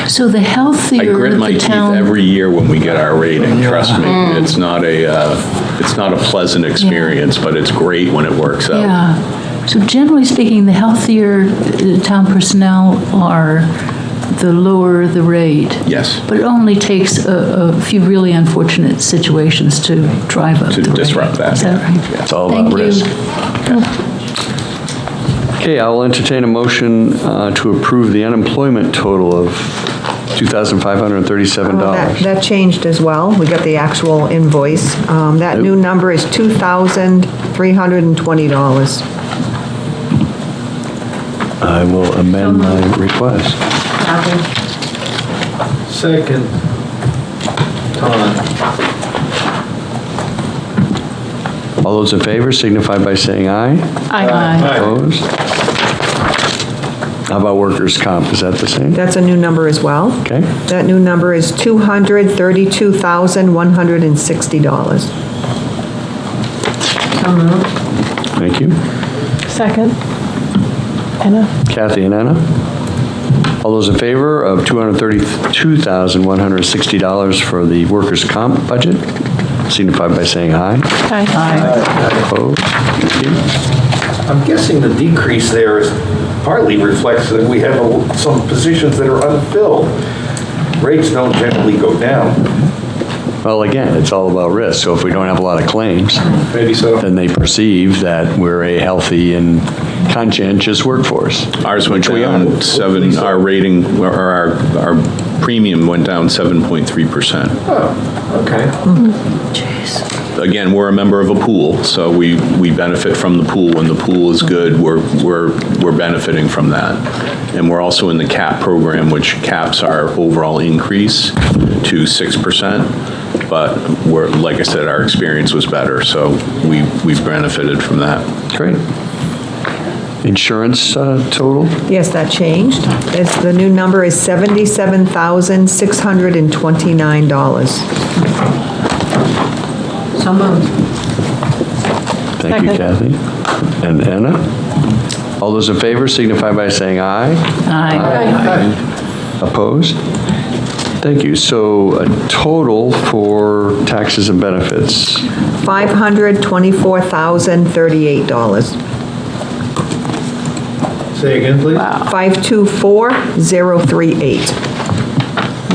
So the healthier I grit my the teeth town. every year when we get our rating, trust me. It's not a pleasant experience, but it's great when it works out. Yeah. So generally speaking, the healthier the town personnel are, the lower the rate. Yes. But it only takes a few really unfortunate situations to drive up the rate. Disrupt that. Is that right? It's all Thank about you. risk. Okay, I will entertain a motion to approve the unemployment total of $2,537. That changed as well. We got the actual invoice. That new number is $2,320. I will amend my request. Second. Ton. All those in favor signify by saying aye. Aye. Opposed? How about workers' comp? Is that the same? That's a new number as well. Okay. That new number is $232,160. Thank you. Second. Anna? Kathy and Anna? All those in favor of $232,160 for the workers' comp budget signify by saying aye. Aye. Opposed? Thank you. I'm guessing the decrease there is partly reflects that we have some positions that are unfilled. Rates don't generally go down. Well, again, it's all about risk. So if we don't have a lot of claims, Maybe so. then they perceive that we're a healthy and conscientious workforce. Ours went Which we are. down our rating, or our premium went down 7.3%. Oh, okay. Again, we're a member of a pool, so we benefit from the pool. When the pool is good, we're benefiting from that. And we're also in the CAP program, which caps our overall increase to 6%. But like I said, our experience was better, so we've benefited from that. Great. Insurance total? Yes, that changed. The new number is $77,629. So moved. Thank you, Kathy. And Anna? All those in favor signify by saying aye. Aye. Opposed? Thank you. So a total for taxes and benefits. $524,038. Say again, please. 524,038.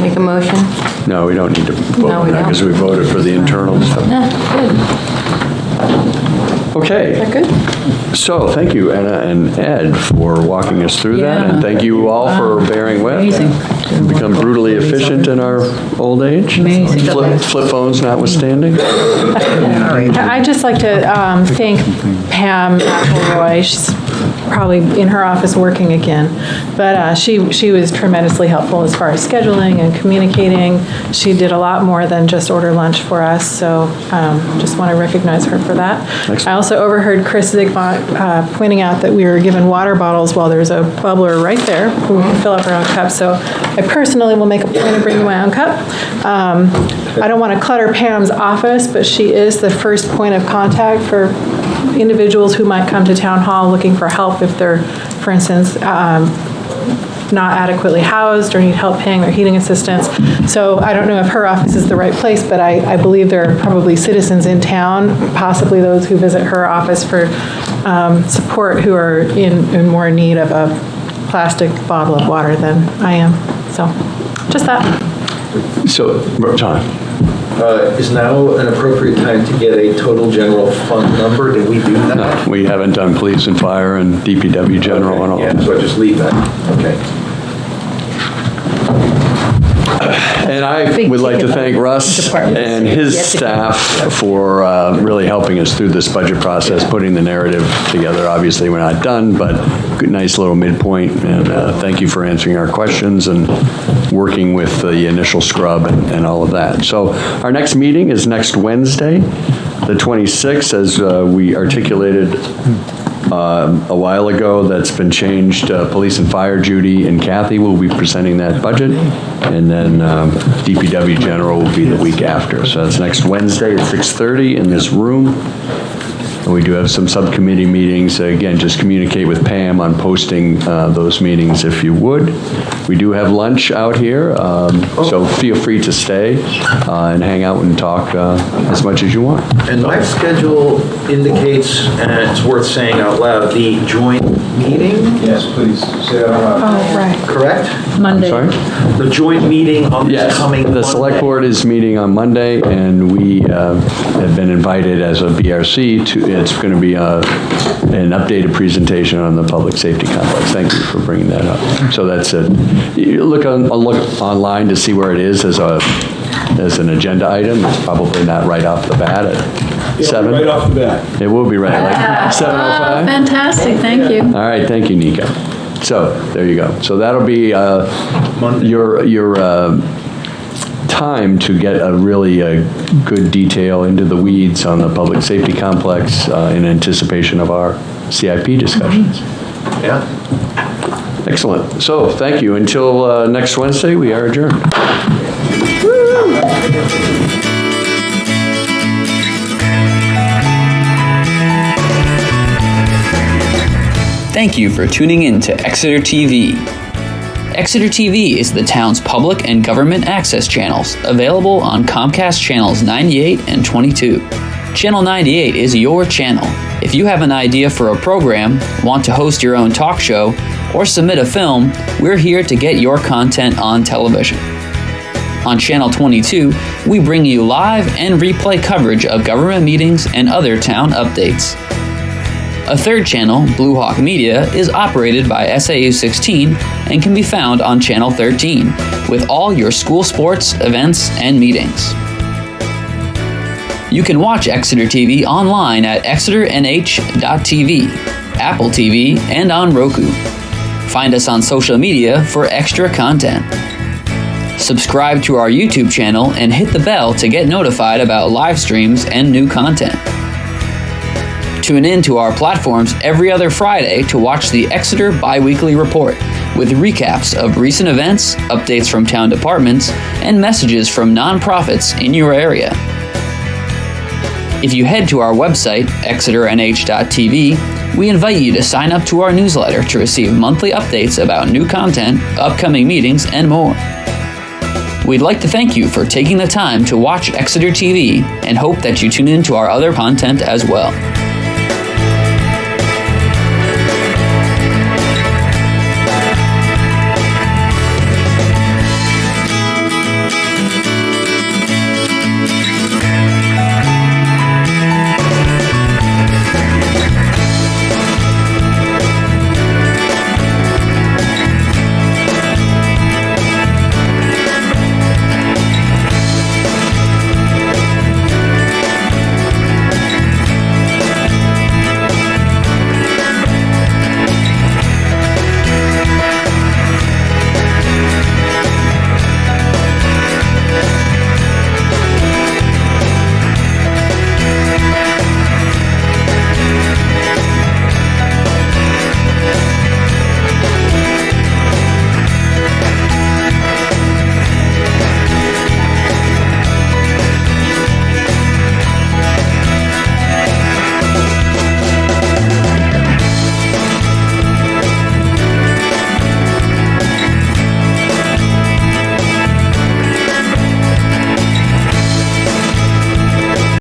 Make a motion? No, we don't need to vote No, on we that don't. because we voted for the internal stuff. Okay. Good. So, thank you, Anna and Ed, for walking us through that, and thank you all for bearing with. Amazing. We've become brutally efficient in our old age. Amazing. Flip phones notwithstanding. I'd just like to thank Pam McElroy. She's probably in her office working again, but she was tremendously helpful as far as scheduling and communicating. She did a lot more than just order lunch for us, so just want to recognize her for that. I also overheard Chris Zigmont pointing out that we were given water bottles while there's a bubbler right there. We can fill up our own cups, so I personally will make a point of bringing my own cup. I don't want to clutter Pam's office, but she is the first point of contact for individuals who might come to town hall looking for help if they're, for instance, not adequately housed or need help paying their heating assistance. So I don't know if her office is the right place, but I believe there are probably citizens in town, possibly those who visit her office for support, who are in more need of a plastic bottle of water than I am. So just that. So, John. Is now an appropriate time to get a total general fund number? Did we do that? No, we haven't done police and fire and DPW general and all. Yeah, so I just leave that. Okay. And I would like to thank Russ and his staff for really helping us through this budget process, putting the narrative together. Obviously, we're not done, but good, nice little midpoint. And thank you for answering our questions and working with the initial scrub and all of that. So our next meeting is next Wednesday, the 26th, as we articulated a while ago. That's been changed. Police and fire, Judy and Kathy will be presenting that budget, and then DPW general will be the week after. So that's next Wednesday at 6:30 in this room. And we do have some subcommittee meetings. Again, just communicate with Pam on posting those meetings if you would. We do have lunch out here, so feel free to stay and hang out and talk as much as you want. And my schedule indicates, and it's worth saying out loud, the joint meeting? Yes, please, say that out loud. Oh, right. Correct? Monday. Sorry? The joint meeting on this coming Monday? The select board is meeting on Monday, and we have been invited as a BRC to, it's going to be an updated presentation on the public safety complex. Thank you for bringing that up. So that's it. You look online to see where it is as an agenda item. It's probably not right off the bat at 7. Right off the bat. It will be right, like 7:05? Fantastic, thank you. All right, thank you, Nika. So, there you go. So that'll be your time to get a really good detail into the weeds on the public safety complex in anticipation of our CIP discussions. Yeah. Excellent. So, thank you. Until next Wednesday, we are adjourned. Thank you for tuning in to Exeter TV. Exeter TV is the town's public and government access channels, available on Comcast channels 98 and 22. Channel 98 is your channel. If you have an idea for a program, want to host your own talk show, or submit a film, we're here to get your content on television. On Channel 22, we bring you live and replay coverage of government meetings and other town updates. A third channel, Blue Hawk Media, is operated by SAU 16 and can be found on Channel 13, with all your school sports, events, and meetings. You can watch Exeter TV online at exeternh.tv, Apple TV, and on Roku. Find us on social media for extra content. Subscribe to our YouTube channel and hit the bell to get notified about live streams and new content. Tune in to our platforms every other Friday to watch the Exeter Biweekly Report, with recaps of recent events, updates from town departments, and messages from nonprofits in your area. If you head to our website, exeternh.tv, we invite you to sign up to our newsletter to receive monthly updates about new content, upcoming meetings, and more. We'd like to thank you for taking the time to watch Exeter TV and hope that you tune in to our other content as well.